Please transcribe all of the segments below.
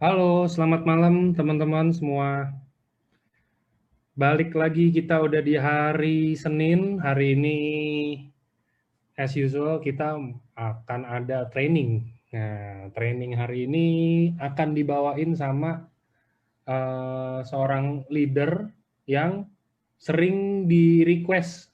Halo, selamat malam teman-teman semua. Balik lagi kita udah di hari Senin. Hari ini as usual kita akan ada training. Nah, training hari ini akan dibawain sama seorang leader yang sering di request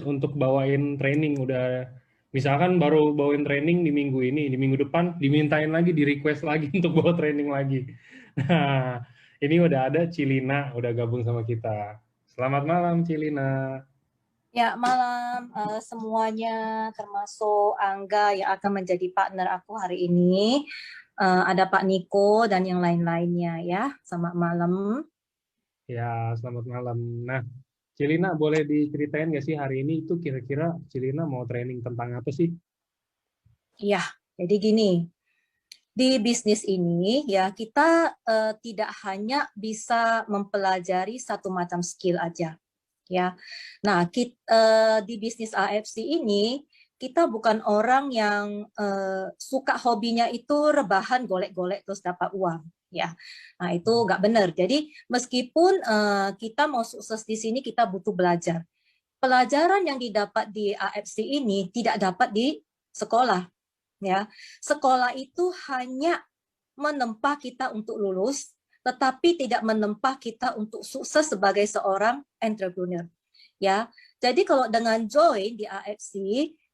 untuk bawain training. Udah misalkan baru bawain training di minggu ini, di minggu depan dimintain lagi, di request lagi untuk bawa training lagi. Nah, ini udah ada Cilina udah gabung sama kita. Selamat malam Cilina. Ya, malam semuanya, termasuk Angga yang akan menjadi partner aku hari ini. Ada Pak Niko dan yang lain-lainnya ya. Selamat malam. Ya, selamat malam. Nah, Cilina boleh diceritain nggak sih hari ini itu kira-kira Cilina mau training tentang apa sih? Ya, jadi gini, di bisnis ini ya kita tidak hanya bisa mempelajari satu macam skill aja ya. Nah, di bisnis AFC ini kita bukan orang yang suka hobinya itu rebahan golek-golek terus dapat uang ya. Nah, itu nggak benar. Jadi meskipun kita mau sukses di sini kita butuh belajar. Pelajaran yang didapat di AFC ini tidak dapat di sekolah ya. Sekolah itu hanya menempa kita untuk lulus, tetapi tidak menempa kita untuk sukses sebagai seorang entrepreneur. Ya, jadi kalau dengan join di AFC,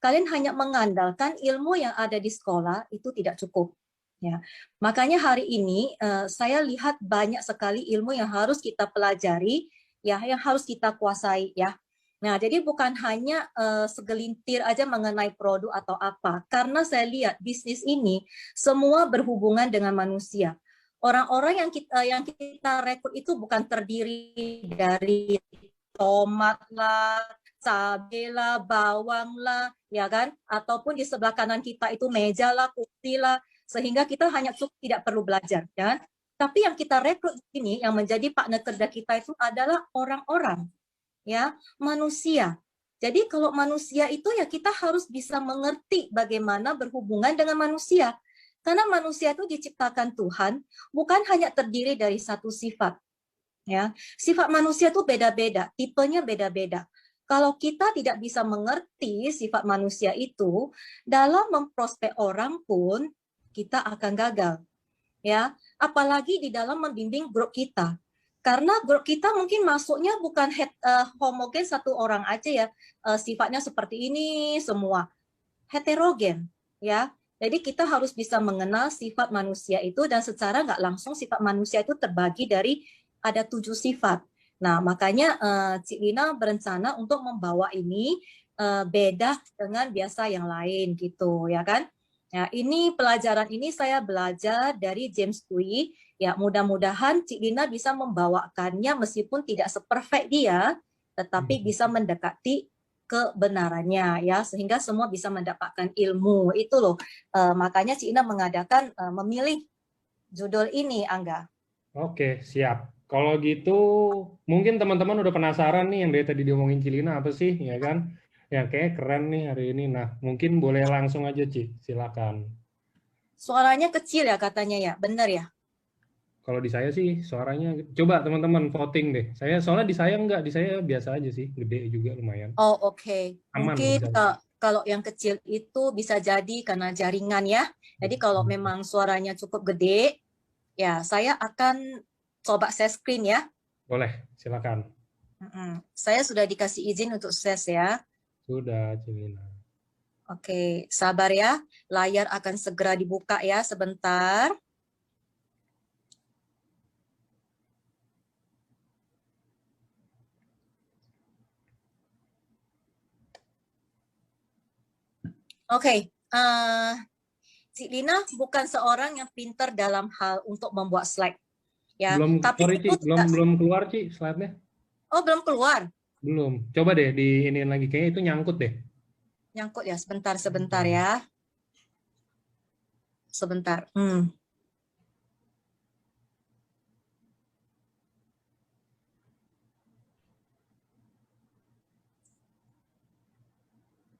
kalian hanya mengandalkan ilmu yang ada di sekolah itu tidak cukup. Ya, makanya hari ini saya lihat banyak sekali ilmu yang harus kita pelajari, ya, yang harus kita kuasai, ya. Nah, jadi bukan hanya segelintir aja mengenai produk atau apa, karena saya lihat bisnis ini semua berhubungan dengan manusia. Orang-orang yang kita rekrut itu bukan terdiri dari tomat lah, cabai lah, bawang lah, ya kan? Ataupun di sebelah kanan kita itu meja lah, kursi lah, sehingga kita hanya cukup tidak perlu belajar, ya kan? Tapi yang kita rekrut ini, yang menjadi partner kerja kita itu adalah orang-orang, ya, manusia. Jadi kalau manusia itu ya kita harus bisa mengerti bagaimana berhubungan dengan manusia. Karena manusia itu diciptakan Tuhan bukan hanya terdiri dari satu sifat, ya. Sifat manusia itu beda-beda, tipenya beda-beda. Kalau kita tidak bisa mengerti sifat manusia itu, dalam memprospek orang pun kita akan gagal, ya. Apalagi di dalam membimbing grup kita. Karena grup kita mungkin masuknya bukan homogen satu orang aja ya, sifatnya seperti ini semua, heterogen, ya. Jadi kita harus bisa mengenal sifat manusia itu dan secara nggak langsung sifat manusia itu terbagi dari ada 7 sifat. Nah, makanya Cik Lina berencana untuk membawa ini beda dengan biasa yang lain gitu, ya kan? Nah, ini pelajaran ini saya belajar dari James Clear. Ya, mudah-mudahan Cik Lina bisa membawakannya meskipun tidak seperfect dia, tetapi bisa mendekati kebenarannya ya, sehingga semua bisa mendapatkan ilmu itu loh. Makanya Cik Ina mengadakan memilih judul ini, Angga. Oke, siap. Kalau gitu, mungkin teman-teman udah penasaran nih yang dari tadi diomongin Cilina apa sih, ya kan? Yang kayak keren nih hari ini. Nah, mungkin boleh langsung aja, Ci. Silakan. Suaranya kecil ya katanya ya, benar ya? Kalau di saya sih suaranya, coba teman-teman voting deh. Saya soalnya di saya enggak, di saya biasa aja sih, gede juga lumayan. Oh, oke. Aman Mungkin di saya. kalau yang kecil itu bisa jadi karena jaringan ya. Jadi kalau memang suaranya cukup gede, ya saya akan coba share screen ya. Boleh, silakan. Saya sudah dikasih izin untuk share ya. Sudah, Cilina. Oke, sabar ya. Layar akan segera dibuka ya sebentar. Oke, Cik Lina bukan seorang yang pintar dalam hal untuk membuat slide, ya. Belum, Tapi sorry, Ci. itu Belum, tidak. belum keluar, Ci, slide-nya. Oh, belum keluar. Belum. Coba deh di ini lagi. Kayaknya itu nyangkut deh. Nyangkut ya, sebentar, sebentar ya. Sebentar.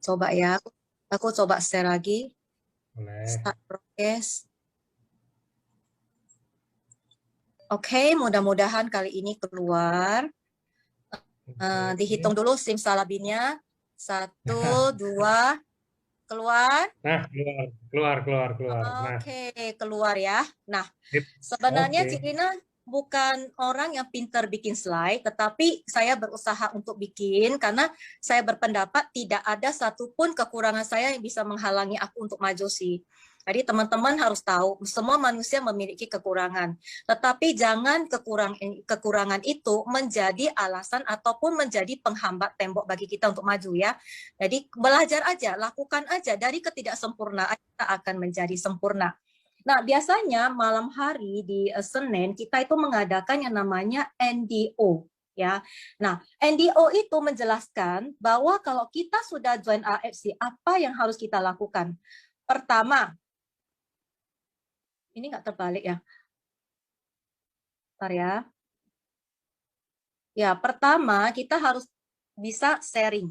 Coba ya. Aku coba share lagi. Boleh. Start broadcast. Oke, mudah-mudahan kali ini keluar. Dihitung dulu simsalabimnya. 1, 2, keluar. Nah, keluar. Nah, Oke, keluar ya. Nah, sip. sebenarnya Cik Oke. Lina bukan orang yang pintar bikin slide, tetapi saya berusaha untuk bikin karena saya berpendapat tidak ada satupun kekurangan saya yang bisa menghalangi aku untuk maju sih. Jadi teman-teman harus tahu, semua manusia memiliki kekurangan. Tetapi jangan kekurangan itu menjadi alasan ataupun menjadi penghambat tembok bagi kita untuk maju ya. Jadi belajar aja, lakukan aja. Dari ketidaksempurnaan kita akan menjadi sempurna. Nah, biasanya malam hari di Senin kita itu mengadakan yang namanya NDO. Ya, nah NDO itu menjelaskan bahwa kalau kita sudah join AFC, apa yang harus kita lakukan? Pertama, ini nggak terbalik ya. Bentar ya. Ya, pertama kita harus bisa sharing.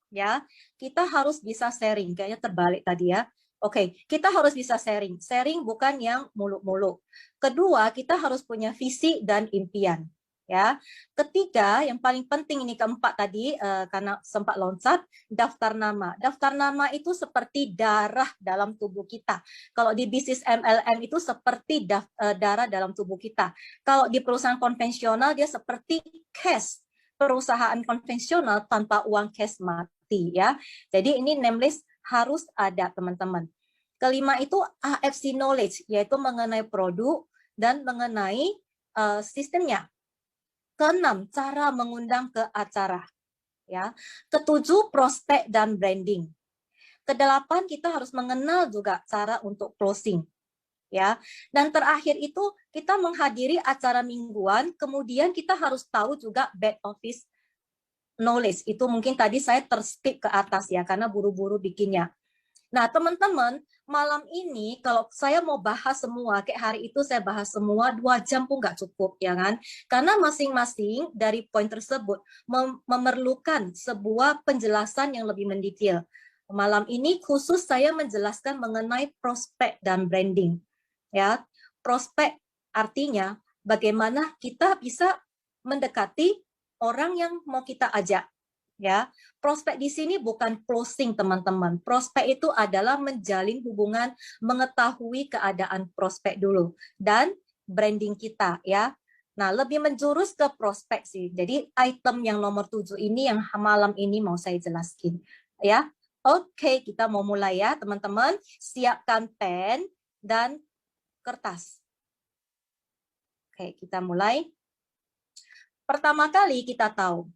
Ya, kita harus bisa sharing. Kayaknya terbalik tadi ya. Oke, kita harus bisa sharing. Sharing bukan yang muluk-muluk. Kedua, kita harus punya visi dan impian. Ya, ketiga, yang paling penting ini keempat tadi karena sempat loncat, daftar nama. Daftar nama itu seperti darah dalam tubuh kita. Kalau di bisnis MLM itu seperti darah dalam tubuh kita. Kalau di perusahaan konvensional dia seperti cash. Perusahaan konvensional tanpa uang cash mati ya. Jadi ini name list harus ada teman-teman. Kelima itu AFC knowledge, yaitu mengenai produk dan mengenai sistemnya. Keenam, cara mengundang ke acara. Ya. Ketujuh, prospek dan branding. Kedelapan, kita harus mengenal juga cara untuk closing. Ya. Dan terakhir itu kita menghadiri acara mingguan, kemudian kita harus tahu juga back office knowledge. Itu mungkin tadi saya terskip ke atas ya karena buru-buru bikinnya. Nah, teman-teman, malam ini kalau saya mau bahas semua, kayak hari itu saya bahas semua 2 jam pun nggak cukup, ya kan? Karena masing-masing dari poin tersebut memerlukan sebuah penjelasan yang lebih mendetail. Malam ini khusus saya menjelaskan mengenai prospek dan branding. Ya, prospek artinya bagaimana kita bisa mendekati orang yang mau kita ajak. Ya, prospek di sini bukan closing teman-teman. Prospek itu adalah menjalin hubungan, mengetahui keadaan prospek dulu dan branding kita ya. Nah, lebih menjurus ke prospek sih. Jadi item yang nomor 7 ini yang malam ini mau saya jelaskan ya. Oke, kita mau mulai ya teman-teman. Siapkan pen dan kertas. Oke, kita mulai. Pertama kali kita tahu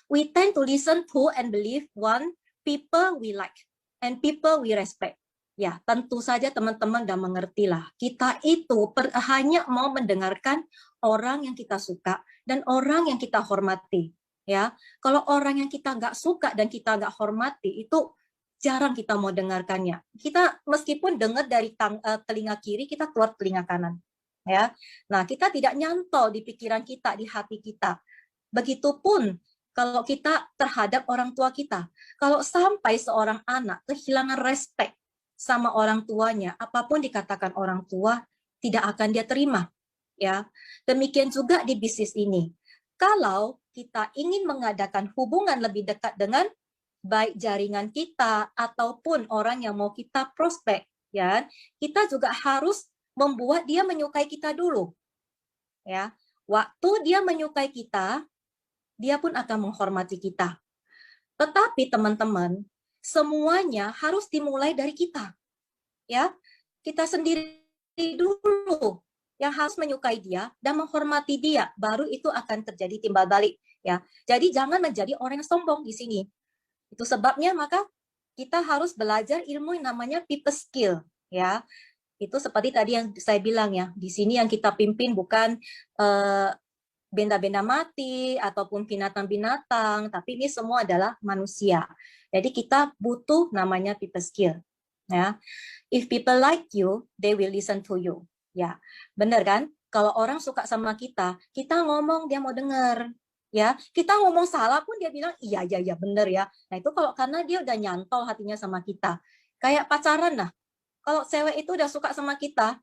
we tend to listen to and believe one people we like and people we respect. Ya, tentu saja teman-teman sudah mengerti lah. Kita itu hanya mau mendengarkan orang yang kita suka dan orang yang kita hormati. Ya, kalau orang yang kita nggak suka dan kita nggak hormati itu jarang kita mau dengarkannya. Kita meskipun dengar dari telinga kiri, kita keluar telinga kanan. Ya, nah kita tidak nyantol di pikiran kita, di hati kita. Begitupun kalau kita terhadap orang tua kita. Kalau sampai seorang anak kehilangan respect sama orang tuanya, apapun dikatakan orang tua tidak akan dia terima. Ya, demikian juga di bisnis ini. Kalau kita ingin mengadakan hubungan lebih dekat dengan baik jaringan kita ataupun orang yang mau kita prospek, ya, kita juga harus membuat dia menyukai kita dulu. Ya, waktu dia menyukai kita, dia pun akan menghormati kita. Tetapi teman-teman, semuanya harus dimulai dari kita. Ya, kita sendiri dulu yang harus menyukai dia dan menghormati dia, baru itu akan terjadi timbal balik. Ya, jadi jangan menjadi orang yang sombong di sini. Itu sebabnya maka kita harus belajar ilmu yang namanya people skill. Ya, itu seperti tadi yang saya bilang ya, di sini yang kita pimpin bukan benda-benda mati ataupun binatang-binatang, tapi ini semua adalah manusia. Jadi kita butuh namanya people skill. Ya, if people like you, they will listen to you. Ya, benar kan? Kalau orang suka sama kita ngomong dia mau dengar. Ya, kita ngomong salah pun dia bilang iya benar ya. Nah itu kalau karena dia udah nyantol hatinya sama kita. Kayak pacaran lah. Kalau cewek itu udah suka sama kita,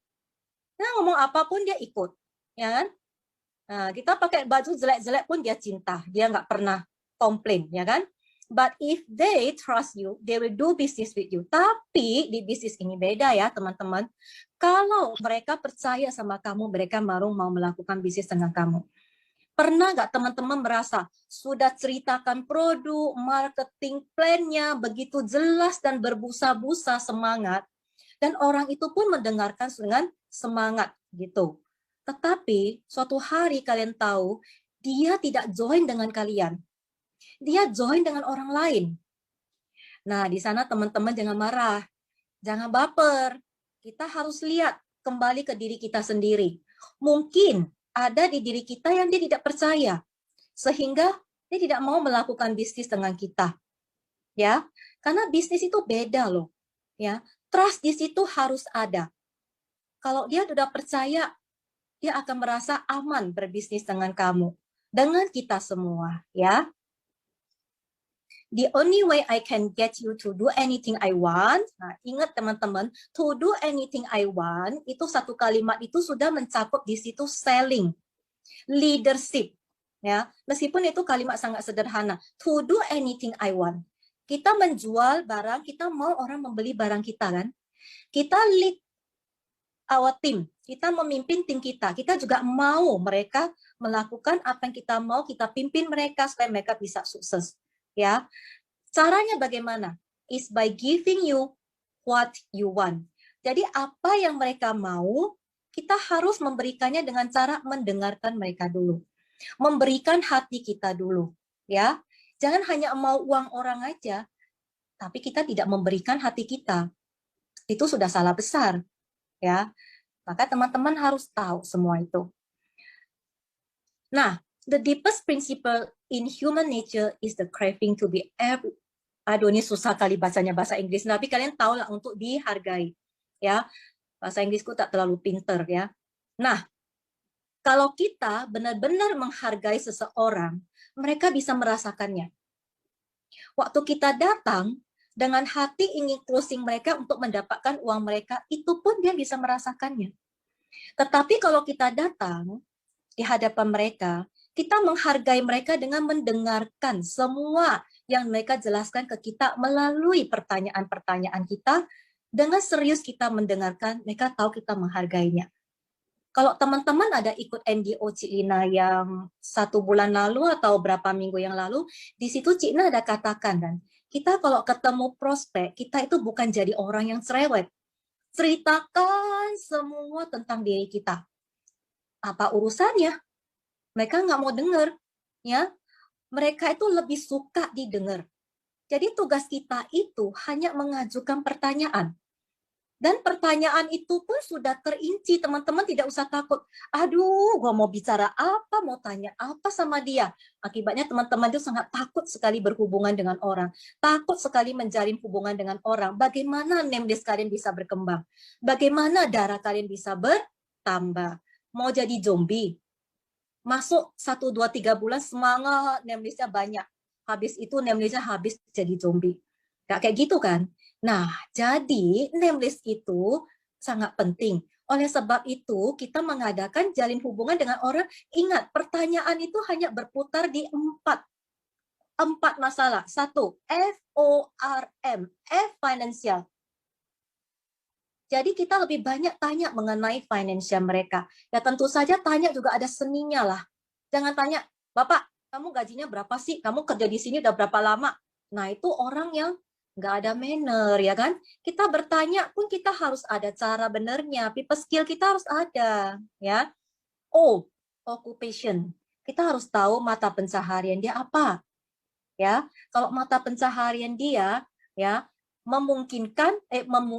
nah ngomong apapun dia ikut. ya kan? Nah, kita pakai baju jelek-jelek pun dia cinta, dia nggak pernah komplain, ya kan? But if they trust you, they will do business with you. Tapi di bisnis ini beda ya teman-teman. Kalau mereka percaya sama kamu, mereka mau melakukan bisnis dengan kamu. Pernah nggak teman-teman merasa sudah ceritakan produk, marketing plan-nya begitu jelas dan berbusa-busa semangat, dan orang itu pun mendengarkan dengan semangat gitu. Tetapi suatu hari kalian tahu dia tidak join dengan kalian, dia join dengan orang lain. Nah, di sana teman-teman jangan marah, jangan baper. Kita harus lihat kembali ke diri kita sendiri. Mungkin ada di diri kita yang dia tidak percaya, sehingga dia tidak mau melakukan bisnis dengan kita. Ya, karena bisnis itu beda loh. Ya, trust di situ harus ada. Kalau dia sudah percaya, dia akan merasa aman berbisnis dengan kamu, dengan kita semua, ya. The only way I can get you to do anything I want. Nah, ingat teman-teman, to do anything I want, itu satu kalimat itu sudah mencakup di situ selling, leadership. Ya, meskipun itu kalimat sangat sederhana. To do anything I want. Kita menjual barang, kita mau orang membeli barang kita kan. Kita lead our team, kita memimpin tim kita juga mau mereka melakukan apa yang kita mau, kita pimpin mereka supaya mereka bisa sukses. Ya, caranya bagaimana? Is by giving you what you want. Jadi apa yang mereka mau, kita harus memberikannya dengan cara mendengarkan mereka dulu, memberikan hati kita dulu. Ya, jangan hanya mau uang orang aja, tapi kita tidak memberikan hati kita. Itu sudah salah besar. Ya, maka teman-teman harus tahu semua itu. Nah, the deepest principle in human nature is the craving to be every. Aduh, ini susah kali bacanya bahasa Inggris. Tapi kalian tahu lah untuk dihargai. Ya, bahasa Inggrisku tak terlalu pinter ya. Nah, kalau kita benar-benar menghargai seseorang, mereka bisa merasakannya. Waktu kita datang dengan hati ingin closing mereka untuk mendapatkan uang mereka, itu pun dia bisa merasakannya. Tetapi kalau kita datang di hadapan mereka, kita menghargai mereka dengan mendengarkan semua yang mereka jelaskan ke kita melalui pertanyaan-pertanyaan kita. Dengan serius kita mendengarkan, mereka tahu kita menghargainya. Kalau teman-teman ada ikut NGO Cik Lina yang 1 bulan lalu atau berapa minggu yang lalu, di situ Cik Lina ada katakan kan, kita kalau ketemu prospek, kita itu bukan jadi orang yang cerewet. Ceritakan semua tentang diri kita. Apa urusannya? Mereka nggak mau dengar, ya. Mereka itu lebih suka didengar. Jadi tugas kita itu hanya mengajukan pertanyaan. Dan pertanyaan itu pun sudah terinci, teman-teman tidak usah takut. Aduh, gua mau bicara apa, mau tanya apa sama dia. Akibatnya teman-teman itu sangat takut sekali berhubungan dengan orang. Takut sekali menjalin hubungan dengan orang. Bagaimana name list kalian bisa berkembang? Bagaimana darah kalian bisa bertambah? Mau jadi zombie? Masuk 1, 2, 3 bulan semangat, name listnya banyak. Habis itu name listnya habis jadi zombie. Gak kayak gitu kan? Nah, jadi name list itu sangat penting. Oleh sebab itu, kita mengadakan jalin hubungan dengan orang. Ingat, pertanyaan itu hanya berputar di 4 masalah. 1, FORM, F financial. Jadi kita lebih banyak tanya mengenai financial mereka. Ya tentu saja tanya juga ada seninya lah. Jangan tanya, Bapak, kamu gajinya berapa sih? Kamu kerja di sini udah berapa lama? Nah, itu orang yang nggak ada manner, ya kan? Kita bertanya pun kita harus ada cara benernya. People skill kita harus ada, ya. O, occupation. Kita harus tahu mata pencaharian dia apa. Ya, kalau mata pencaharian dia, ya, memungkinkan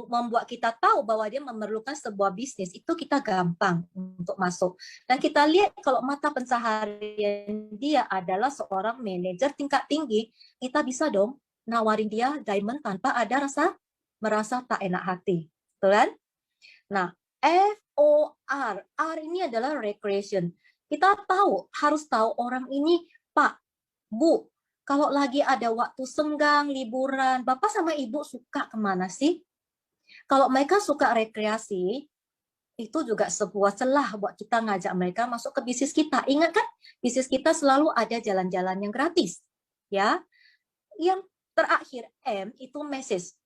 membuat kita tahu bahwa dia memerlukan sebuah bisnis, itu kita gampang untuk masuk. Dan kita lihat kalau mata pencaharian dia adalah seorang manajer tingkat tinggi, kita bisa dong nawarin dia diamond tanpa ada merasa tak enak hati. Betul kan? Nah, FOR, R ini adalah recreation. Kita harus tahu orang ini, Pak, Bu, kalau lagi ada waktu senggang, liburan, Bapak sama Ibu suka kemana sih? Kalau mereka suka rekreasi, itu juga sebuah celah buat kita ngajak mereka masuk ke bisnis kita. Ingat kan, bisnis kita selalu ada jalan-jalan yang gratis. Ya, yang terakhir M itu message.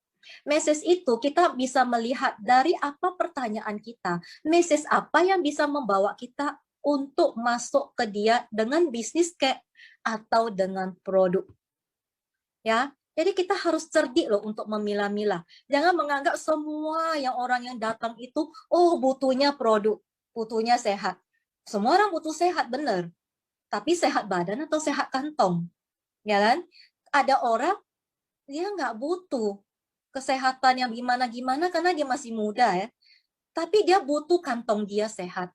Message itu kita bisa melihat dari apa pertanyaan kita. Message apa yang bisa membawa kita untuk masuk ke dia dengan bisnis kayak atau dengan produk. Ya, jadi kita harus cerdik loh untuk memilah-milah. Jangan menganggap semua yang orang yang datang itu, oh butuhnya produk, butuhnya sehat. Semua orang butuh sehat, benar. Tapi sehat badan atau sehat kantong? Ya kan? Ada orang, dia nggak butuh kesehatan yang gimana-gimana karena dia masih muda ya. Tapi dia butuh kantong dia sehat.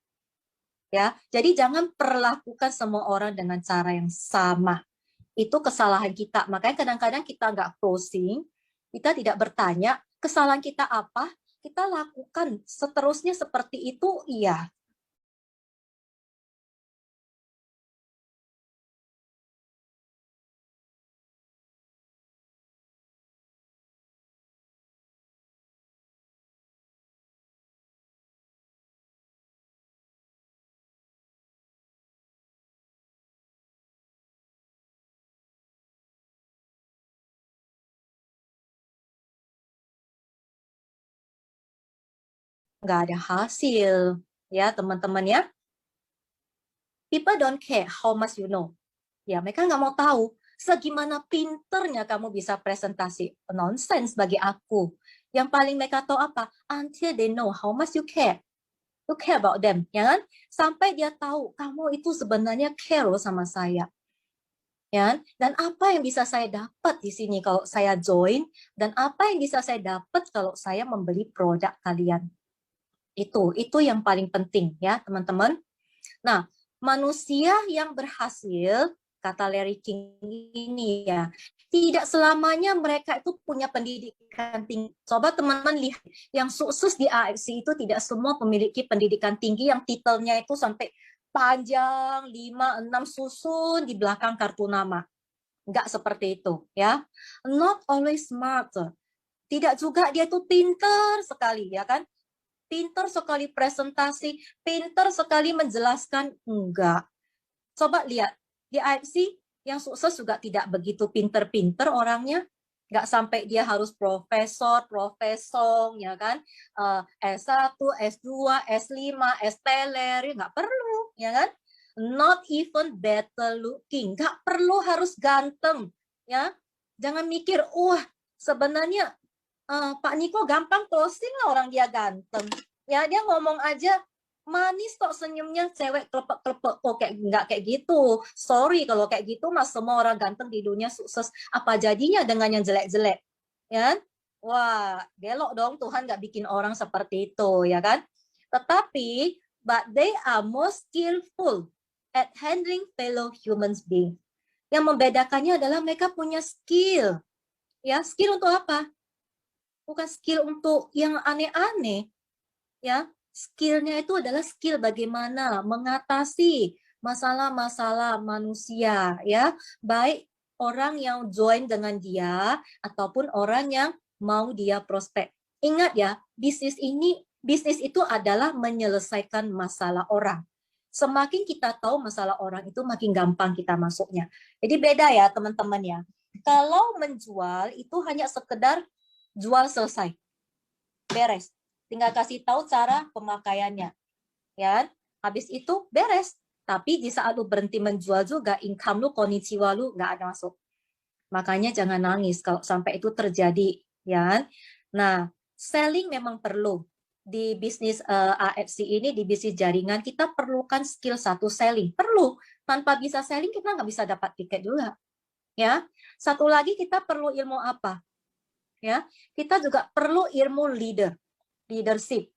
Ya, jadi jangan perlakukan semua orang dengan cara yang sama. Itu kesalahan kita. Makanya kadang-kadang kita nggak closing, kita tidak bertanya kesalahan kita apa, kita lakukan seterusnya seperti itu, iya. Nggak ada hasil. Ya, teman-teman ya. People don't care how much you know. Ya, mereka nggak mau tahu segimana pinternya kamu bisa presentasi. Nonsense bagi aku. Yang paling mereka tahu apa? Until they know how much you care. You care about them, ya kan? Sampai dia tahu kamu itu sebenarnya care loh sama saya. Ya, dan apa yang bisa saya dapat di sini kalau saya join, dan apa yang bisa saya dapat kalau saya membeli produk kalian. Itu yang paling penting ya, teman-teman. Nah, manusia yang berhasil, kata Larry King ini ya, tidak selamanya mereka itu punya pendidikan tinggi. Coba teman-teman lihat, yang sukses di AFC itu tidak semua memiliki pendidikan tinggi yang titelnya itu sampai panjang, 5-6 susun di belakang kartu nama. Enggak seperti itu ya. Not always smart. Tidak juga dia itu pinter sekali ya kan. Pinter sekali presentasi, pinter sekali menjelaskan, enggak. Coba lihat, di IFC yang sukses juga tidak begitu pinter-pinter orangnya, nggak sampai dia harus profesor, ya kan, S1, S2, S5, S-teler, nggak perlu, ya kan, not even better looking, nggak perlu harus ganteng, ya, jangan mikir, wah sebenarnya Pak Niko gampang closing lah orang dia ganteng. Ya dia ngomong aja manis kok senyumnya, cewek klepek-klepek. Oh kayak nggak kayak gitu. Sorry kalau kayak gitu mas, semua orang ganteng di dunia sukses. Apa jadinya dengan yang jelek-jelek? Ya kan? Wah, gelok dong, Tuhan nggak bikin orang seperti itu, ya kan? Tetapi, but they are most skillful at handling fellow human being. Yang membedakannya adalah mereka punya skill. Ya, skill untuk apa? Bukan skill untuk yang aneh-aneh, ya. Skillnya itu adalah skill bagaimana mengatasi masalah-masalah manusia, ya. Baik orang yang join dengan dia ataupun orang yang mau dia prospek. Ingat ya, bisnis itu adalah menyelesaikan masalah orang. Semakin kita tahu masalah orang itu makin gampang kita masuknya. Jadi beda ya teman-teman ya. Kalau menjual itu hanya sekedar jual selesai, beres, tinggal kasih tahu cara pemakaiannya, ya. Habis itu beres. Tapi di saat lu berhenti menjual juga, income lu, konnichiwa lu nggak ada masuk. Makanya jangan nangis kalau sampai itu terjadi, ya. Nah, selling memang perlu di bisnis AFC ini, di bisnis jaringan kita perlukan skill satu, selling. Perlu. Tanpa bisa selling kita nggak bisa dapat tiket juga, ya. Satu lagi kita perlu ilmu apa? Ya, kita juga perlu ilmu leadership.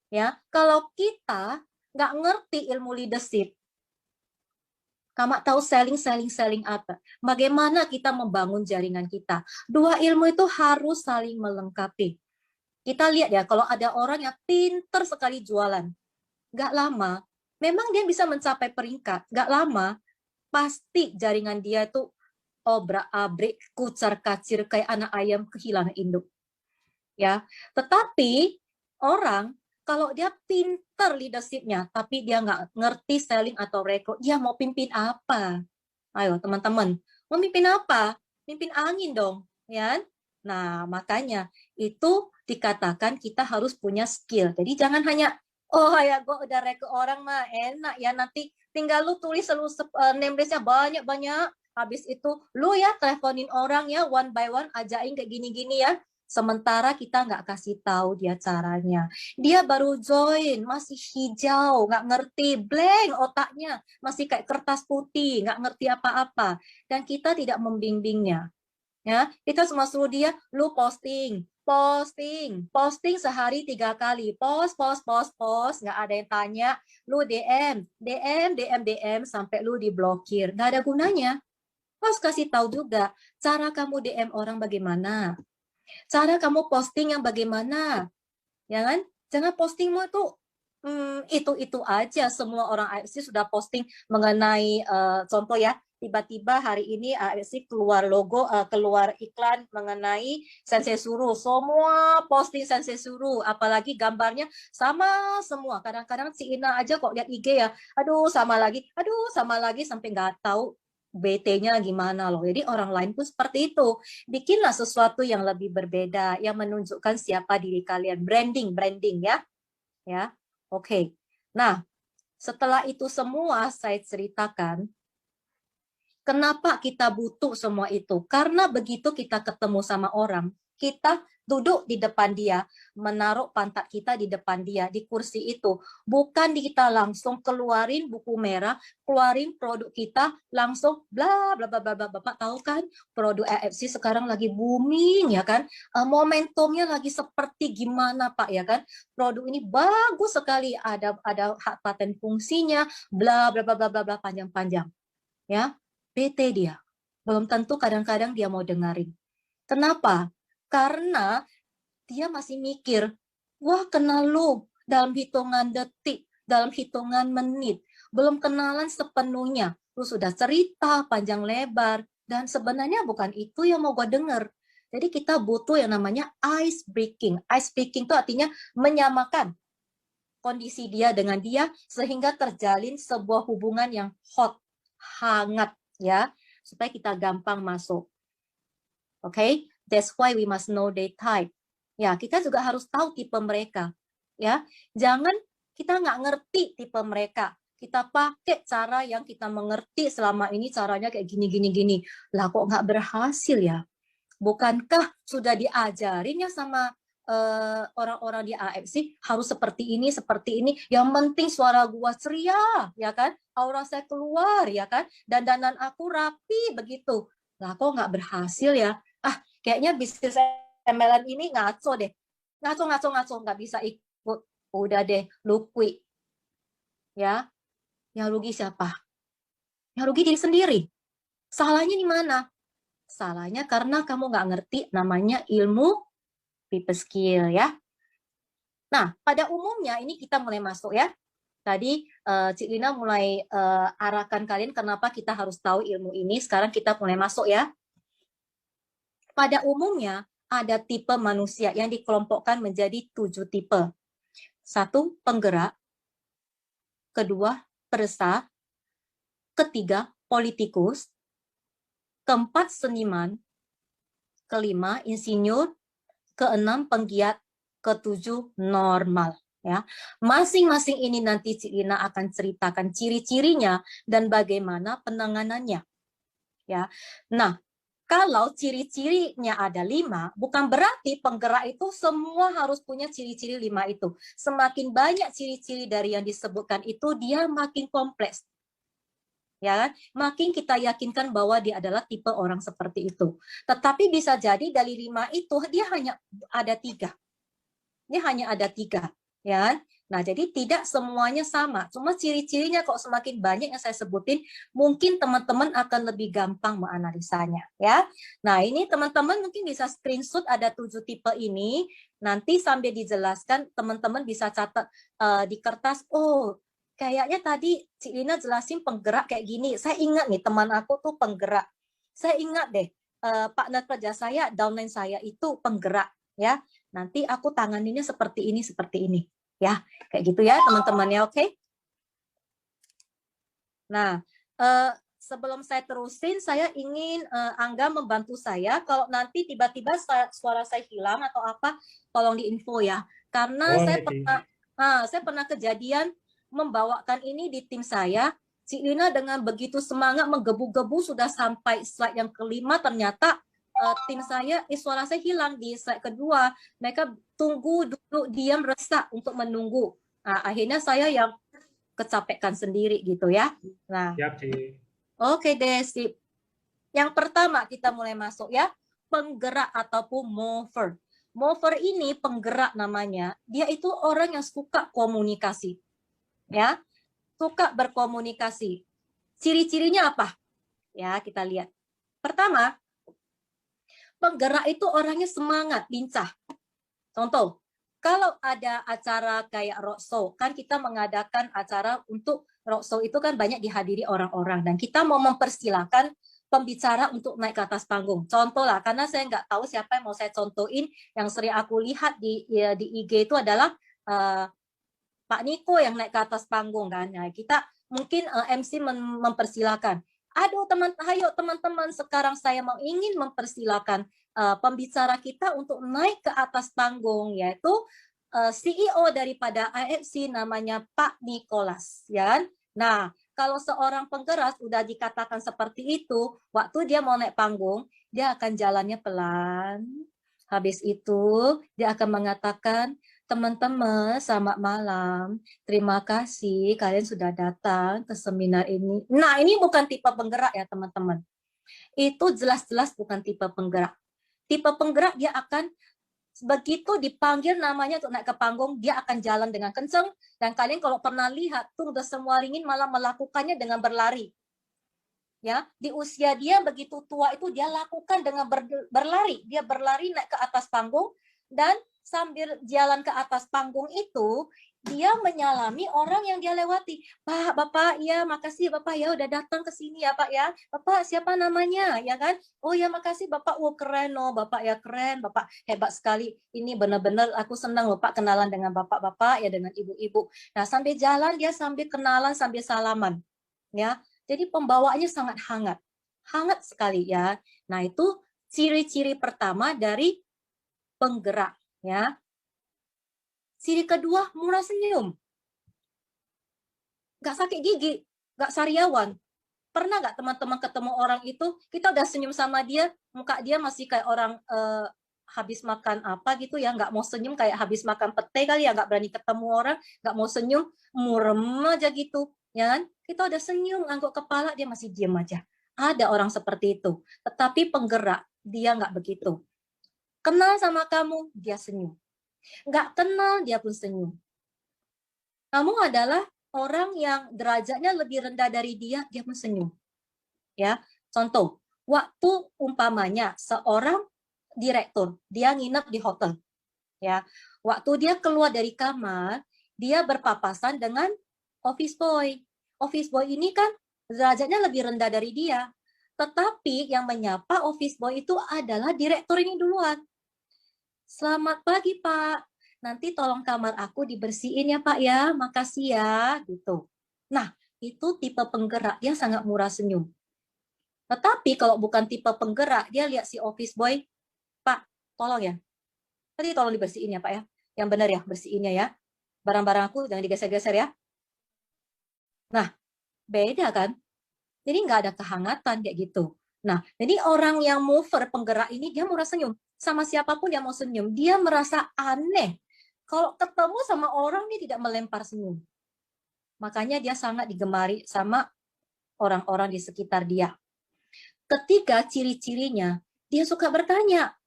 Ya, kalau kita nggak ngerti ilmu leadership, kamu tahu selling apa? Bagaimana kita membangun jaringan kita? Dua ilmu itu harus saling melengkapi. Kita lihat ya, kalau ada orang yang pinter sekali jualan, nggak lama, memang dia bisa mencapai peringkat, nggak lama, pasti jaringan dia itu obrak-abrik, kucar-kacir kayak anak ayam kehilangan induk. Ya, tetapi orang Kalau dia pinter leadership-nya, tapi dia nggak ngerti selling atau rekrut, dia mau pimpin apa? Ayo teman-teman, mau mimpin apa? Mimpin angin dong, ya. Nah, makanya itu dikatakan kita harus punya skill. Jadi jangan hanya, oh ya gue udah rekrut orang mah enak ya, nanti tinggal lu tulis name list-nya banyak-banyak. Habis itu lu ya teleponin orang ya one by one, ajain kayak gini-gini ya. Sementara kita nggak kasih tahu dia caranya. Dia baru join, masih hijau, nggak ngerti, blank otaknya, masih kayak kertas putih, nggak ngerti apa-apa. Dan kita tidak membimbingnya. Ya, kita cuma suruh dia, lu posting sehari 3 kali, post, nggak ada yang tanya, lu DM sampai lu diblokir, nggak ada gunanya. Harus kasih tahu juga cara kamu DM orang bagaimana, cara kamu posting yang bagaimana, ya kan? Jangan postingmu itu itu aja. Semua orang AFC sudah posting mengenai contoh ya, tiba-tiba hari ini AFC keluar logo, keluar iklan mengenai Sensei Suru. Semua posting Sensei Suru, apalagi gambarnya sama semua. Kadang-kadang si Ina aja kok lihat IG ya, aduh sama lagi sampai nggak tahu BT-nya gimana loh. Jadi orang lain pun seperti itu. Bikinlah sesuatu yang lebih berbeda, yang menunjukkan siapa diri kalian. Branding ya. Ya, oke. Nah, setelah itu semua saya ceritakan, kenapa kita butuh semua itu? Karena begitu kita ketemu sama orang, kita duduk di depan dia, menaruh pantat kita di depan dia, di kursi itu. Bukan kita langsung keluarin buku merah, keluarin produk kita, langsung bla bla bla bla bla. Bapak tahu kan, produk AFC sekarang lagi booming ya kan? Momentumnya lagi seperti gimana Pak ya kan? Produk ini bagus sekali, ada hak paten fungsinya, bla bla bla bla bla panjang-panjang. Ya, PT dia. Belum tentu kadang-kadang dia mau dengerin. Kenapa? Karena dia masih mikir, wah kenal lu dalam hitungan detik, dalam hitungan menit. Belum kenalan sepenuhnya. Lu sudah cerita panjang lebar. Dan sebenarnya bukan itu yang mau gue denger. Jadi kita butuh yang namanya ice breaking. Ice breaking itu artinya menyamakan kondisi dia dengan dia sehingga terjalin sebuah hubungan yang hot, hangat ya, supaya kita gampang masuk. Oke, that's why we must know their type. Ya, kita juga harus tahu tipe mereka. Ya, jangan kita nggak ngerti tipe mereka. Kita pakai cara yang kita mengerti selama ini caranya kayak gini. Lah kok nggak berhasil ya? Bukankah sudah diajarin ya sama orang-orang di AFC harus seperti ini, yang penting suara gua ceria, ya kan? Aura saya keluar, ya kan? Dandanan aku rapi, begitu. Lah kok nggak berhasil ya? Kayaknya bisnis MLM ini ngaco deh. Ngaco, nggak bisa ikut. Udah deh, lu quit. Ya, yang rugi siapa? Yang rugi diri sendiri. Salahnya di mana? Salahnya karena kamu nggak ngerti namanya ilmu people skill ya. Nah, pada umumnya ini kita mulai masuk ya. Tadi Cik Lina mulai arahkan kalian kenapa kita harus tahu ilmu ini. Sekarang kita mulai masuk ya. Pada umumnya ada tipe manusia yang dikelompokkan menjadi 7 tipe. 1, penggerak. Kedua, peresah. Ketiga, politikus. Keempat, seniman. Kelima, insinyur. Keenam, penggiat. Ketujuh, normal. Ya, masing-masing ini nanti Cik Lina akan ceritakan ciri-cirinya dan bagaimana penanganannya. Ya, nah kalau ciri-cirinya ada 5, bukan berarti penggerak itu semua harus punya ciri-ciri 5 itu. Semakin banyak ciri-ciri dari yang disebutkan itu, dia makin kompleks. Ya kan? Makin kita yakinkan bahwa dia adalah tipe orang seperti itu. Tetapi bisa jadi dari 5 itu dia hanya ada 3. Dia hanya ada 3, ya. Nah, jadi tidak semuanya sama. Cuma ciri-cirinya kok semakin banyak yang saya sebutin, mungkin teman-teman akan lebih gampang menganalisanya, ya. Nah, ini teman-teman mungkin bisa screenshot ada 7 tipe ini. Nanti sambil dijelaskan, teman-teman bisa catat di kertas. Oh, kayaknya tadi Cik Lina jelasin penggerak kayak gini. Saya ingat nih teman aku tuh penggerak. Saya ingat deh partner kerja saya, downline saya itu penggerak, ya. Nanti aku tanganinnya seperti ini. Ya, kayak gitu ya teman-temannya, oke? Nah, sebelum saya terusin, saya ingin Angga membantu saya. Kalau nanti tiba-tiba suara saya hilang atau apa, tolong diinfo ya. Karena Boleh sih. saya pernah kejadian membawakan ini di tim saya. Si Lina dengan begitu semangat menggebu-gebu sudah sampai slide yang kelima, ternyata tim saya, suara saya hilang di slide kedua. Mereka tunggu, duduk, diam, resah untuk menunggu. Nah, akhirnya saya yang kecapekan sendiri gitu ya. Nah, Siap sih. oke deh, sip. Yang pertama kita mulai masuk ya, penggerak ataupun mover. Mover ini penggerak namanya, dia itu orang yang suka komunikasi. Ya, suka berkomunikasi. Ciri-cirinya apa? Ya, kita lihat. Pertama, penggerak itu orangnya semangat, lincah. Contoh, kalau ada acara kayak roadshow, kan kita mengadakan acara untuk roadshow itu kan banyak dihadiri orang-orang dan kita mau mempersilahkan pembicara untuk naik ke atas panggung. Contoh lah, karena saya nggak tahu siapa yang mau saya contohin, yang sering aku lihat di IG itu adalah Pak Niko yang naik ke atas panggung kan. Nah, kita mungkin MC mempersilahkan. Aduh ayo teman-teman, sekarang saya mau ingin mempersilahkan pembicara kita untuk naik ke atas panggung, yaitu CEO daripada AFC namanya Pak Nicholas, ya kan? Nah, kalau seorang penggerak udah dikatakan seperti itu, waktu dia mau naik panggung, dia akan jalannya pelan. Habis itu, dia akan mengatakan, teman-teman, selamat malam. Terima kasih kalian sudah datang ke seminar ini. Nah, ini bukan tipe penggerak ya, teman-teman. Itu jelas-jelas bukan tipe penggerak. Tipe penggerak dia akan begitu dipanggil namanya untuk naik ke panggung, dia akan jalan dengan kenceng. Dan kalian kalau pernah lihat tuh udah semua ringin malah melakukannya dengan berlari. Ya, di usia dia begitu tua itu dia lakukan dengan berlari. Dia berlari naik ke atas panggung dan sambil jalan ke atas panggung itu dia menyalami orang yang dia lewati. Pak, Bapak, ya makasih Bapak ya udah datang ke sini ya Pak ya. Bapak siapa namanya ya kan? Oh ya makasih Bapak, oh keren loh Bapak ya, keren Bapak, hebat sekali. Ini benar-benar aku senang loh Pak kenalan dengan Bapak-bapak ya, dengan ibu-ibu. Nah sambil jalan dia sambil kenalan sambil salaman ya. Jadi pembawaannya sangat hangat. Hangat sekali ya. Nah, itu ciri-ciri pertama dari penggerak ya. Ciri kedua, murah senyum. Nggak sakit gigi, nggak sariawan. Pernah nggak teman-teman ketemu orang itu, kita udah senyum sama dia, muka dia masih kayak orang habis makan apa gitu ya, nggak mau senyum, kayak habis makan pete kali ya, nggak berani ketemu orang, nggak mau senyum, murem aja gitu, ya kan? Kita udah senyum, angguk kepala, dia masih diam aja. Ada orang seperti itu, tetapi penggerak, dia nggak begitu. Kenal sama kamu, dia senyum. Nggak kenal, dia pun senyum. Kamu adalah orang yang derajatnya lebih rendah dari dia, dia pun senyum. Ya, contoh, waktu umpamanya seorang direktur, dia nginep di hotel, ya, waktu dia keluar dari kamar, dia berpapasan dengan office boy. Office boy ini kan derajatnya lebih rendah dari dia, tetapi yang menyapa office boy itu adalah direktur ini duluan. Selamat pagi Pak, nanti tolong kamar aku dibersihin ya Pak ya, makasih ya, gitu. Nah, itu tipe penggerak, dia sangat murah senyum. Tetapi kalau bukan tipe penggerak, dia lihat si office boy, Pak, tolong ya. Tadi tolong dibersihin ya, Pak ya. Yang benar ya, bersihinnya ya. Barang-barang aku jangan digeser-geser ya. Nah, beda kan? Jadi nggak ada kehangatan kayak gitu. Nah, jadi orang yang mover, penggerak ini, dia murah senyum. Sama siapapun yang mau senyum, dia merasa aneh. Kalau ketemu sama orang, dia tidak melempar senyum. Makanya dia sangat digemari sama orang-orang di sekitar dia. Ketiga, ciri-cirinya, dia suka bertanya.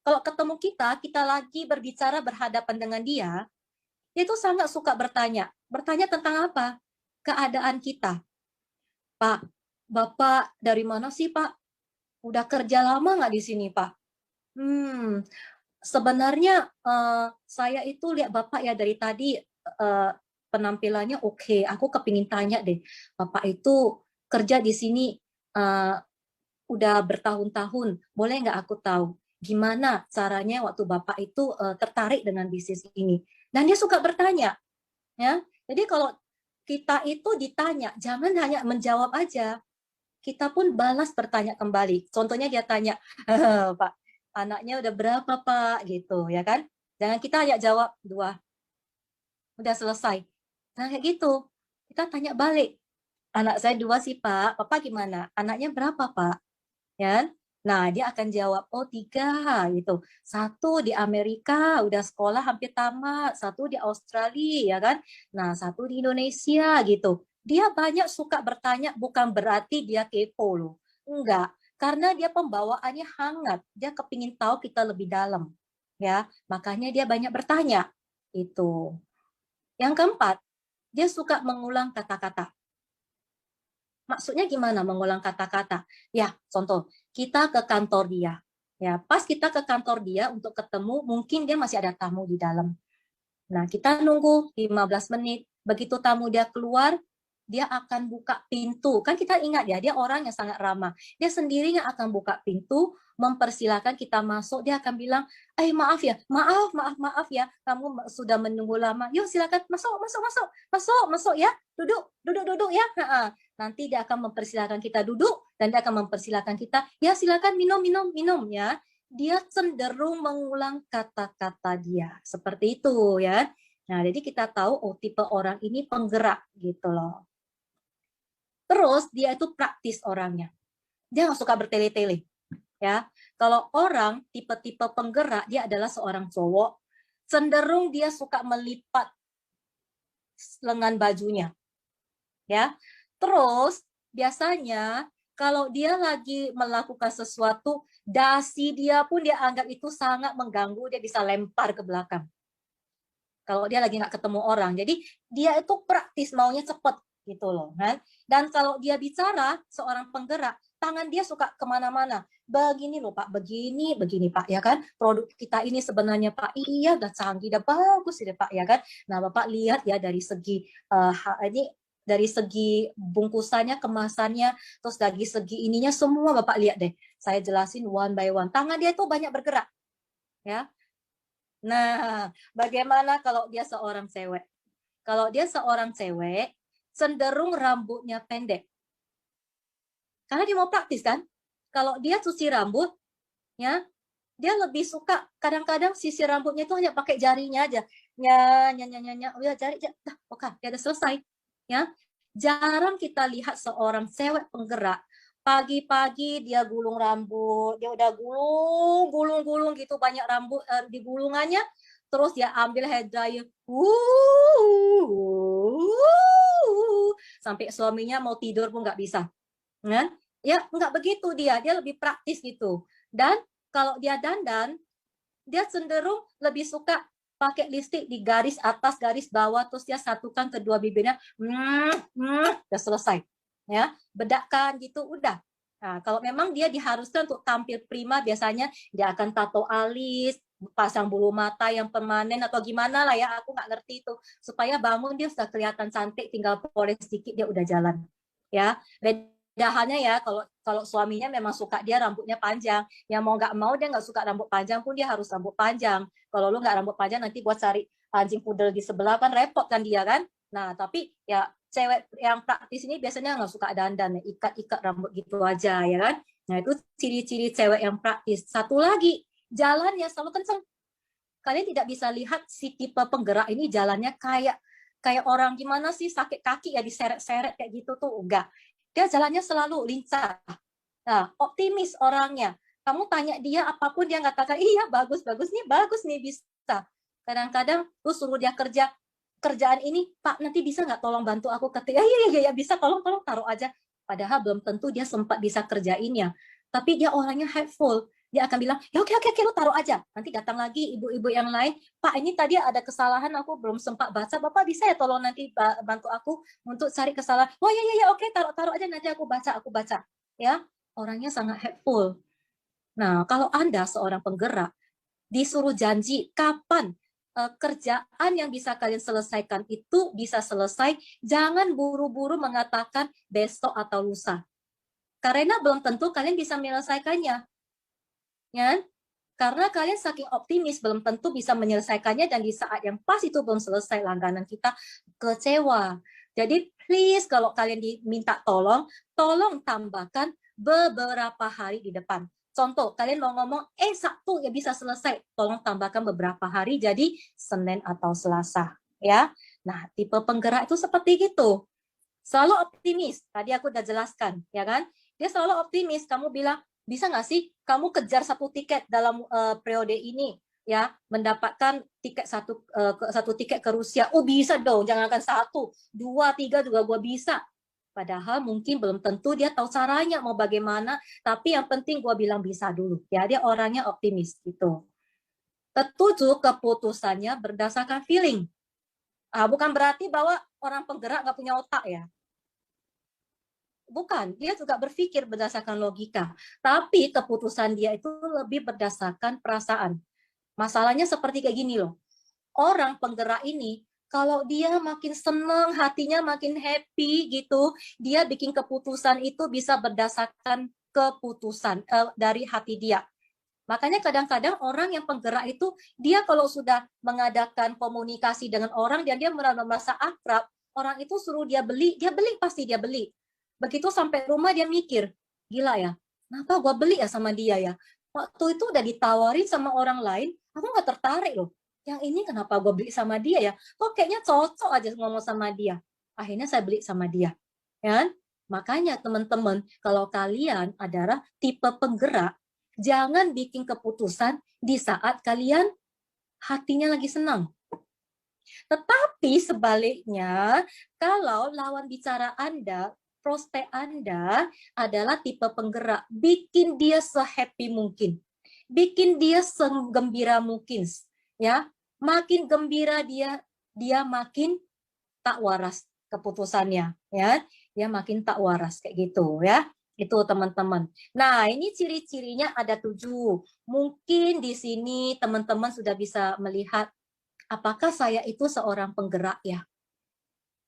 Kalau ketemu kita lagi berbicara berhadapan dengan dia itu sangat suka bertanya. Bertanya tentang apa? Keadaan kita. Pak, Bapak dari mana sih Pak? Udah kerja lama nggak di sini Pak? Sebenarnya saya itu lihat Bapak ya dari tadi penampilannya oke. Aku kepingin tanya deh, Bapak itu kerja di sini udah bertahun-tahun. Boleh nggak aku tahu gimana caranya waktu Bapak itu tertarik dengan bisnis ini? Dan dia suka bertanya, ya. Jadi kalau kita itu ditanya, jangan hanya menjawab aja. Kita pun balas bertanya kembali. Contohnya dia tanya, Pak, anaknya udah berapa Pak? Gitu, ya kan? Jangan kita hanya jawab 2, udah selesai. Nah, kayak gitu. Kita tanya balik. Anak saya 2 sih Pak, Papa gimana? Anaknya berapa Pak? Ya. Nah, dia akan jawab, oh 3 gitu. 1 di Amerika, udah sekolah hampir tamat. 1 di Australia, ya kan? Nah, 1 di Indonesia gitu. Dia banyak suka bertanya, bukan berarti dia kepo loh. Enggak, karena dia pembawaannya hangat. Dia kepingin tahu kita lebih dalam. Ya, makanya dia banyak bertanya. Itu. Yang keempat, dia suka mengulang kata-kata. Maksudnya gimana mengulang kata-kata? Ya, contoh, kita ke kantor dia. Ya, pas kita ke kantor dia untuk ketemu, mungkin dia masih ada tamu di dalam. Nah, kita nunggu 15 menit. Begitu tamu dia keluar, dia akan buka pintu. Kan kita ingat ya, dia orang yang sangat ramah. Dia sendiri yang akan buka pintu, mempersilahkan kita masuk. Dia akan bilang, maaf ya, maaf ya, kamu sudah menunggu lama. Yuk silakan masuk ya, duduk ya. Nanti dia akan mempersilahkan kita duduk, dan dia akan mempersilahkan kita, ya silakan minum ya. Dia cenderung mengulang kata-kata dia. Seperti itu ya. Nah, jadi kita tahu, oh tipe orang ini penggerak gitu loh. Terus dia itu praktis orangnya. Dia nggak suka bertele-tele. Ya, kalau orang tipe-tipe penggerak, dia adalah seorang cowok, cenderung dia suka melipat lengan bajunya. Ya, terus biasanya kalau dia lagi melakukan sesuatu, dasi dia pun dia anggap itu sangat mengganggu, dia bisa lempar ke belakang. Kalau dia lagi nggak ketemu orang. Jadi dia itu praktis, maunya cepet gitu loh. Kan? Dan kalau dia bicara, seorang penggerak, tangan dia suka kemana-mana. Begini loh Pak, begini Pak, ya kan? Produk kita ini sebenarnya Pak, iya udah canggih, udah bagus ya Pak, ya kan? Nah Bapak lihat ya dari segi ini dari segi bungkusannya, kemasannya, terus dari segi ininya semua Bapak lihat deh. Saya jelasin one by one. Tangan dia itu banyak bergerak, ya. Nah, bagaimana kalau dia seorang cewek? Kalau dia seorang cewek, cenderung rambutnya pendek. Karena dia mau praktis kan? Kalau dia cuci rambut, ya, dia lebih suka kadang-kadang sisir rambutnya itu hanya pakai jarinya aja. Udah jari, oke, dia udah selesai. Ya, jarang kita lihat seorang cewek penggerak pagi-pagi dia gulung rambut, dia udah gulung gitu banyak rambut di gulungannya, terus dia ambil hair dryer, sampai suaminya mau tidur pun nggak bisa, kan? Ya nggak begitu dia lebih praktis gitu. Dan kalau dia dandan, dia cenderung lebih suka pakai lipstik di garis atas, garis bawah, terus dia satukan kedua bibirnya, udah selesai. Ya, bedakan gitu, udah. Nah, kalau memang dia diharuskan untuk tampil prima, biasanya dia akan tato alis, pasang bulu mata yang permanen atau gimana lah ya, aku nggak ngerti itu. Supaya bangun dia sudah kelihatan cantik, tinggal poles sedikit dia udah jalan. Ya, bedaannya ya kalau suaminya memang suka dia rambutnya panjang, ya mau nggak mau dia nggak suka rambut panjang pun dia harus rambut panjang. Kalau lu nggak rambut panjang nanti buat cari anjing pudel di sebelah kan repot kan dia kan. Nah tapi ya cewek yang praktis ini biasanya nggak suka dandan, ikat-ikat rambut gitu aja ya kan. Nah itu ciri-ciri cewek yang praktis. Satu lagi, jalannya selalu kenceng. Kalian tidak bisa lihat si tipe penggerak ini jalannya kayak orang gimana sih, sakit kaki ya diseret-seret kayak gitu tuh, enggak. Dia jalannya selalu lincah. Nah, optimis orangnya. Kamu tanya dia apapun dia katakan, iya bagus nih bisa. Kadang-kadang lu suruh dia kerjaan ini, Pak nanti bisa nggak tolong bantu aku ketik? Iya bisa, tolong taruh aja. Padahal belum tentu dia sempat bisa kerjainnya. Tapi dia orangnya helpful. Dia akan bilang, ya oke, lu taruh aja. Nanti datang lagi ibu-ibu yang lain, Pak ini tadi ada kesalahan, aku belum sempat baca, Bapak bisa ya tolong nanti bantu aku untuk cari kesalahan. Oh iya, oke, taruh aja nanti aku baca. Ya, orangnya sangat helpful. Nah, kalau Anda seorang penggerak, disuruh janji kapan kerjaan yang bisa kalian selesaikan itu bisa selesai, jangan buru-buru mengatakan besok atau lusa. Karena belum tentu kalian bisa menyelesaikannya. Ya? Karena kalian saking optimis belum tentu bisa menyelesaikannya, dan di saat yang pas itu belum selesai, langganan kita kecewa. Jadi please kalau kalian diminta tolong tambahkan beberapa hari di depan. Contoh, kalian mau ngomong, Sabtu ya bisa selesai, tolong tambahkan beberapa hari jadi Senin atau Selasa. Ya, nah tipe penggerak itu seperti gitu. Selalu optimis, tadi aku udah jelaskan, ya kan? Dia selalu optimis, kamu bilang, bisa nggak sih kamu kejar satu tiket dalam periode ini, ya, mendapatkan tiket satu tiket ke Rusia. Oh bisa dong, jangankan satu, dua, tiga juga gue bisa. Padahal mungkin belum tentu dia tahu caranya mau bagaimana, tapi yang penting gue bilang bisa dulu. Ya, dia orangnya optimis gitu. Ketujuh, keputusannya berdasarkan feeling. Bukan berarti bahwa orang penggerak nggak punya otak ya. Bukan, dia juga berpikir berdasarkan logika. Tapi keputusan dia itu lebih berdasarkan perasaan. Masalahnya seperti kayak gini loh. Orang penggerak ini, kalau dia makin seneng, hatinya makin happy gitu, dia bikin keputusan itu bisa berdasarkan keputusan dari hati dia. Makanya kadang-kadang orang yang penggerak itu, dia kalau sudah mengadakan komunikasi dengan orang dan dia merasa akrab, orang itu suruh dia beli pasti dia beli. Begitu sampai rumah dia mikir, gila ya, kenapa gue beli ya sama dia ya? Waktu itu udah ditawarin sama orang lain, aku nggak tertarik loh. Yang ini kenapa gue beli sama dia ya? Kok kayaknya cocok aja ngomong sama dia. Akhirnya saya beli sama dia. Ya kan? Makanya teman-teman, kalau kalian adalah tipe penggerak, jangan bikin keputusan di saat kalian hatinya lagi senang. Tetapi sebaliknya, kalau lawan bicara Anda, prospek Anda adalah tipe penggerak, bikin dia se-happy mungkin. Bikin dia segembira mungkin, ya. Makin gembira dia makin tak waras keputusannya, ya. Dia makin tak waras kayak gitu, ya. Itu teman-teman. Nah, ini ciri-cirinya ada 7. Mungkin di sini teman-teman sudah bisa melihat apakah saya itu seorang penggerak ya?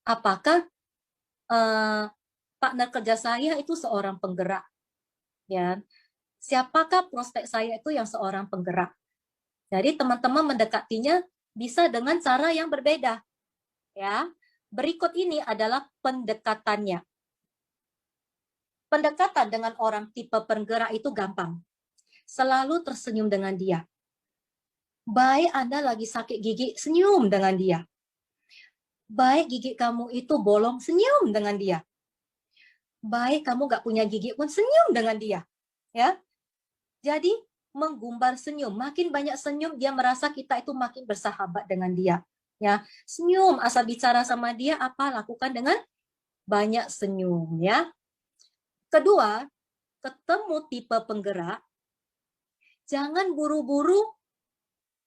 Apakah partner kerja saya itu seorang penggerak? Ya, siapakah prospek saya itu yang seorang penggerak? Jadi teman-teman mendekatinya bisa dengan cara yang berbeda. Ya, berikut ini adalah pendekatannya. Pendekatan dengan orang tipe penggerak itu gampang. Selalu tersenyum dengan dia. Baik Anda lagi sakit gigi, senyum dengan dia. Baik gigi kamu itu bolong, senyum dengan dia. Baik kamu gak punya gigi pun, senyum dengan dia. Ya, jadi menggumbar senyum. Makin banyak senyum, dia merasa kita itu makin bersahabat dengan dia. Ya, senyum, asal bicara sama dia, apa lakukan dengan banyak senyum. Ya. Kedua, ketemu tipe penggerak, jangan buru-buru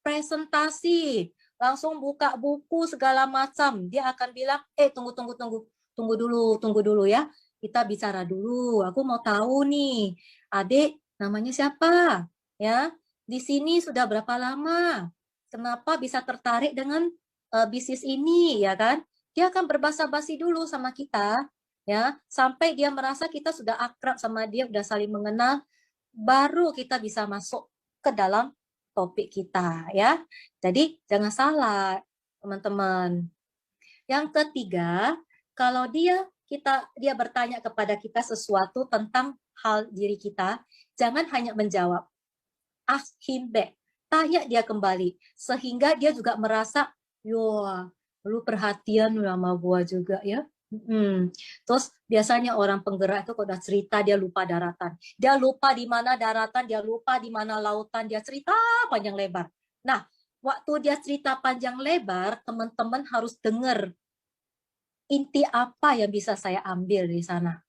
presentasi, langsung buka buku segala macam. Dia akan bilang, tunggu dulu ya. Kita bicara dulu. Aku mau tahu nih, adik namanya siapa? Ya, di sini sudah berapa lama? Kenapa bisa tertarik dengan bisnis ini, ya kan? Dia akan berbasa-basi dulu sama kita, ya, sampai dia merasa kita sudah akrab sama dia, udah saling mengenal, baru kita bisa masuk ke dalam topik kita, ya. Jadi jangan salah, teman-teman. Yang ketiga, kalau dia bertanya kepada kita sesuatu tentang hal diri kita, jangan hanya menjawab. Ask him back. Tanya dia kembali, sehingga dia juga merasa, wah, lu perhatian sama gua juga ya. Terus biasanya orang penggerak itu kalau udah cerita dia lupa daratan. Dia lupa di mana daratan, dia lupa di mana lautan, dia cerita panjang lebar. Nah, waktu dia cerita panjang lebar, teman-teman harus dengar inti apa yang bisa saya ambil di sana.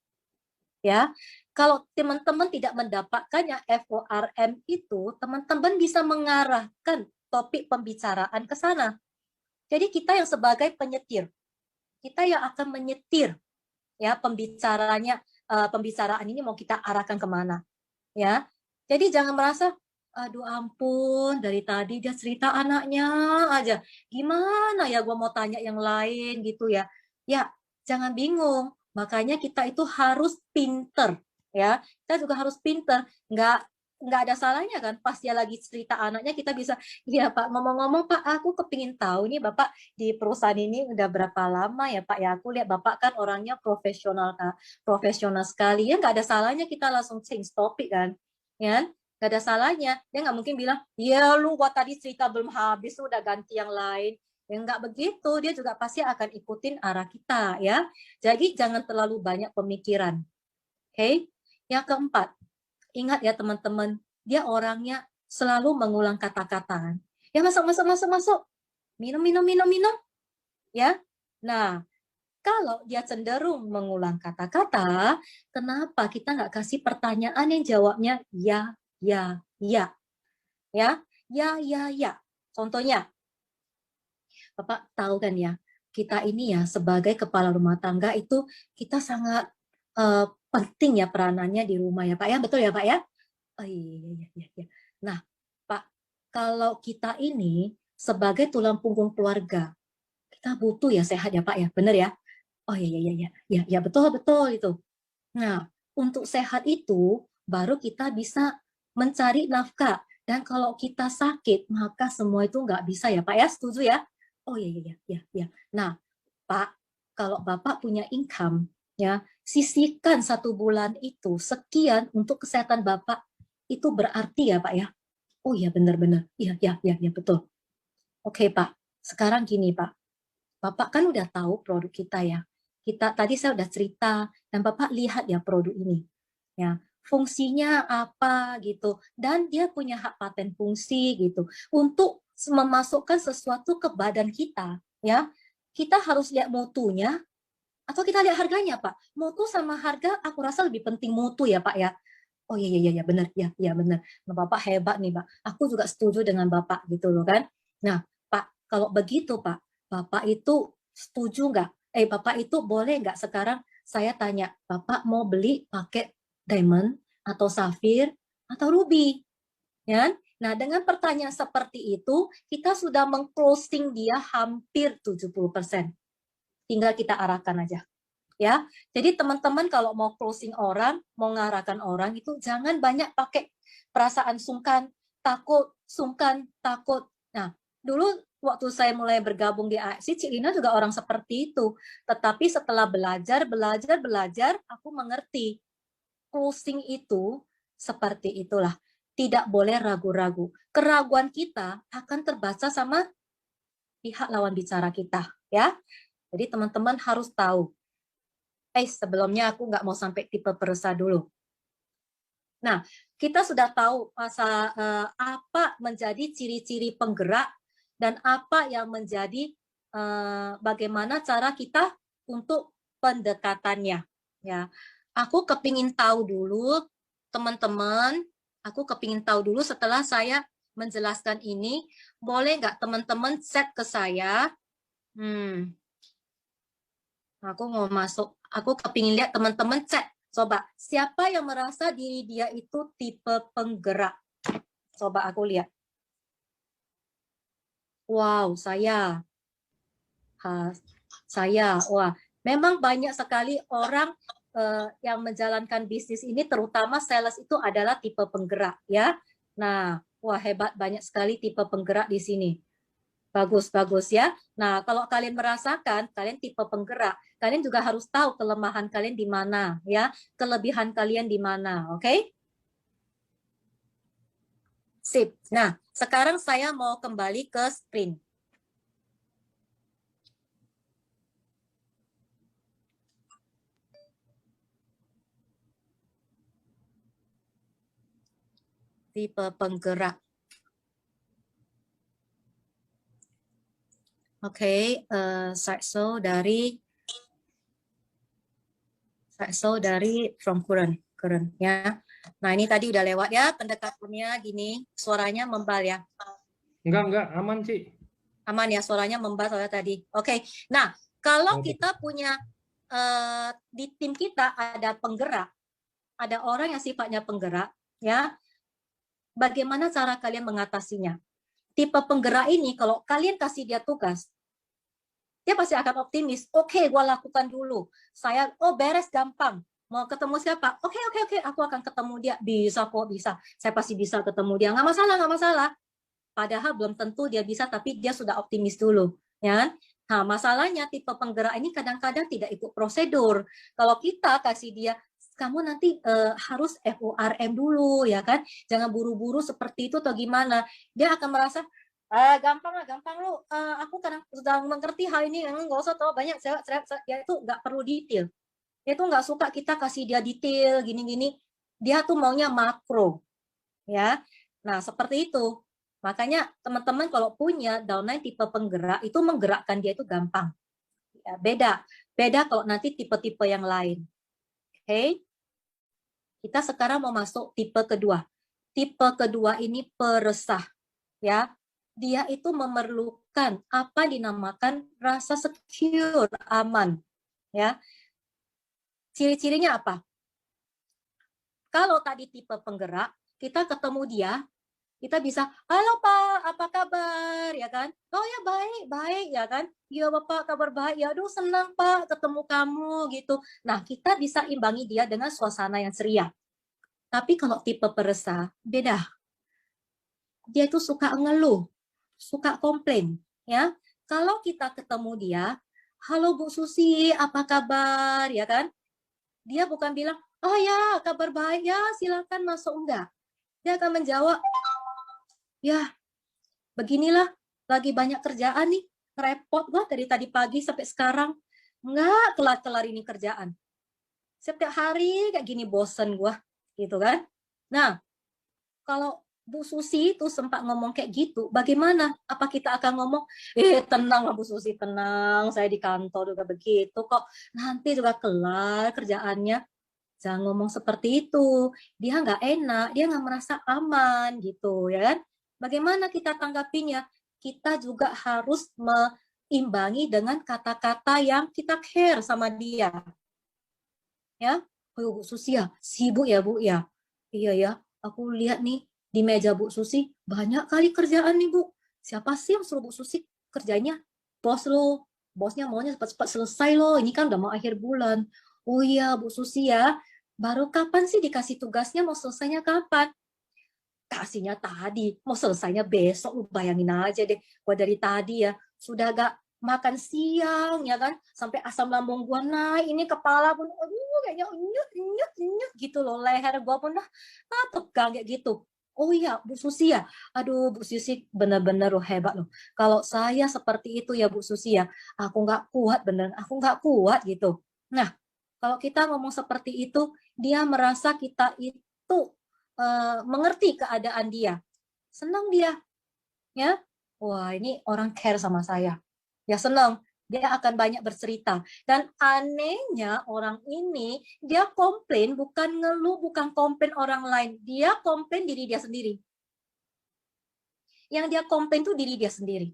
Ya, kalau teman-teman tidak mendapatkannya FORM itu, teman-teman bisa mengarahkan topik pembicaraan ke sana. Jadi kita yang sebagai penyetir, kita yang akan menyetir ya pembicaraan ini mau kita arahkan kemana, ya. Jadi jangan merasa, aduh ampun dari tadi dia cerita anaknya aja, gimana ya gue mau tanya yang lain gitu ya. Ya jangan bingung, makanya kita itu harus pinter ya, kita juga harus pinter, nggak nggak ada salahnya kan pas dia lagi cerita anaknya kita bisa, iya Pak, ngomong-ngomong Pak, aku kepingin tahu nih Bapak di perusahaan ini udah berapa lama ya Pak ya, aku lihat Bapak kan orangnya profesional Kak, profesional sekali ya, nggak ada salahnya kita langsung change topik kan, ya nggak ada salahnya, dia nggak mungkin bilang ya lu gua tadi cerita belum habis udah ganti yang lain, ya nggak begitu, dia juga pasti akan ikutin arah kita ya, jadi jangan terlalu banyak pemikiran. Oke. Yang keempat, ingat ya teman-teman, dia orangnya selalu mengulang kata-kata kan. Ya masuk, masuk, masuk, masuk. Minum, minum, minum, minum. Ya. Nah, kalau dia cenderung mengulang kata-kata, kenapa kita nggak kasih pertanyaan yang jawabnya ya, ya, ya. Ya, ya. Contohnya, Bapak tahu kan ya, kita ini ya sebagai kepala rumah tangga itu kita sangat penting ya peranannya di rumah ya Pak ya, betul ya Pak ya? Oh iya. Nah, Pak, kalau kita ini sebagai tulang punggung keluarga, kita butuh ya sehat ya Pak ya, benar ya? Oh iya, betul itu. Nah, untuk sehat itu baru kita bisa mencari nafkah. Dan kalau kita sakit, maka semua itu nggak bisa ya Pak ya, setuju ya? Oh iya. Nah, Pak, kalau Bapak punya income, ya sisihkan 1 bulan itu sekian untuk kesehatan Bapak. Itu berarti ya Pak ya? Oh iya benar-benar. Iya betul. Oke Pak, sekarang gini Pak. Bapak kan udah tahu produk kita ya. Kita tadi saya udah cerita dan Bapak lihat ya produk ini. Ya, fungsinya apa gitu dan dia punya hak paten fungsi gitu untuk memasukkan sesuatu ke badan kita ya. Kita harus lihat mutunya atau kita lihat harganya, Pak. Mutu sama harga aku rasa lebih penting mutu ya, Pak ya. Oh iya benar ya benar. Nah, Bapak hebat nih, Pak. Aku juga setuju dengan Bapak gitu loh kan. Nah, Pak, kalau begitu Pak, Bapak itu setuju nggak? Bapak itu boleh nggak sekarang saya tanya, Bapak mau beli pakai diamond atau safir atau ruby? Ya? Nah, dengan pertanyaan seperti itu, kita sudah mengclosing dia hampir 70%. Tinggal kita arahkan aja. Ya, jadi teman-teman kalau mau closing orang, mau ngarahkan orang itu jangan banyak pakai perasaan sungkan, takut. Nah, dulu waktu saya mulai bergabung di AXI, Cik Lina juga orang seperti itu. Tetapi setelah belajar, aku mengerti closing itu seperti itulah. Tidak boleh ragu-ragu. Keraguan kita akan terbaca sama pihak lawan bicara kita, ya. Jadi teman-teman harus tahu sebelumnya aku nggak mau sampai tipe perusahaan dulu. Nah, kita sudah tahu apa menjadi ciri-ciri penggerak dan apa yang menjadi bagaimana cara kita untuk pendekatannya. Ya, aku kepingin tahu dulu, teman-teman. Aku kepingin tahu dulu setelah saya menjelaskan ini, boleh nggak teman-teman set ke saya? Aku mau masuk, aku kepingin lihat teman-teman cek. Coba, siapa yang merasa diri dia itu tipe penggerak? Coba aku lihat. Wow, saya. Wah, memang banyak sekali orang yang menjalankan bisnis ini, terutama sales itu adalah tipe penggerak, ya. Nah, wah hebat, banyak sekali tipe penggerak di sini. Bagus ya. Nah, kalau kalian merasakan kalian tipe penggerak, kalian juga harus tahu kelemahan kalian di mana, ya, kelebihan kalian di mana, oke? Sip. Nah, sekarang saya mau kembali ke sprint. Tipe penggerak. Oke, slideshow dari from current ya. Nah, ini tadi udah lewat ya pendekatannya gini, suaranya membal ya. Enggak, aman sih. Aman ya, suaranya membal soalnya tadi. Oke. Nah, kalau kita punya di tim kita ada penggerak, ada orang yang sifatnya penggerak, ya. Bagaimana cara kalian mengatasinya? Tipe penggerak ini kalau kalian kasih dia tugas, dia pasti akan optimis. Oke, gua lakukan dulu. Saya beres gampang. Mau ketemu siapa? Oke, oke, oke, aku akan ketemu dia. Bisa kok, bisa. Saya pasti bisa ketemu dia. Nggak masalah, nggak masalah. Padahal belum tentu dia bisa, tapi dia sudah optimis dulu. Ya. Nah, masalahnya tipe penggerak ini kadang-kadang tidak ikut prosedur. Kalau kita kasih dia, kamu nanti harus FORM dulu, ya kan? Jangan buru-buru seperti itu atau gimana. Dia akan merasa, gampang lah, gampang lu. Aku kadang sudah mengerti hal ini, nggak usah tahu banyak. Ya itu nggak perlu detail. Dia tuh nggak suka kita kasih dia detail gini-gini. Dia tuh maunya makro, ya. Nah, seperti itu. Makanya teman-teman kalau punya downline tipe penggerak, itu menggerakkan dia itu gampang. Ya, beda kalau nanti tipe-tipe yang lain. Oke, kita sekarang mau masuk tipe kedua. Tipe kedua ini peresah, ya. Dia itu memerlukan apa dinamakan rasa secure, aman, ya. Ciri-cirinya apa? Kalau tadi tipe penggerak, kita ketemu dia, kita bisa, halo Pak, apa kabar, ya kan? Oh ya baik, baik, ya kan? Ya Bapak kabar baik, ya aduh senang Pak ketemu kamu gitu. Nah kita bisa imbangi dia dengan suasana yang ceria. Tapi kalau tipe peresah, beda. Dia itu suka ngeluh, suka komplain, ya. Kalau kita ketemu dia, halo Bu Susi, apa kabar, ya kan? Dia bukan bilang, oh ya kabar baik ya, silakan masuk, enggak. Dia akan menjawab, ya beginilah, lagi banyak kerjaan nih, repot gua dari tadi pagi sampai sekarang, nggak kelar-kelar ini kerjaan. Setiap hari kayak gini bosen gua, gitu kan. Nah, kalau Bu Susi itu sempat ngomong kayak gitu, bagaimana? Apa kita akan ngomong, tenang lah Bu Susi, tenang, saya di kantor juga begitu kok, nanti juga kelar kerjaannya. Jangan ngomong seperti itu, dia nggak enak, dia nggak merasa aman gitu, ya kan? Bagaimana kita tanggapinya? Kita juga harus meimbangi dengan kata-kata yang kita care sama dia, ya. Oh, Bu Susi ya, sibuk ya Bu ya. Iya ya, aku lihat nih di meja Bu Susi banyak kali kerjaan nih Bu. Siapa sih yang suruh Bu Susi kerjanya? Bos lo, bosnya maunya cepat-cepat selesai loh. Ini kan udah mau akhir bulan. Oh iya Bu Susi ya, baru kapan sih dikasih tugasnya, mau selesainya kapan? Kasihnya tadi, mau selesainya besok. Lu bayangin aja deh, gua dari tadi ya sudah gak makan siang ya kan, sampai asam lambung gua naik, ini kepala pun aduh kayaknya nyut nyut nyut gitu loh, leher gua pun tegang kayak gitu. Oh iya Bu Susi ya, aduh Bu Susi benar-benar loh hebat loh. Kalau saya seperti itu ya Bu Susi ya, aku nggak kuat beneran, aku nggak kuat gitu. Nah, kalau kita ngomong seperti itu, dia merasa kita itu mengerti keadaan dia, senang dia, ya. Wah ini orang care sama saya, ya senang. Dia akan banyak bercerita. Dan anehnya orang ini, dia komplain, bukan ngeluh, bukan komplain orang lain. Dia komplain diri dia sendiri. Yang dia komplain itu diri dia sendiri.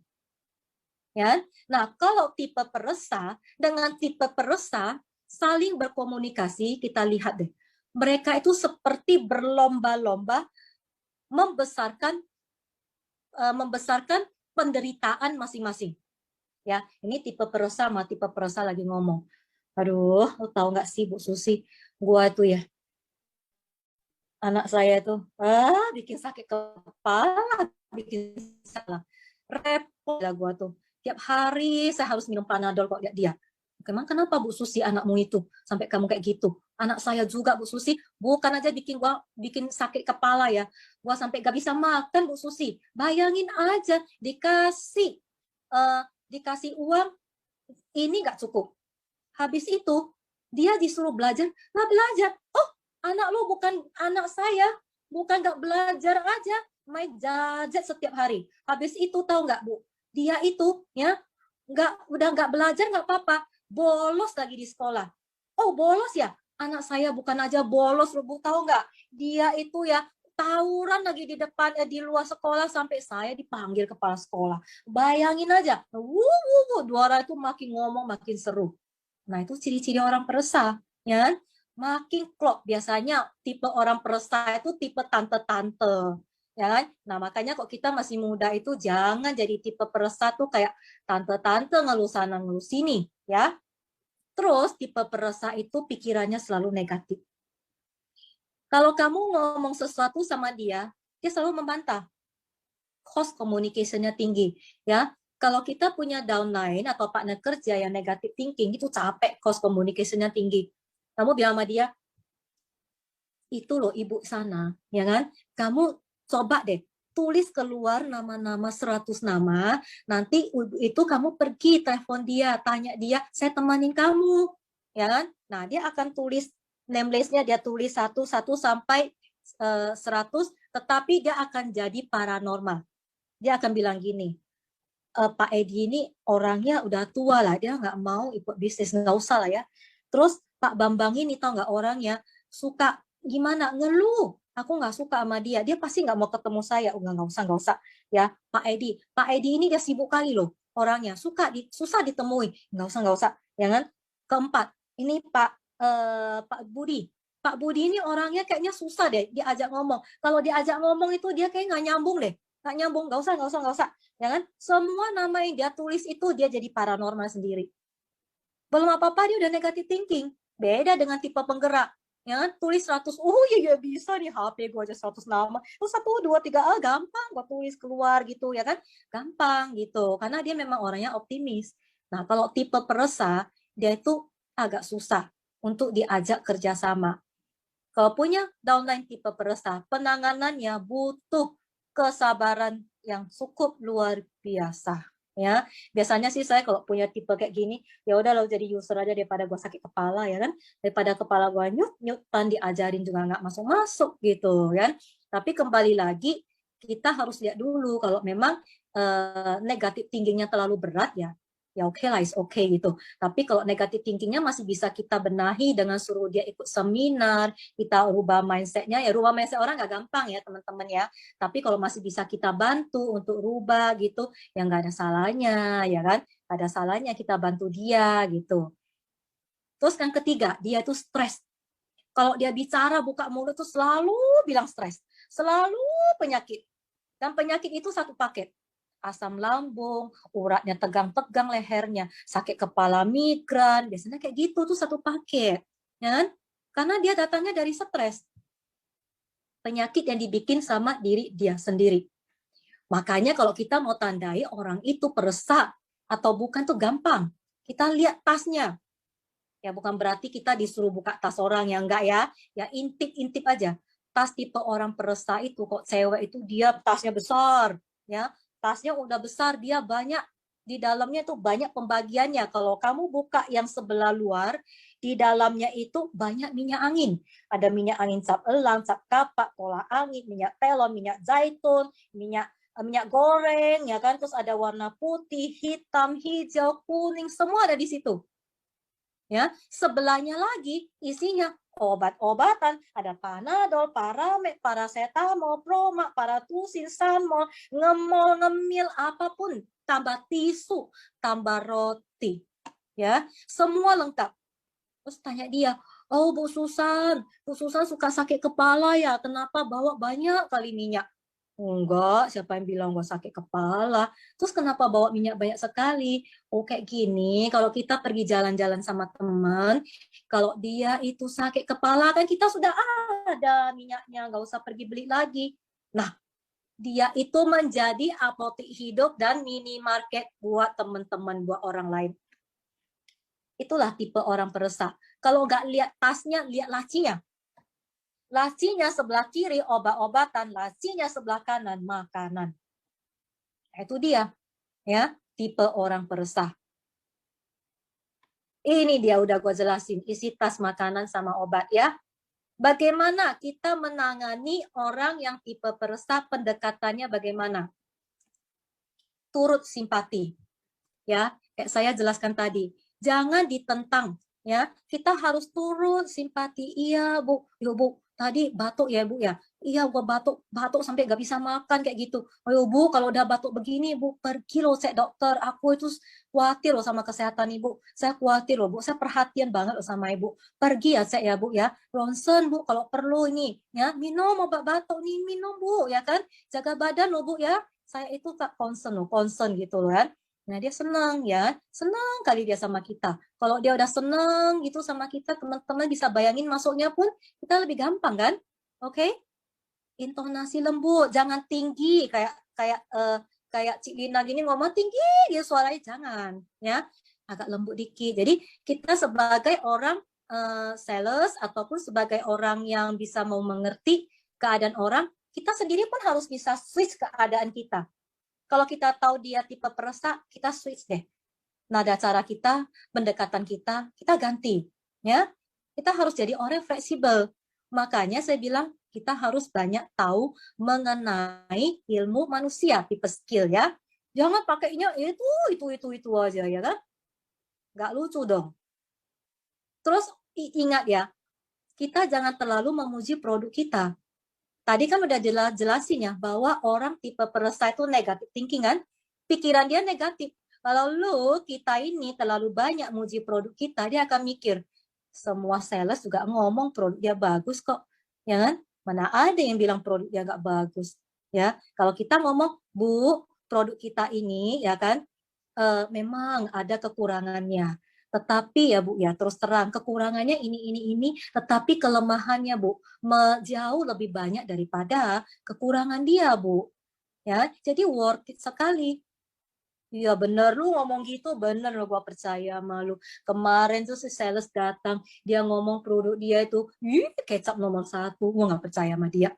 Ya. Nah, kalau tipe peresah dengan tipe peresah saling berkomunikasi, kita lihat deh. Mereka itu seperti berlomba-lomba membesarkan penderitaan masing-masing. Ya, ini tipe peresah sama tipe peresah lagi ngomong. Aduh, lo tahu nggak sih Bu Susi, gua tuh ya, anak saya tuh, bikin sakit kepala, bikin salah, repot lah gua tuh. Tiap hari saya harus minum Panadol kok lihat dia. Emang kenapa Bu Susi anakmu itu sampai kamu kayak gitu? Anak saya juga Bu Susi, bukan aja bikin sakit kepala ya. Gua sampai gak bisa makan Bu Susi. Bayangin aja dikasih uang ini gak cukup. Habis itu dia disuruh belajar, nggak belajar. Oh, anak lu bukan anak saya, bukan nggak belajar aja, main gadget setiap hari. Habis itu tahu nggak Bu? Dia itu ya udah nggak belajar nggak apa-apa, bolos lagi di sekolah. Oh bolos ya, anak saya bukan aja bolos, Bu tahu nggak? Dia itu ya tawuran lagi di depan di luar sekolah sampai saya dipanggil kepala sekolah. Bayangin aja, dua orang itu makin ngomong makin seru. Nah, itu ciri-ciri orang peresah, ya. Makin klop biasanya tipe orang peresah itu tipe tante-tante, ya kan? Nah, makanya kok kita masih muda itu jangan jadi tipe peresah tuh kayak tante-tante ngeluh sana ngeluh sini, ya. Terus tipe peresah itu pikirannya selalu negatif. Kalau kamu ngomong sesuatu sama dia selalu membantah. Cost communication-nya tinggi, ya. Kalau kita punya downline atau partner kerja yang negatif thinking, itu capek, cost communication-nya tinggi. Kamu bilang sama dia, itu loh ibu sana, ya kan? Kamu coba deh, tulis keluar nama-nama 100 nama, nanti itu kamu pergi telepon dia, tanya dia, saya temanin kamu, ya kan? Nah, dia akan tulis name list-nya, dia tulis 1 sampai 100, tetapi dia akan jadi paranormal. Dia akan bilang gini, Pak Edi ini orangnya udah tua lah, dia nggak mau ikut bisnis, nggak usah lah ya. Terus Pak Bambang ini tau nggak orangnya suka gimana, ngeluh. Aku nggak suka sama dia, dia pasti nggak mau ketemu saya. Nggak usah ya Pak Edi ini dia sibuk kali loh orangnya, susah ditemui, nggak usah, ya kan? Keempat, ini Pak Budi. Pak Budi ini orangnya kayaknya susah deh diajak ngomong. Kalau diajak ngomong itu dia kayak nggak nyambung deh, nggak usah, ya kan? Semua nama yang dia tulis itu dia jadi paranormal sendiri. Belum apa-apa dia udah negative thinking. Beda dengan tipe penggerak. Ya kan? Tulis 100, iya bisa nih HP gue aja 100 nama. Terus 1, 2, 3, gampang gue tulis keluar gitu ya kan. Gampang gitu. Karena dia memang orangnya optimis. Nah kalau tipe peresah, dia itu agak susah untuk diajak kerjasama. Kalau punya downline tipe peresah, penanganannya butuh kesabaran yang cukup luar biasa. Ya, biasanya sih saya kalau punya tipe kayak gini, ya udah lo jadi user aja daripada gue sakit kepala ya kan, daripada kepala gue nyutan diajarin juga nggak masuk gitu kan. Tapi kembali lagi kita harus lihat dulu kalau memang negatif tingginya terlalu berat ya oke lah, is oke gitu. Tapi kalau negatif thinkingnya masih bisa kita benahi dengan suruh dia ikut seminar, kita rubah mindsetnya, ya rubah mindset orang nggak gampang ya teman-teman ya. Tapi kalau masih bisa kita bantu untuk rubah gitu, ya nggak ada salahnya ya kan. Nggak ada salahnya kita bantu dia gitu. Terus yang ketiga, dia itu stres. Kalau dia bicara buka mulut tuh selalu bilang stres, selalu penyakit. Dan penyakit itu satu paket. Asam lambung, uratnya tegang-tegang lehernya, sakit kepala, migran, biasanya kayak gitu tuh satu paket, ya kan? Karena dia datangnya dari stres, penyakit yang dibikin sama diri dia sendiri. Makanya kalau kita mau tandai orang itu peresah atau bukan tuh gampang. Kita lihat tasnya. Ya bukan berarti kita disuruh buka tas orang, ya enggak ya. Ya intip-intip aja. Tas tipe orang peresah itu kok cewek itu dia tasnya besar, ya. Tasnya udah besar, dia banyak di dalamnya itu banyak pembagiannya. Kalau kamu buka yang sebelah luar, di dalamnya itu banyak minyak angin. Ada minyak angin cap elang, cap kapak, tolak angin, minyak telon, minyak zaitun, minyak goreng, ya kan. Terus ada warna putih, hitam, hijau, kuning, semua ada di situ. Ya, sebelahnya lagi isinya obat-obatan, ada Panadol, Paramed, paracetamol, Promax, Paratusin, Sanmol, ngemol, ngemil, apapun, tambah tisu, tambah roti, ya, semua lengkap. Terus tanya dia, oh Bu Susan suka sakit kepala ya, kenapa bawa banyak kali minyak? Enggak, siapa yang bilang gue sakit kepala? Terus kenapa bawa minyak banyak sekali? Oh kayak gini, kalau kita pergi jalan-jalan sama teman, kalau dia itu sakit kepala kan kita sudah ada minyaknya, nggak usah pergi beli lagi. Nah, dia itu menjadi apotek hidup dan minimarket buat teman-teman, buat orang lain. Itulah tipe orang peresah. Kalau nggak lihat tasnya, lihat lacinya. Lacinya sebelah kiri obat-obatan, lacinya sebelah kanan makanan. Itu dia, ya, tipe orang peresah. Ini dia udah gue jelasin, isi tas makanan sama obat ya. Bagaimana kita menangani orang yang tipe peresah, pendekatannya bagaimana? Turut simpati. Ya, kayak saya jelaskan tadi. Jangan ditentang, ya. Kita harus turut simpati. Iya, Bu. Yo, Bu, tadi batuk ya, Bu ya. Iya, gua batuk sampai nggak bisa makan kayak gitu. Ayo, Bu, kalau udah batuk begini, Bu, pergi loh cek dokter. Aku itu khawatir loh sama kesehatan Ibu. Saya khawatir loh, Bu. Saya perhatian banget loh sama Ibu. Pergi ya cek ya, Bu ya. Ronsen, Bu, kalau perlu ini, ya. Minum obat batuk nih, minum, Bu, ya kan. Jaga badan loh, Bu ya. Saya itu tak concern loh, concern gitu loh kan. Nah, dia senang ya, senang kali dia sama kita. Kalau dia udah senang gitu sama kita, teman-teman bisa bayangin masuknya pun kita lebih gampang kan? Oke? Intonasi lembut, jangan tinggi kayak kayak kayak Cik Lina gini ngomong tinggi dia suaranya, jangan ya. Agak lembut dikit. Jadi kita sebagai orang sales ataupun sebagai orang yang bisa mau mengerti keadaan orang, kita sendiri pun harus bisa switch keadaan kita. Kalau kita tahu dia tipe peresah, kita switch deh. Nada cara kita, pendekatan kita ganti. Ya, kita harus jadi orang yang fleksibel. Makanya saya bilang kita harus banyak tahu mengenai ilmu manusia, tipe skill ya. Jangan pakainya itu aja ya kan? Nggak lucu dong. Terus ingat ya, kita jangan terlalu memuji produk kita. Tadi kan udah jelasin ya bahwa orang tipe peresah itu negatif thinking kan, pikiran dia negatif. Kalau kita ini terlalu banyak muji produk kita, dia akan mikir semua sales juga ngomong produk dia bagus kok, ya kan? Mana ada yang bilang produk dia nggak bagus, ya? Kalau kita ngomong, Bu, produk kita ini, ya kan, memang ada kekurangannya. Tetapi ya Bu ya, terus terang kekurangannya ini, tetapi kelemahannya Bu jauh lebih banyak daripada kekurangan dia Bu. Ya, jadi worth it sekali. Iya bener lu ngomong gitu, bener lo gua percaya sama lu. Kemarin tuh si sales datang, dia ngomong produk dia itu, kecap nomor 1, gua nggak percaya sama dia.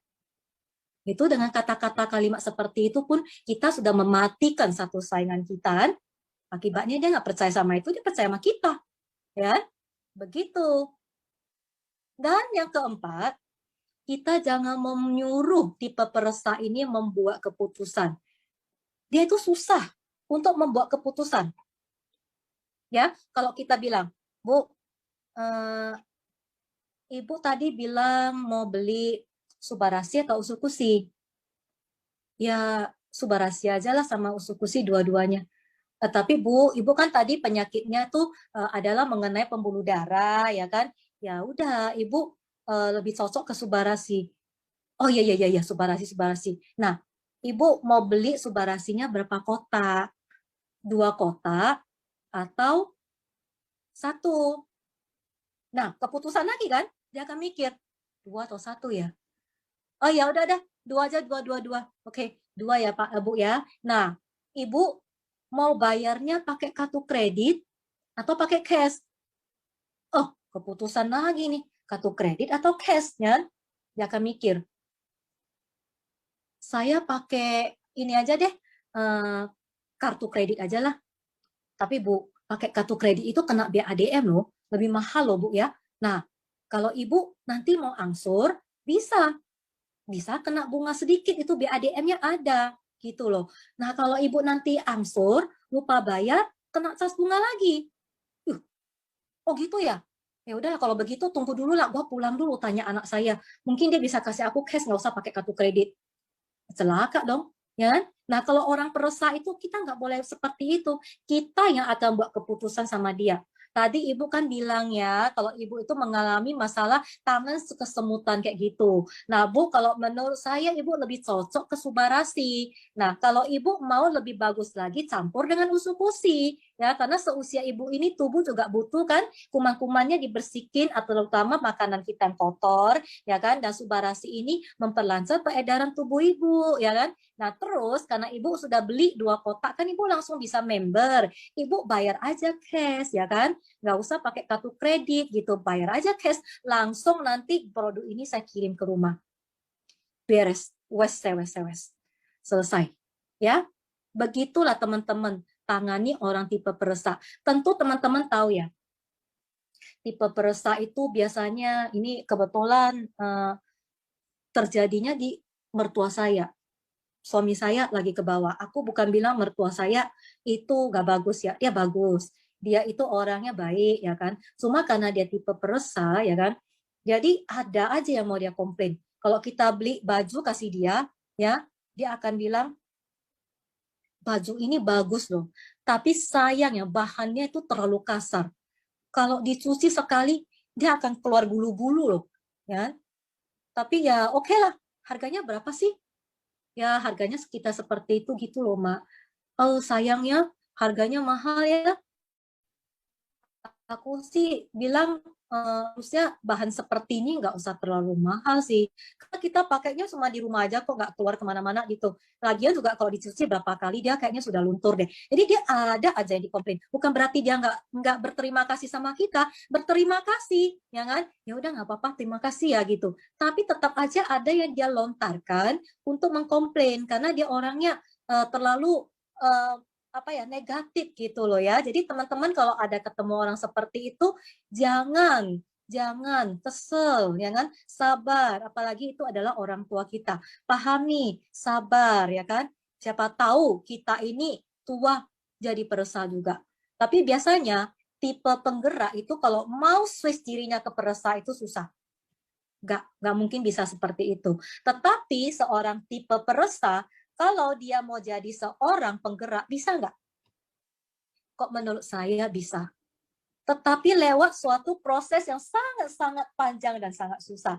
Itu dengan kata-kata kalimat seperti itu pun kita sudah mematikan satu saingan kita kan. Akibatnya dia nggak percaya sama itu, dia percaya sama kita. Ya, begitu. Dan yang keempat, kita jangan menyuruh tipe peresah ini membuat keputusan. Dia itu susah untuk membuat keputusan. Ya, kalau kita bilang, Bu, Ibu tadi bilang mau beli Subarasi atau Usukusi. Ya, Subarasi aja lah sama Usukusi dua-duanya. Tapi Bu, Ibu kan tadi penyakitnya tuh adalah mengenai pembuluh darah, ya kan? Ya udah, Ibu lebih cocok ke Subarasi. Oh iya, iya, iya, iya, Subarasi, Subarasi. Nah, Ibu mau beli Subarasinya berapa kotak? 2 kotak atau 1? Nah, keputusan lagi kan? Dia akan mikir, 2 atau 1 ya? Oh ya udah, 2 aja, 2, 2, 2. Oke, 2 ya Pak, Bu ya. Nah, Ibu mau bayarnya pakai kartu kredit atau pakai cash? Oh, keputusan lagi nih, kartu kredit atau cash ya? Dia akan mikir, saya pakai ini aja deh, kartu kredit aja lah. Tapi Bu, pakai kartu kredit itu kena BADM loh, lebih mahal loh Bu ya. Nah, kalau Ibu nanti mau angsur, bisa kena bunga sedikit, itu BADM-nya ada gitu loh. Nah, kalau Ibu nanti angsur, lupa bayar, kena cas bunga lagi. Oh gitu ya? Ya udah kalau begitu tunggu dulu lah, gua pulang dulu tanya anak saya. Mungkin dia bisa kasih aku cash, nggak usah pakai kartu kredit. Celaka dong, ya kan? Nah, kalau orang peresah itu kita nggak boleh seperti itu. Kita yang akan buat keputusan sama dia. Tadi Ibu kan bilang ya, kalau Ibu itu mengalami masalah tangan kesemutan kayak gitu. Nah, Bu, kalau menurut saya Ibu lebih cocok ke Subarasi. Nah, kalau Ibu mau lebih bagus lagi campur dengan usukusi. Ya, karena seusia Ibu ini tubuh juga butuh kan kuman-kumannya dibersihin, atau terutama makanan kita yang kotor, ya kan? Dan Subarasi ini memperlancar peredaran tubuh Ibu, ya kan? Nah, terus karena Ibu sudah beli 2 kotak, kan Ibu langsung bisa member. Ibu bayar aja cash, ya kan? Nggak usah pakai kartu kredit gitu, bayar aja cash. Langsung nanti produk ini saya kirim ke rumah. Beres, wes. Selesai. Ya, begitulah teman-teman tangani orang tipe peresah. Tentu teman-teman tahu ya, tipe peresah itu biasanya ini kebetulan terjadinya di mertua saya. Suami saya lagi ke bawah. Aku bukan bilang mertua saya itu gak bagus ya, dia bagus. Dia itu orangnya baik ya kan. Cuma karena dia tipe peresah ya kan. Jadi ada aja yang mau dia komplain. Kalau kita beli baju kasih dia, ya, dia akan bilang baju ini bagus loh. Tapi sayang ya bahannya itu terlalu kasar. Kalau dicuci sekali dia akan keluar bulu-bulu loh, ya. Tapi ya oke lah. Harganya berapa sih? Ya harganya sekitar seperti itu gitu loh, Mak. Oh sayangnya harganya mahal ya. Aku sih bilang harusnya bahan seperti ini nggak usah terlalu mahal sih. Karena kita pakainya cuma di rumah aja kok, nggak keluar kemana-mana gitu. Lagian juga kalau dicuci berapa kali dia kayaknya sudah luntur deh. Jadi dia ada aja yang dikomplain. Bukan berarti dia nggak berterima kasih sama kita. Berterima kasih, ya kan? Ya udah nggak apa-apa, terima kasih ya gitu. Tapi tetap aja ada yang dia lontarkan untuk mengkomplain karena dia orangnya terlalu apa ya, negatif gitu loh ya. Jadi teman-teman kalau ada ketemu orang seperti itu jangan kesel, ya kan? Sabar, apalagi itu adalah orang tua kita. Pahami, sabar, ya kan? Siapa tahu kita ini tua jadi peresah juga. Tapi biasanya tipe penggerak itu kalau mau switch dirinya ke peresah itu susah. Nggak mungkin bisa seperti itu. Tetapi seorang tipe peresah, kalau dia mau jadi seorang penggerak, bisa nggak? Kok menurut saya bisa. Tetapi lewat suatu proses yang sangat-sangat panjang dan sangat susah.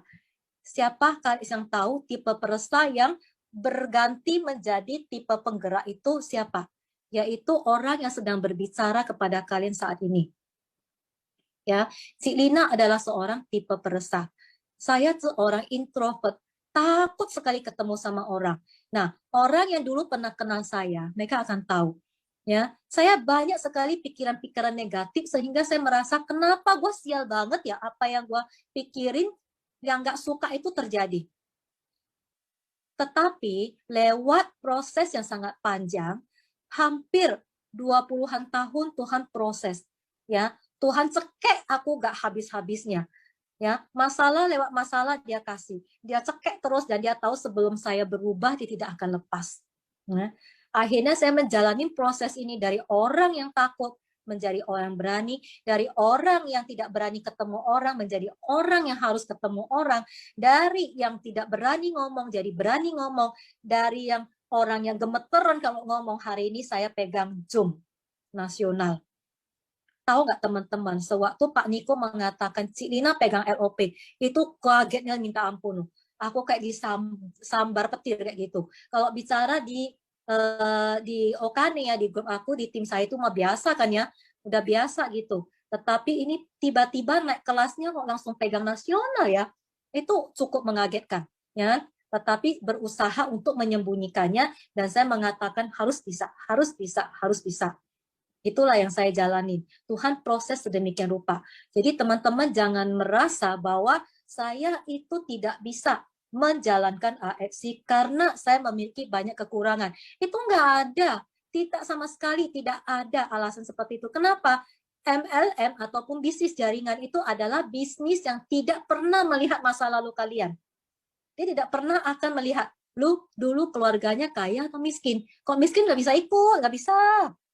Siapa yang tahu tipe peresah yang berganti menjadi tipe penggerak itu siapa? Yaitu orang yang sedang berbicara kepada kalian saat ini. Ya, si Lina adalah seorang tipe peresah. Saya tuh orang introvert, takut sekali ketemu sama orang. Nah, orang yang dulu pernah kenal saya, mereka akan tahu. Ya, saya banyak sekali pikiran-pikiran negatif sehingga saya merasa kenapa gue sial banget ya, apa yang gue pikirin yang nggak suka itu terjadi. Tetapi lewat proses yang sangat panjang, hampir 20-an tahun Tuhan proses. Ya, Tuhan cekek aku nggak habis-habisnya. Ya, masalah lewat masalah dia kasih, dia cekek terus dan dia tahu sebelum saya berubah dia tidak akan lepas. Nah, akhirnya saya menjalani proses ini dari orang yang takut menjadi orang berani, dari orang yang tidak berani ketemu orang menjadi orang yang harus ketemu orang, dari yang tidak berani ngomong jadi berani ngomong, dari yang orang yang gemeteran kalau ngomong. Hari ini saya pegang Zoom nasional. Tahu nggak teman-teman, sewaktu Pak Niko mengatakan Cik Lina pegang LOP, itu kagetnya minta ampun. Aku kayak disambar petir kayak gitu. Kalau bicara di Okane ya, di grup aku, di tim saya itu mah biasa kan ya, udah biasa gitu. Tetapi ini tiba-tiba naik kelasnya kok langsung pegang nasional ya, itu cukup mengagetkan. Ya, tetapi berusaha untuk menyembunyikannya dan saya mengatakan harus bisa, harus bisa, harus bisa. Itulah yang saya jalani. Tuhan proses sedemikian rupa. Jadi teman-teman jangan merasa bahwa saya itu tidak bisa menjalankan AFC karena saya memiliki banyak kekurangan. Itu enggak ada. Tidak sama sekali tidak ada alasan seperti itu. Kenapa? MLM ataupun bisnis jaringan itu adalah bisnis yang tidak pernah melihat masa lalu kalian. Dia tidak pernah akan melihat, lu dulu keluarganya kaya atau miskin. Kok miskin nggak bisa ikut, nggak bisa.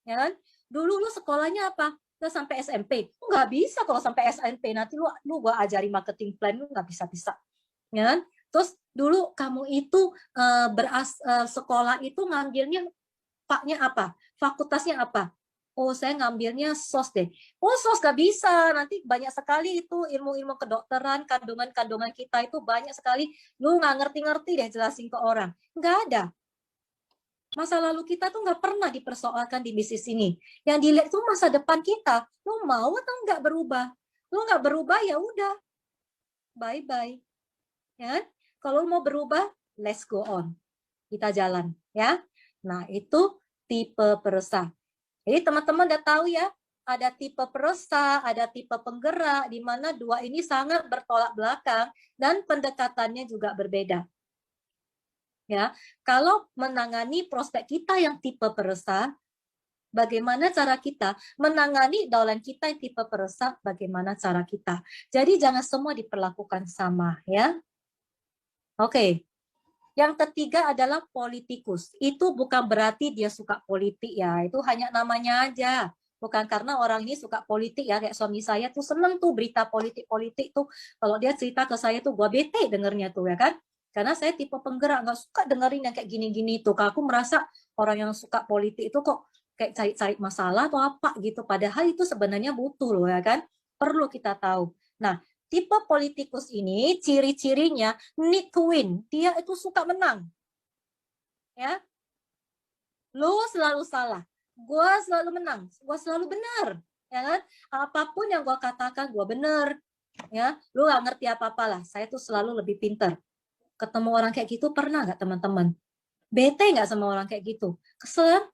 Ya kan? Dulu lu sekolahnya apa? Lu sampai SMP. Nggak bisa kalau sampai SMP. Nanti lu gua ajari marketing plan, lu nggak bisa-bisa. Ya kan? Terus dulu kamu itu sekolah itu ngambilnya paknya apa? Fakultasnya apa? Oh, saya ngambilnya SOS deh. Oh, SOS gak bisa. Nanti banyak sekali itu ilmu-ilmu kedokteran, kandungan-kandungan kita itu banyak sekali. Lu nggak ngerti-ngerti deh jelasin ke orang. Nggak ada. Masa lalu kita tuh nggak pernah dipersoalkan di bisnis ini. Yang dilihat itu masa depan kita. Lu mau atau nggak berubah? Lu nggak berubah ya udah. Bye-bye. Ya? Kalau mau berubah, let's go on. Kita jalan. Ya. Nah, itu tipe peresah. Jadi teman-teman udah tahu ya, ada tipe peresah, ada tipe penggerak, di mana dua ini sangat bertolak belakang dan pendekatannya juga berbeda. Ya, kalau menangani prospek kita yang tipe peresah, bagaimana cara kita menangani downline kita yang tipe peresah, bagaimana cara kita. Jadi jangan semua diperlakukan sama ya. Oke. Yang ketiga adalah politikus. Itu bukan berarti dia suka politik ya. Itu hanya namanya aja. Bukan karena orang ini suka politik ya. Kayak suami saya tuh seneng tuh berita politik-politik tuh. Kalau dia cerita ke saya tuh gua bete dengernya tuh ya kan. Karena saya tipe penggerak. Nggak suka dengerin yang kayak gini-gini tuh. Kalau aku merasa orang yang suka politik itu kok kayak cari-cari masalah atau apa gitu. Padahal itu sebenarnya butuh loh ya kan. Perlu kita tahu. Nah, tipe politikus ini ciri-cirinya need to win. Dia itu suka menang. Ya. Lu selalu salah. gue selalu menang, gue selalu benar, ya kan? Apapun yang gue katakan gue benar, ya. Lu gak ngerti apa-apa lah, saya tuh selalu lebih pintar. Ketemu orang kayak gitu pernah nggak teman-teman? Bete nggak sama orang kayak gitu? Kesel.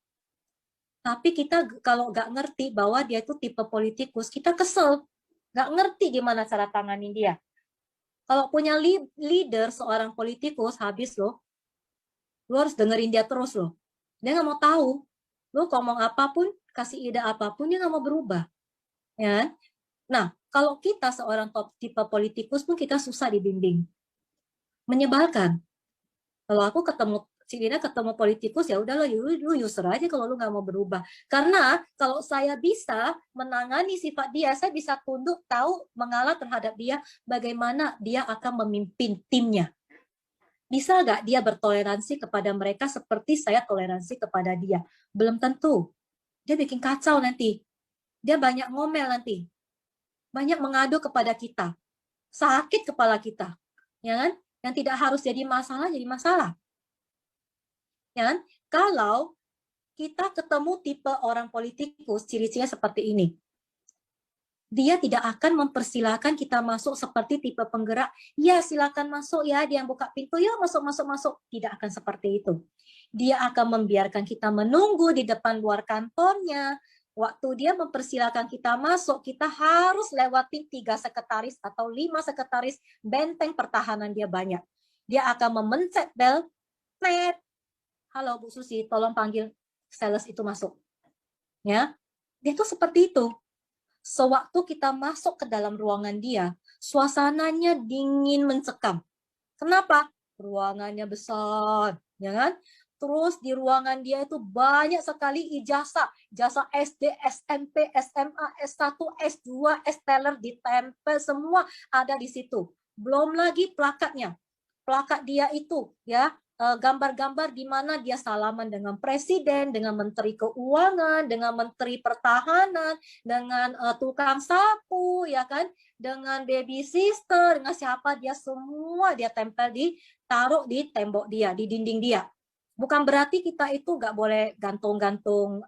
Tapi kita kalau nggak ngerti bahwa dia itu tipe politikus, kita kesel. Nggak ngerti gimana cara tanganin dia. Kalau punya leader, seorang politikus, habis loh. Lu harus dengerin dia terus loh. Dia nggak mau tahu. Lu ngomong apapun, kasih ide apapun, dia nggak mau berubah. Ya. Nah, kalau kita seorang top tipe politikus pun kita susah dibimbing. Menyebalkan. Kalau aku ketemu si Dina ketemu politikus, ya udahlah, lu user aja kalau lu nggak mau berubah. Karena kalau saya bisa menangani sifat dia, saya bisa tunduk, tahu, mengalah terhadap dia, bagaimana dia akan memimpin timnya. Bisa nggak dia bertoleransi kepada mereka seperti saya toleransi kepada dia? Belum tentu. Dia bikin kacau nanti. Dia banyak ngomel nanti. Banyak mengadu kepada kita. Sakit kepala kita. Ya kan? Yang tidak harus jadi masalah. Ya kan? Kalau kita ketemu tipe orang politikus, ciri-cirinya seperti ini. Dia tidak akan mempersilahkan kita masuk seperti tipe penggerak. Ya, silakan masuk ya, dia yang buka pintu, ya masuk. Tidak akan seperti itu. Dia akan membiarkan kita menunggu di depan luar kantornya. Waktu dia mempersilahkan kita masuk, kita harus lewatin 3 sekretaris atau 5 sekretaris, benteng pertahanan dia banyak. Dia akan memencet bel, net. Halo Bu Susi, tolong panggil sales itu masuk. Ya, dia tuh seperti itu. Sewaktu kita masuk ke dalam ruangan dia, suasananya dingin mencekam. Kenapa? Ruangannya besar, ya kan? Terus di ruangan dia itu banyak sekali ijazah SD, SMP, SMA, S1, S2, S-teller ditempel semua ada di situ. Belum lagi plakatnya. Plakat dia itu ya, gambar-gambar di mana dia salaman dengan presiden, dengan menteri keuangan, dengan menteri pertahanan, dengan tukang sapu, ya kan, dengan baby sister, dengan siapa dia semua dia tempel taruh di tembok dia, di dinding dia. Bukan berarti kita itu nggak boleh gantung-gantung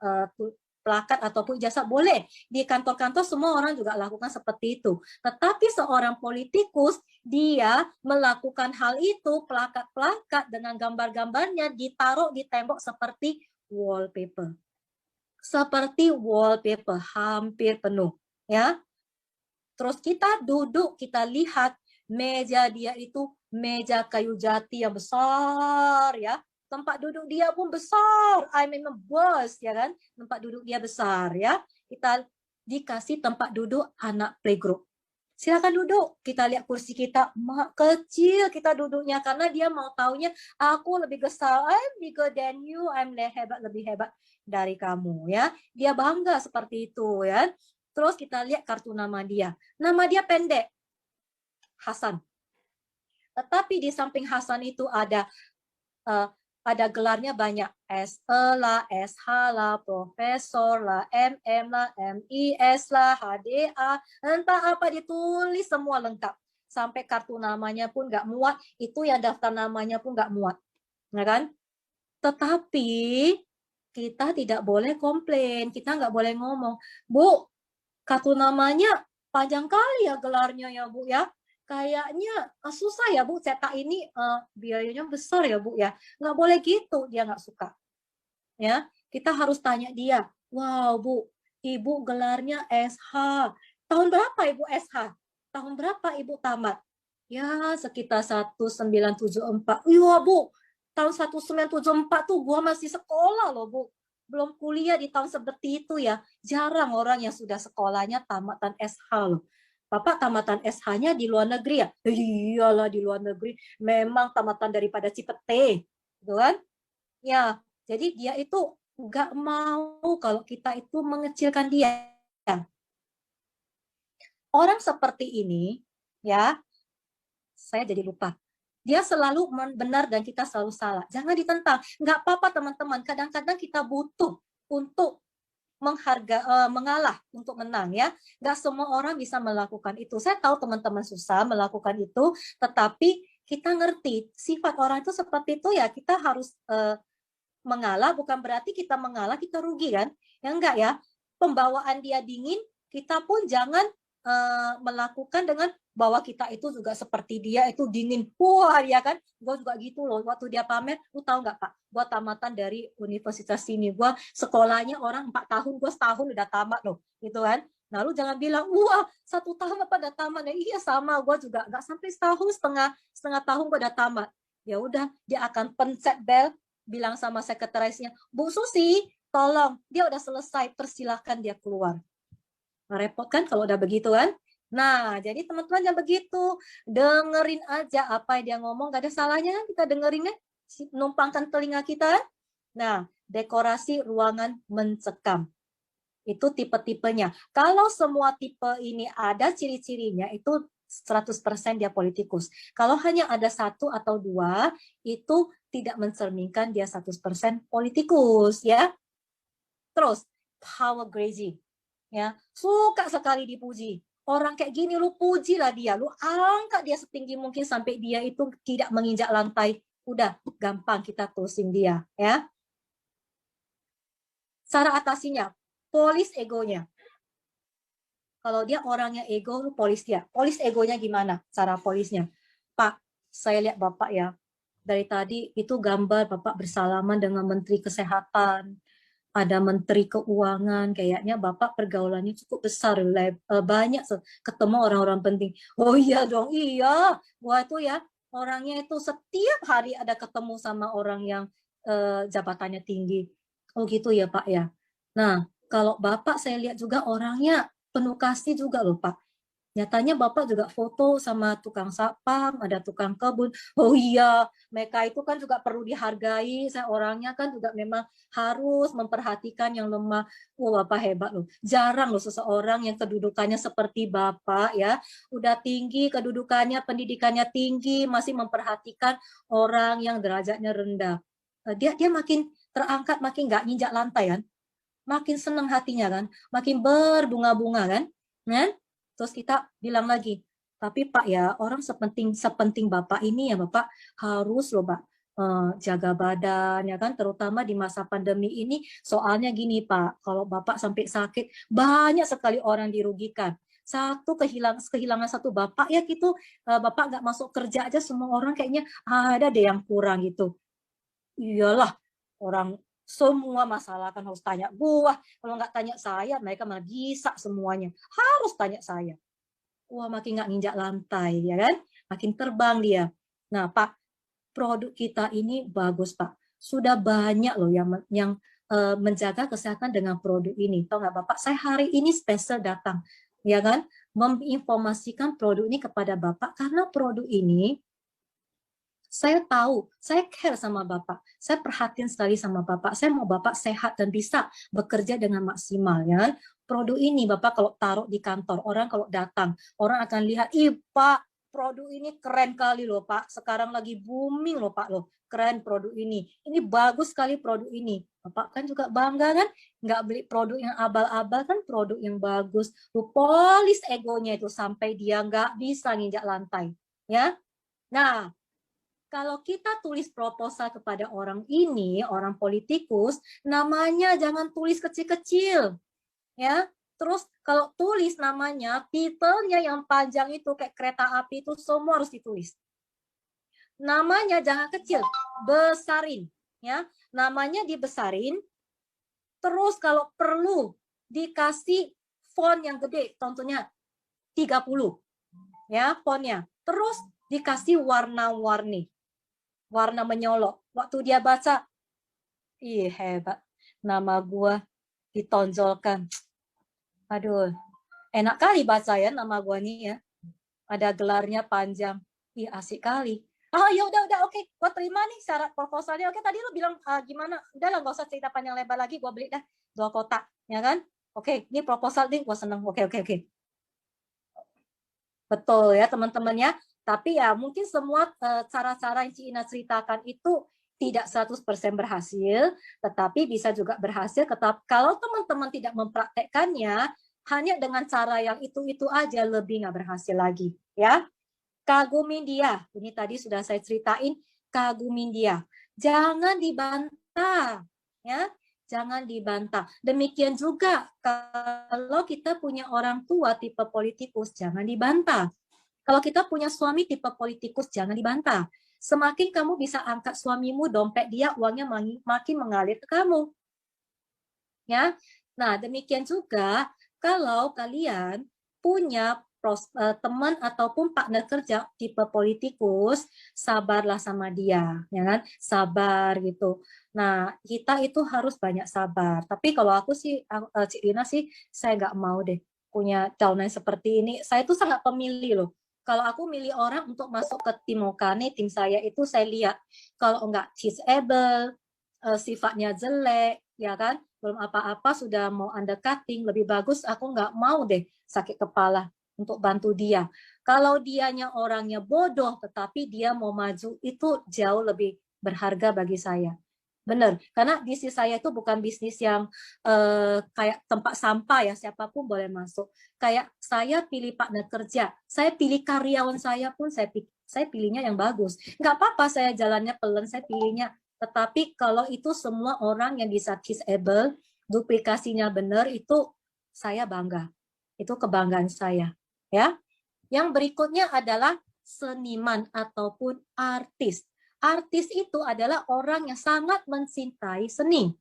plakat ataupun ijazah, boleh. Di kantor-kantor semua orang juga lakukan seperti itu. Tetapi seorang politikus, dia melakukan hal itu, plakat-plakat dengan gambar-gambarnya ditaruh di tembok seperti wallpaper. Seperti wallpaper, hampir penuh. Ya. Terus kita duduk, kita lihat meja dia itu meja kayu jati yang besar, ya. Tempat duduk dia pun besar. I mean bos, ya kan? Tempat duduk dia besar, ya. Kita dikasih tempat duduk anak playgroup. Silakan duduk. Kita lihat kursi kita kecil kita duduknya karena dia mau taunya aku lebih besar. I'm bigger than you. I'm lebih hebat dari kamu, ya. Dia bangga seperti itu, ya. Terus kita lihat kartu nama dia. Nama dia pendek. Hasan. Tetapi di samping Hasan itu ada gelarnya banyak. SE lah, SH lah, Profesor lah, MM lah, MIS lah, HDA, entah apa ditulis semua lengkap. Sampai kartu namanya pun nggak muat, itu yang daftar namanya pun nggak muat. Ya kan? Tetapi kita tidak boleh komplain, kita nggak boleh ngomong, Bu, kartu namanya panjang kali ya gelarnya ya Bu ya. Kayaknya susah ya Bu cetak ini, biayanya besar ya Bu ya. Nggak boleh gitu, dia nggak suka. Ya, kita harus tanya dia, wow Bu, Ibu gelarnya SH. Tahun berapa Ibu SH? Tahun berapa Ibu tamat? Ya, sekitar 1974. Iya Bu, tahun 1974 tuh gua masih sekolah loh Bu. Belum kuliah di tahun seperti itu ya. Jarang orang yang sudah sekolahnya tamatan SH loh. Bapak tamatan SH-nya di luar negeri ya? Iyalah di luar negeri. Memang tamatan daripada Cipete. Gitu kan? Ya, jadi dia itu nggak mau kalau kita itu mengecilkan dia. Orang seperti ini, ya, saya jadi lupa. Dia selalu benar dan kita selalu salah. Jangan ditentang. Nggak apa-apa teman-teman. Kadang-kadang kita butuh untuk mengalah untuk menang ya. Nggak semua orang bisa melakukan itu. Saya tahu teman-teman susah melakukan itu, tetapi kita ngerti sifat orang itu seperti itu ya. Kita harus mengalah bukan berarti kita mengalah kita rugi kan? Ya enggak ya. Pembawaan dia dingin, kita pun jangan melakukan dengan bahwa kita itu juga seperti dia itu dingin. Wah, ya kan? Gue juga gitu loh. Waktu dia pamer, lu tahu nggak Pak? Gue tamatan dari universitas sini. Gue sekolahnya orang 4 tahun, gue setahun udah tamat loh. Gitu kan? Nah, lu jangan bilang, wah 1 tahun apa udah tamat? Ya, iya sama, gue juga nggak sampai setahun, setengah tahun gue udah tamat. Ya udah, dia akan pencet bel, bilang sama sekretarisnya, Bu Susi, tolong, dia udah selesai, persilahkan dia keluar. Repot kan kalau udah begitu kan? Nah, jadi teman-teman yang begitu, dengerin aja apa yang dia ngomong, gak ada salahnya kita dengerinnya, numpangkan telinga kita. Nah, dekorasi ruangan mencekam. Itu tipe-tipenya. Kalau semua tipe ini ada ciri-cirinya, itu 100% dia politikus. Kalau hanya ada 1 atau 2, itu tidak mencerminkan dia 100% politikus, ya. Terus, power grazing. Ya, suka sekali dipuji. Orang kayak gini lu pujilah dia, lu angkat dia setinggi mungkin sampai dia itu tidak menginjak lantai. Udah gampang kita closing dia, ya. Cara atasinya, polis egonya. Kalau dia orangnya ego, lu polis dia. Polis egonya gimana? Cara polisnya. Pak, saya lihat Bapak ya, dari tadi itu gambar Bapak bersalaman dengan Menteri Kesehatan, ada Menteri Keuangan, kayaknya Bapak pergaulannya cukup besar, banyak ketemu orang-orang penting. Oh iya dong, iya. Wah itu ya, orangnya itu setiap hari ada ketemu sama orang yang jabatannya tinggi. Oh gitu ya Pak ya. Nah, kalau Bapak saya lihat juga orangnya penuh kasih juga loh Pak. Nyatanya Bapak juga foto sama tukang sapam, ada tukang kebun. Oh iya, mereka itu kan juga perlu dihargai. Saya orangnya kan juga memang harus memperhatikan yang lemah. Oh, Bapak hebat loh. Jarang loh seseorang yang kedudukannya seperti Bapak ya. Udah tinggi kedudukannya, pendidikannya tinggi, masih memperhatikan orang yang derajatnya rendah. Dia makin terangkat, makin nggak nginjak lantai kan. Makin senang hatinya kan, makin berbunga-bunga kan. Terus kita bilang lagi, tapi Pak ya, orang sepenting Bapak ini ya Bapak harus loh Pak jaga badan ya kan, terutama di masa pandemi ini. Soalnya gini Pak, kalau Bapak sampai sakit, banyak sekali orang dirugikan. Kehilangan satu Bapak ya gitu, Bapak nggak masuk kerja aja semua orang kayaknya ada deh yang kurang gitu. Iyalah, orang semua masalah kan harus tanya gua. Kalau nggak tanya saya, mereka malah bisa semuanya. Harus tanya saya. Wah, makin nggak nginjak lantai, ya kan? Makin terbang dia. Nah, Pak, produk kita ini bagus, Pak. Sudah banyak loh yang menjaga kesehatan dengan produk ini. Tahu nggak, Bapak? Saya hari ini spesial datang, ya kan? Menginformasikan produk ini kepada Bapak karena produk ini saya tahu, saya care sama Bapak, saya perhatian sekali sama Bapak, saya mau Bapak sehat dan bisa bekerja dengan maksimal ya. Produk ini Bapak kalau taruh di kantor, orang kalau datang, orang akan lihat, ih Pak, produk ini keren kali loh Pak, sekarang lagi booming loh Pak loh, keren produk ini bagus sekali produk ini. Bapak kan juga bangga kan, nggak beli produk yang abal-abal kan, produk yang bagus. Lu polis egonya itu sampai dia nggak bisa nginjak lantai. Ya, nah kalau kita tulis proposal kepada orang ini, orang politikus, namanya jangan tulis kecil-kecil, ya. Terus kalau tulis namanya, titelnya yang panjang itu kayak kereta api itu semua harus ditulis. Namanya jangan kecil, besarin, ya. Namanya dibesarin. Terus kalau perlu dikasih font yang gede, contohnya 30, ya fontnya. Terus dikasih warna-warni. Warna menyolok. Waktu dia baca, ih hebat. Nama gua ditonjolkan. Aduh, enak kali baca ya nama gua nih ya. Ada gelarnya panjang. Ih asik kali. Oh ya udah oke, gua terima nih syarat proposalnya. Oke tadi lu bilang gimana? Udah lah nggak usah cerita panjang lebar lagi. Gua beli dah 2 kotak, ya kan? Oke, ini proposal nih, gua seneng. Oke. Betul ya teman-teman ya. Tapi ya mungkin semua cara-cara yang Cina ceritakan itu tidak 100% berhasil, tetapi bisa juga berhasil. Kalau teman-teman tidak mempraktekkannya, hanya dengan cara yang itu aja lebih nggak berhasil lagi. Ya, kagumin dia. Ini tadi sudah saya ceritain, kagumin dia. Jangan dibantu ya, jangan dibantah. Demikian juga kalau kita punya orang tua tipe politikus, jangan dibantah. Kalau kita punya suami tipe politikus, jangan dibantah. Semakin kamu bisa angkat suamimu, dompet dia, uangnya makin mengalir ke kamu. Ya, nah demikian juga kalau kalian punya teman ataupun partner kerja tipe politikus, sabarlah sama dia, ya kan? Sabar gitu. Nah, kita itu harus banyak sabar. Tapi kalau aku sih, Cik Rina sih, saya nggak mau deh punya calon yang seperti ini. Saya tuh sangat pemilih loh. Kalau aku milih orang untuk masuk ke tim Mokane, tim saya itu saya lihat kalau nggak disable, sifatnya jelek, ya kan? Belum apa-apa sudah mau undercutting, lebih bagus aku nggak mau deh sakit kepala untuk bantu dia. Kalau dianya orangnya bodoh tetapi dia mau maju, itu jauh lebih berharga bagi saya. Benar, karena bisnis saya itu bukan bisnis yang kayak tempat sampah ya, siapapun boleh masuk. Kayak saya pilih partner kerja, saya pilih karyawan saya pun saya pilihnya yang bagus. Nggak apa-apa saya jalannya pelan, saya pilihnya. Tetapi kalau itu semua orang yang bisa disable, duplikasinya benar, itu saya bangga. Itu kebanggaan saya. Ya. Yang berikutnya adalah seniman ataupun artis. Artis itu adalah orang yang sangat mencintai seni.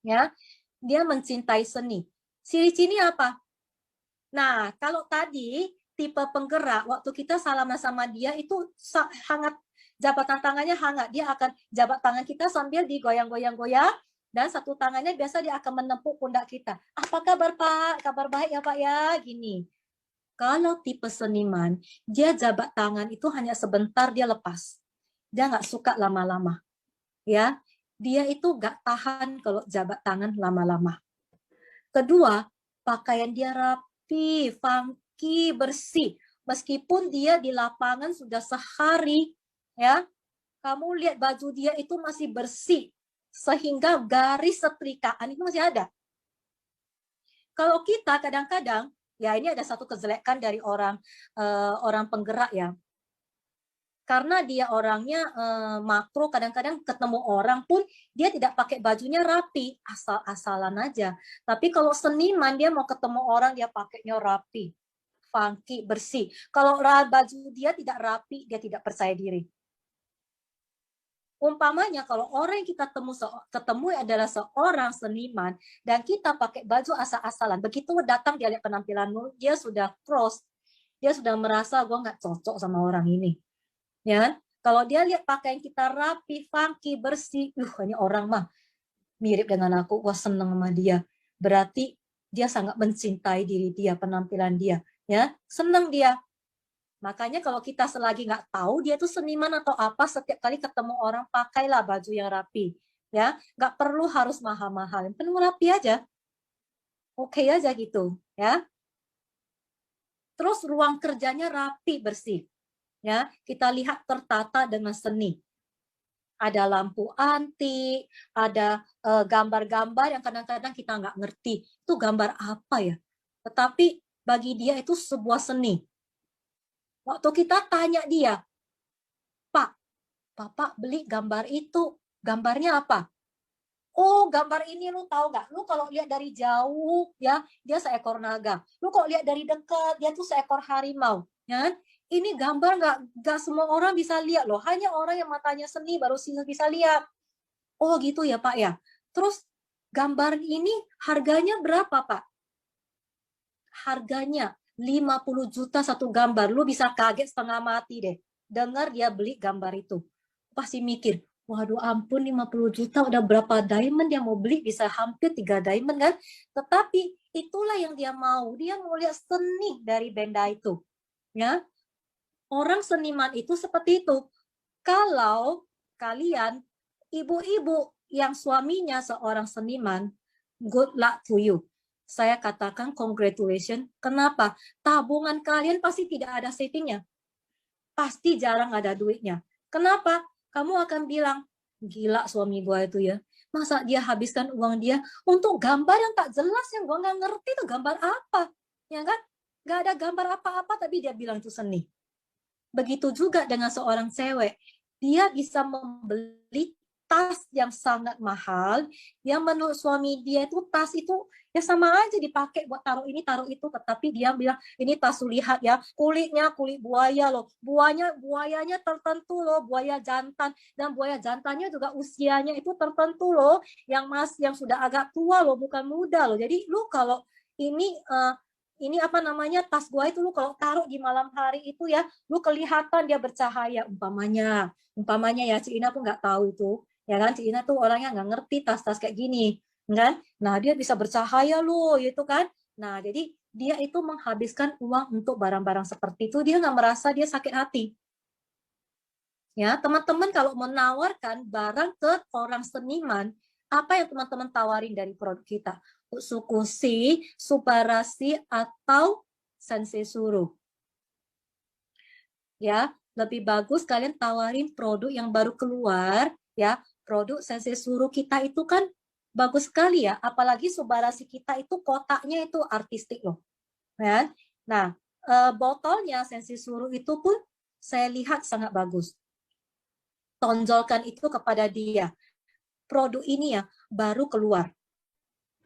Ya, dia mencintai seni. Ciri-ciri apa? Nah, kalau tadi tipe penggerak, waktu kita salaman sama dia itu hangat, jabatan tangannya hangat. Dia akan jabat tangan kita sambil digoyang-goyang-goyang, dan satu tangannya biasa dia akan menempuk pundak kita. Apa kabar Pak? Kabar baik ya Pak ya? Gini. Kalau tipe seniman, dia jabat tangan itu hanya sebentar dia lepas. Dia nggak suka lama-lama. Ya, dia itu nggak tahan kalau jabat tangan lama-lama. Kedua, pakaian dia rapi, funky, bersih. Meskipun dia di lapangan sudah sehari, ya, kamu lihat baju dia itu masih bersih, sehingga garis setrikaan itu masih ada. Kalau kita kadang-kadang, ya ini ada satu kejelekan dari orang penggerak ya. Karena dia orangnya makro, kadang-kadang ketemu orang pun dia tidak pakai bajunya rapi, asal-asalan aja. Tapi kalau seniman dia mau ketemu orang dia pakainya rapi, funky, bersih. Kalau baju dia tidak rapi, dia tidak percaya diri. Umpamanya kalau orang yang kita ketemu adalah seorang seniman dan kita pakai baju asal-asalan, begitu datang dia lihat penampilanmu, dia sudah cross, dia sudah merasa gue nggak cocok sama orang ini. Ya, kalau dia lihat pakaian kita rapi, funky, bersih, ini orang mah mirip dengan aku, wah seneng sama dia. Berarti dia sangat mencintai diri dia, penampilan dia, ya, seneng dia. Makanya kalau kita selagi nggak tahu dia tuh seniman atau apa, setiap kali ketemu orang pakailah baju yang rapi, ya, nggak perlu harus mahal-mahal, yang penting rapi aja, oke aja gitu, ya. Terus ruang kerjanya rapi, bersih, ya, kita lihat tertata dengan seni. Ada lampu antik, ada gambar-gambar yang kadang-kadang kita nggak ngerti itu gambar apa ya, tetapi bagi dia itu sebuah seni. Waktu kita tanya dia, Pak, Bapak beli gambar itu, gambarnya apa? Oh, gambar ini lu tahu nggak? Lu kalau lihat dari jauh, ya dia seekor naga. Lu kok lihat dari dekat, dia tuh seekor harimau. Ya, ini gambar nggak semua orang bisa lihat loh. Hanya orang yang matanya seni baru bisa lihat. Oh gitu ya Pak ya. Terus gambar ini harganya berapa Pak? Harganya 50 juta satu gambar. Lu bisa kaget setengah mati deh. Dengar dia beli gambar itu. Pasti mikir, waduh ampun 50 juta udah berapa diamond yang mau beli, bisa hampir 3 diamond kan. Tetapi itulah yang dia mau. Dia mau lihat seni dari benda itu. Ya, orang seniman itu seperti itu. Kalau kalian ibu-ibu yang suaminya seorang seniman, good luck to you. Saya katakan congratulations. Kenapa? Tabungan kalian pasti tidak ada savingnya. Pasti jarang ada duitnya. Kenapa? Kamu akan bilang, gila suami gue itu ya. Masa dia habiskan uang dia untuk gambar yang tak jelas, yang gue nggak ngerti itu gambar apa. Ya kan? Nggak ada gambar apa-apa, tapi dia bilang itu seni. Begitu juga dengan seorang cewek. Dia bisa membeli tas yang sangat mahal, yang menurut suami dia itu tas itu ya sama aja dipakai buat taruh ini taruh itu, tetapi dia bilang ini tas, lihat ya, kulitnya kulit buaya loh, buayanya tertentu loh, buaya jantan, dan buaya jantannya juga usianya itu tertentu loh, yang sudah agak tua loh, bukan muda loh. Jadi lu kalau ini apa namanya, tas gua itu lu kalau taruh di malam hari itu ya, lu kelihatan dia bercahaya, umpamanya ya, Ci Ina pun nggak tahu itu ya kan, Ci Ina tuh orangnya nggak ngerti tas-tas kayak gini kan, nah dia bisa bercahaya loh gitu kan. Nah jadi dia itu menghabiskan uang untuk barang-barang seperti itu, dia nggak merasa dia sakit hati. Ya, teman-teman kalau menawarkan barang ke orang seniman, apa yang teman-teman tawarin dari produk kita? Utsukushi, Subarashi, atau Sensei Suru. Ya, lebih bagus kalian tawarin produk yang baru keluar, ya. Produk Sensei Suru kita itu kan bagus sekali ya, apalagi Subarashi kita itu kotaknya itu artistik loh. Ya. Nah, botolnya Sensei Suru itu pun saya lihat sangat bagus. Tonjolkan itu kepada dia. Produk ini ya baru keluar.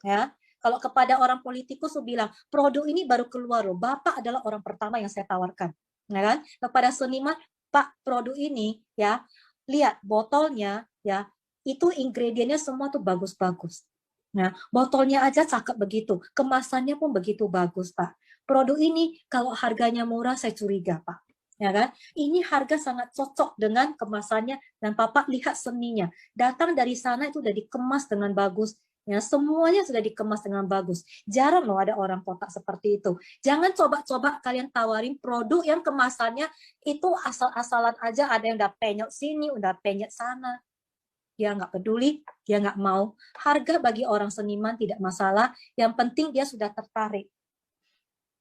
Ya, kalau kepada orang politikus saya bilang, produk ini baru keluar loh. Bapak adalah orang pertama yang saya tawarkan. Ya kan? Kepada seniman, Pak, produk ini ya, lihat botolnya ya, itu ingredientnya semua tuh bagus-bagus. Nah, botolnya aja cakep begitu, kemasannya pun begitu bagus, Pak. Produk ini kalau harganya murah saya curiga, Pak. Ya kan? Ini harga sangat cocok dengan kemasannya, dan Papa lihat seninya. Datang dari sana itu udah dikemas dengan bagus. Ya, semuanya sudah dikemas dengan bagus. Jarang loh ada orang kotak seperti itu. Jangan coba-coba kalian tawarin produk yang kemasannya itu asal-asalan aja, ada yang udah penyet sini, udah penyet sana. Dia nggak peduli, dia nggak mau. Harga bagi orang seniman tidak masalah, yang penting dia sudah tertarik.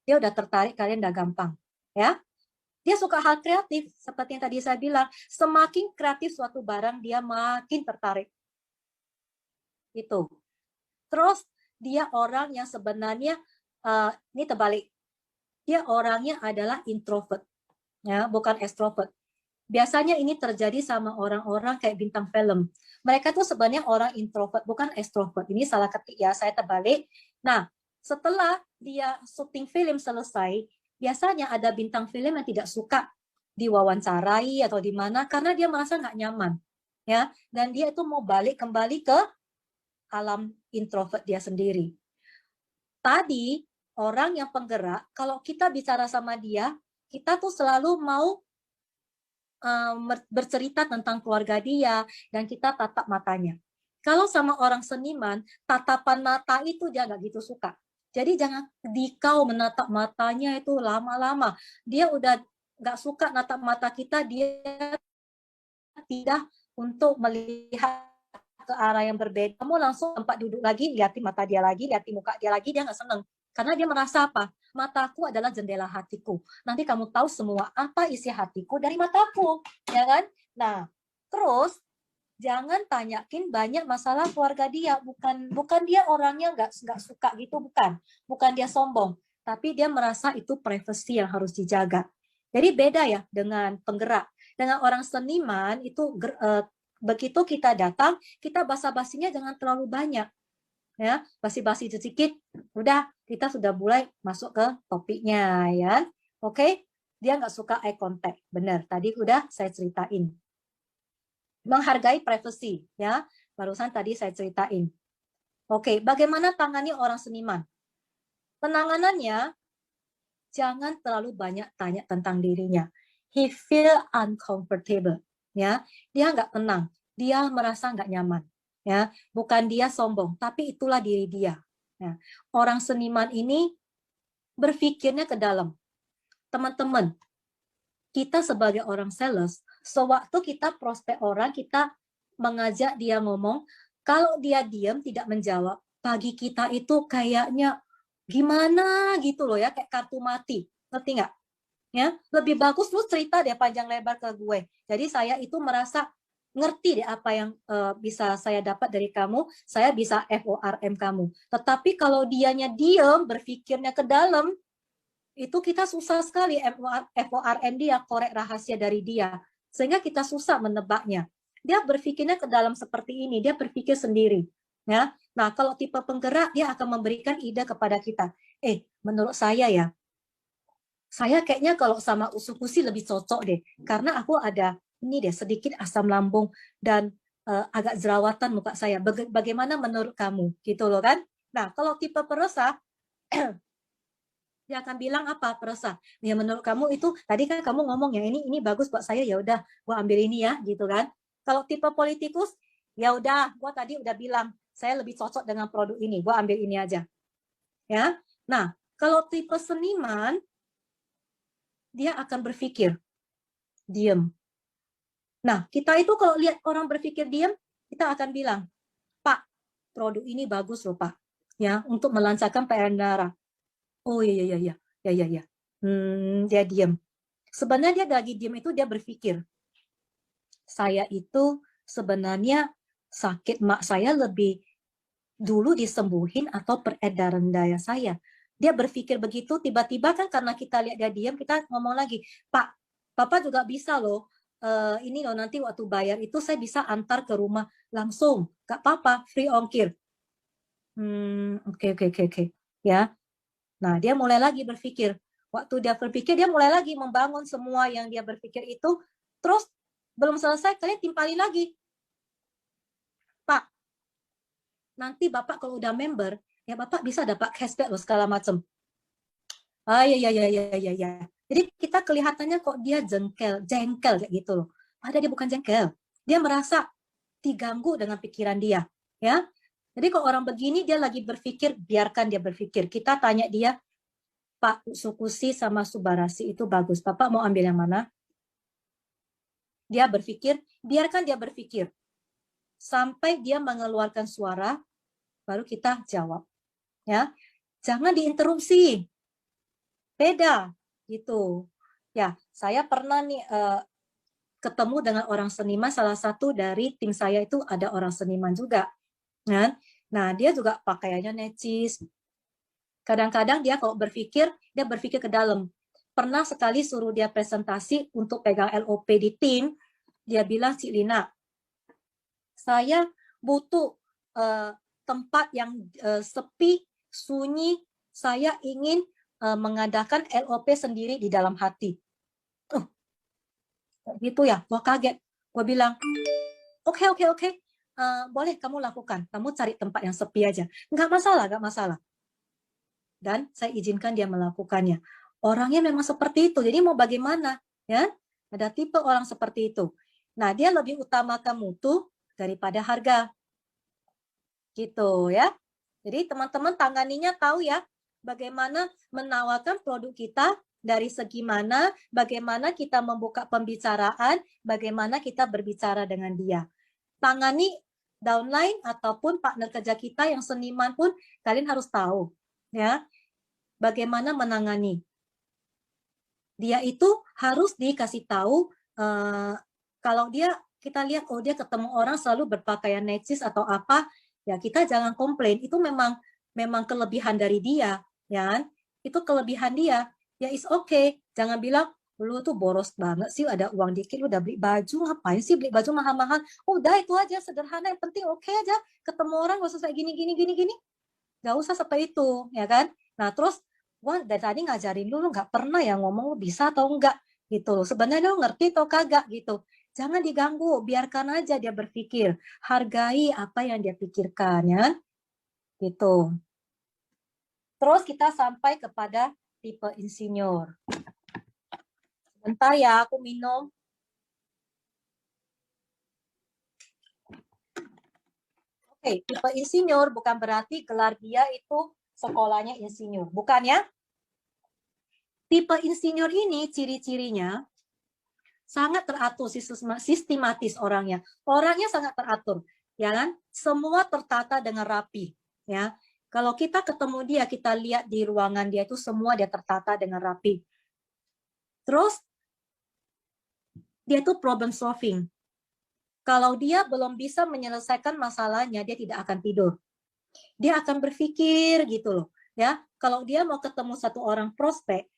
Dia udah tertarik, kalian udah gampang. Ya, dia suka hal kreatif, seperti yang tadi saya bilang, semakin kreatif suatu barang, dia makin tertarik. Itu. Terus, dia orang yang sebenarnya, ini terbalik, dia orangnya adalah introvert, ya, bukan extrovert. Biasanya ini terjadi sama orang-orang kayak bintang film. Mereka tuh sebenarnya orang introvert, bukan extrovert. Ini salah ketik ya, saya terbalik. Nah, setelah dia syuting film selesai, biasanya ada bintang film yang tidak suka diwawancarai atau di mana karena dia merasa nggak nyaman, ya. Dan dia itu mau balik kembali ke alam introvert dia sendiri. Tadi orang yang penggerak, kalau kita bicara sama dia, kita tuh selalu mau bercerita tentang keluarga dia, dan kita tatap matanya. Kalau sama orang seniman, tatapan mata itu dia nggak gitu suka. Jadi jangan dikau menatap matanya itu lama-lama. Dia udah nggak suka natap mata kita, dia tidak untuk melihat ke arah yang berbeda. Kamu langsung tempat duduk lagi, lihatin mata dia lagi, lihatin muka dia lagi, dia nggak seneng. Karena dia merasa apa? Mataku adalah jendela hatiku. Nanti kamu tahu semua apa isi hatiku dari mataku, ya kan? Nah, terus jangan tanyakin banyak masalah keluarga dia. Bukan dia orangnya nggak suka gitu, bukan dia sombong, tapi dia merasa itu privasi yang harus dijaga. Jadi beda ya dengan penggerak. Dengan orang seniman itu begitu kita datang, kita basa-basinya jangan terlalu banyak. Ya, basi-basi sedikit, udah kita sudah mulai masuk ke topiknya ya. Oke, dia nggak suka eye contact, benar. Tadi udah saya ceritain. Menghargai privasi ya, barusan tadi saya ceritain. Oke, bagaimana tangani orang seniman? Penanganannya jangan terlalu banyak tanya tentang dirinya. He feel uncomfortable ya, dia nggak tenang, dia merasa nggak nyaman. Ya, bukan dia sombong, tapi itulah diri dia. Ya, orang seniman ini berpikirnya ke dalam. Teman-teman, kita sebagai orang sales, sewaktu kita prospek orang, kita mengajak dia ngomong, kalau dia diam tidak menjawab, bagi kita itu kayaknya gimana gitu loh ya, kayak kartu mati, ngerti nggak? Ya, lebih bagus lu cerita deh panjang lebar ke gue. Jadi saya itu merasa ngerti deh apa yang bisa saya dapat dari kamu, saya bisa FORM kamu. Tetapi kalau dianya diam, berpikirnya ke dalam, itu kita susah sekali FORM dia, korek rahasia dari dia. Sehingga kita susah menebaknya. dia berpikirnya ke dalam seperti ini, dia berpikir sendiri. Ya, nah kalau tipe penggerak dia akan memberikan ide kepada kita. Menurut saya ya, saya kayaknya kalau sama Usukushi lebih cocok deh, karena aku ada ini deh sedikit asam lambung dan agak jerawatan muka saya. Bagaimana menurut kamu? Gitu loh kan? Nah kalau tipe peresah dia akan bilang apa peresah? Ya menurut kamu itu tadi kan kamu ngomong ya ini bagus buat saya, ya udah gua ambil ini ya gitu kan. Kalau tipe politikus ya udah gua tadi udah bilang saya lebih cocok dengan produk ini, gua ambil ini aja. Ya. Nah, kalau tipe seniman dia akan berpikir diam. Nah, kita itu kalau lihat orang berpikir diam, kita akan bilang, "Pak, produk ini bagus loh, Pak." Ya, untuk melancarkan payudara. Oh iya iya iya. Ya ya ya. Dia diam. Sebenarnya dia lagi diam itu dia berpikir, saya itu sebenarnya sakit mak saya lebih dulu disembuhin atau peredaran daya saya. Dia berpikir begitu, tiba-tiba kan karena kita lihat dia diam, kita ngomong lagi, Pak, Bapak juga bisa loh, ini loh nanti waktu bayar itu saya bisa antar ke rumah langsung, gak apa-apa, free ongkir. Oke. Ya, nah dia mulai lagi berpikir. Waktu dia berpikir, dia mulai lagi membangun semua yang dia berpikir itu. Terus belum selesai, kalian timpali lagi. Pak, nanti Bapak kalau udah member, ya Bapak bisa dapat cashback loh segala macam. Ya. Jadi kita kelihatannya kok dia jengkel kayak gitu loh. Padahal dia bukan jengkel. Dia merasa diganggu dengan pikiran dia. Ya, jadi kalau orang begini dia lagi berpikir, biarkan dia berpikir. Kita tanya dia, Pak Usukushi sama Subarasi itu bagus. Bapak mau ambil yang mana? Dia berpikir, biarkan dia berpikir. Sampai dia mengeluarkan suara, baru kita jawab. Ya, jangan diinterupsi. Beda gitu. Ya, saya pernah nih ketemu dengan orang seniman, salah satu dari tim saya itu ada orang seniman juga. Kan? Nah, dia juga pakaiannya necis. Kadang-kadang dia kalau berpikir, dia berpikir ke dalam. Pernah sekali suruh dia presentasi untuk pegang LOP di tim, dia bilang, Cik Lina, saya butuh tempat yang sepi, sunyi, saya ingin mengadakan LOP sendiri di dalam hati. Gitu ya, gua kaget. Gua bilang, oke. Boleh kamu lakukan. Kamu cari tempat yang sepi aja. Nggak masalah. Dan saya izinkan dia melakukannya. Orangnya memang seperti itu. Jadi mau bagaimana? Ya, ada tipe orang seperti itu. Nah, dia lebih utamakan mutu daripada harga. Gitu ya. Jadi teman-teman tanganinya tahu ya, bagaimana menawarkan produk kita dari segi mana, bagaimana kita membuka pembicaraan, bagaimana kita berbicara dengan dia. Tangani downline ataupun partner kerja kita yang seniman pun kalian harus tahu ya, bagaimana menangani. Dia itu harus dikasih tahu kalau kita lihat dia ketemu orang selalu berpakaian necis atau apa, ya kita jangan komplain, itu memang kelebihan dari dia, ya. Itu kelebihan dia. Ya is okay. Jangan bilang lu tuh boros banget sih, ada uang dikit lu udah beli baju, ngapain sih beli baju mahal-mahal? Udah itu aja sederhana, yang penting oke aja. Ketemu orang gak usah kayak gini. Gak usah seperti itu, ya kan? Nah, terus gua dari tadi ngajarin lu nggak pernah ya ngomong lu bisa atau enggak gitu loh. Sebenarnya lu ngerti atau kagak gitu. Jangan diganggu, biarkan aja dia berpikir. Hargai apa yang dia pikirkan, ya. Gitu. Terus kita sampai kepada tipe insinyur. Sebentar ya, aku minum. Oke, tipe insinyur bukan berarti gelar dia itu sekolahnya insinyur. Bukan ya? Tipe insinyur ini ciri-cirinya sangat teratur, sistematis orangnya. Orangnya sangat teratur, ya kan? Semua tertata dengan rapi, ya. Kalau kita ketemu dia, kita lihat di ruangan dia itu semua dia tertata dengan rapi. Terus dia itu problem solving. Kalau dia belum bisa menyelesaikan masalahnya, dia tidak akan tidur. Dia akan berpikir gitu loh, ya. Kalau dia mau ketemu satu orang prospek,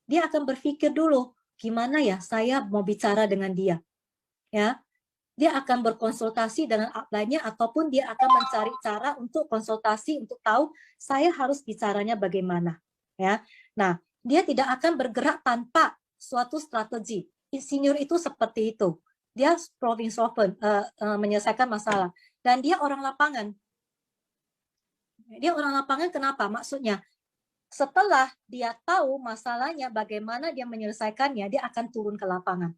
dia akan berpikir dulu, gimana ya saya mau bicara dengan dia, ya. dia akan berkonsultasi dengan upline-nya ataupun dia akan mencari cara untuk konsultasi untuk tahu saya harus bicaranya bagaimana, ya. Nah, dia tidak akan bergerak tanpa suatu strategi. Insinyur itu seperti itu. Dia problem solver, menyelesaikan masalah, dan dia orang lapangan. Dia orang lapangan kenapa? Maksudnya setelah dia tahu masalahnya bagaimana dia menyelesaikannya, dia akan turun ke lapangan.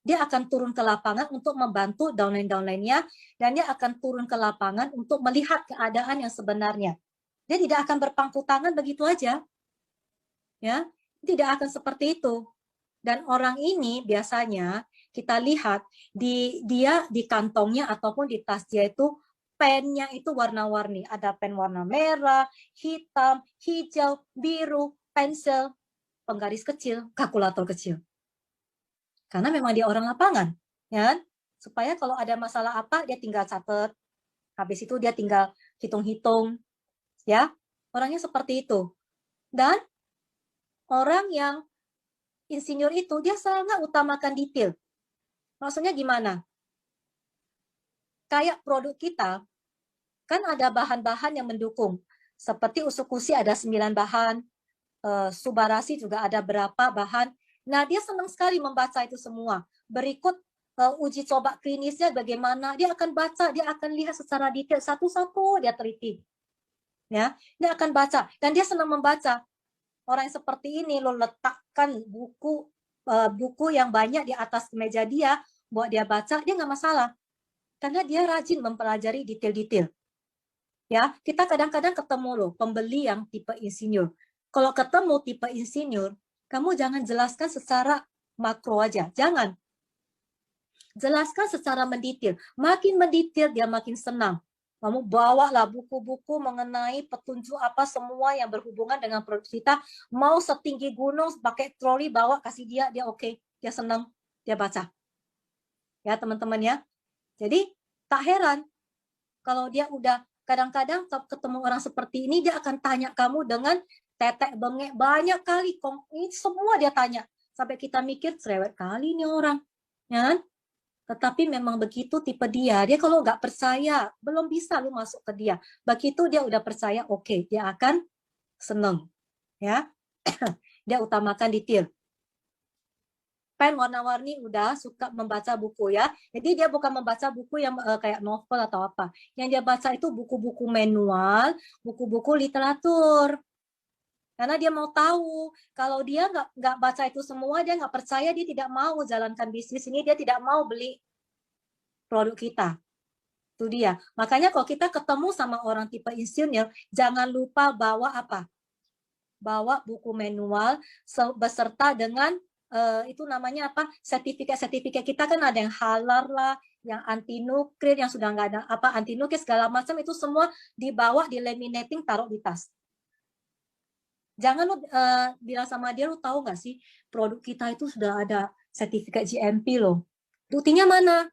Dia akan turun ke lapangan untuk membantu downline-downline-nya, dan dia akan turun ke lapangan untuk melihat keadaan yang sebenarnya. Dia tidak akan berpangku tangan begitu aja. Ya, tidak akan seperti itu. Dan orang ini biasanya kita lihat dia di kantongnya ataupun di tas dia itu pennya itu warna-warni. Ada pen warna merah, hitam, hijau, biru, pensil, penggaris kecil, kalkulator kecil. Karena memang dia orang lapangan, ya. Supaya kalau ada masalah apa dia tinggal catat, habis itu dia tinggal hitung-hitung, ya. Orangnya seperti itu. Dan orang yang insinyur itu dia sangat utamakan detail. Maksudnya gimana? Kayak produk kita kan ada bahan-bahan yang mendukung. Seperti Usukushi ada 9 bahan, Subarasi juga ada berapa bahan. Nah, dia senang sekali membaca itu semua. Berikut uji coba klinisnya bagaimana, dia akan baca, dia akan lihat secara detail satu-satu dia teliti. Ya, dia akan baca dan dia senang membaca. Orang yang seperti ini lo letakkan buku yang banyak di atas meja dia buat dia baca, dia nggak masalah. Karena dia rajin mempelajari detail-detail. Ya, kita kadang-kadang ketemu loh pembeli yang tipe insinyur. Kalau ketemu tipe insinyur, kamu jangan jelaskan secara makro aja. Jangan. Jelaskan secara mendetail. Makin mendetail, dia makin senang. Kamu bawalah buku-buku mengenai petunjuk apa semua yang berhubungan dengan produk kita. Mau setinggi gunung, pakai troli, bawa, kasih dia oke. Dia senang, dia baca. Ya, teman-teman ya. Jadi, tak heran kalau dia udah kadang-kadang ketemu orang seperti ini, dia akan tanya kamu dengan tetek bengek banyak kali. Ini semua dia tanya. Sampai kita mikir, cerewet kali ini orang. Ya. Tetapi memang begitu tipe dia. Dia kalau nggak percaya, belum bisa lu masuk ke dia. Begitu dia udah percaya, oke, dia akan seneng. Ya. Dia utamakan detail. Pen warna-warni udah suka membaca buku ya. Jadi dia bukan membaca buku yang kayak novel atau apa. Yang dia baca itu buku-buku manual, buku-buku literatur. Karena dia mau tahu, kalau dia nggak baca itu semua, dia nggak percaya, dia tidak mau jalankan bisnis ini, dia tidak mau beli produk kita. Itu dia. Makanya kalau kita ketemu sama orang tipe insinyur, jangan lupa bawa apa? Bawa buku manual beserta dengan itu namanya apa? Sertifikat kita kan ada yang halal lah, yang anti nuklir, yang sudah nggak ada apa anti nuklir segala macam itu semua dibawa di laminating taruh di tas. Jangan lu bilang sama dia, lu tahu nggak sih produk kita itu sudah ada sertifikat GMP loh. Buktinya mana?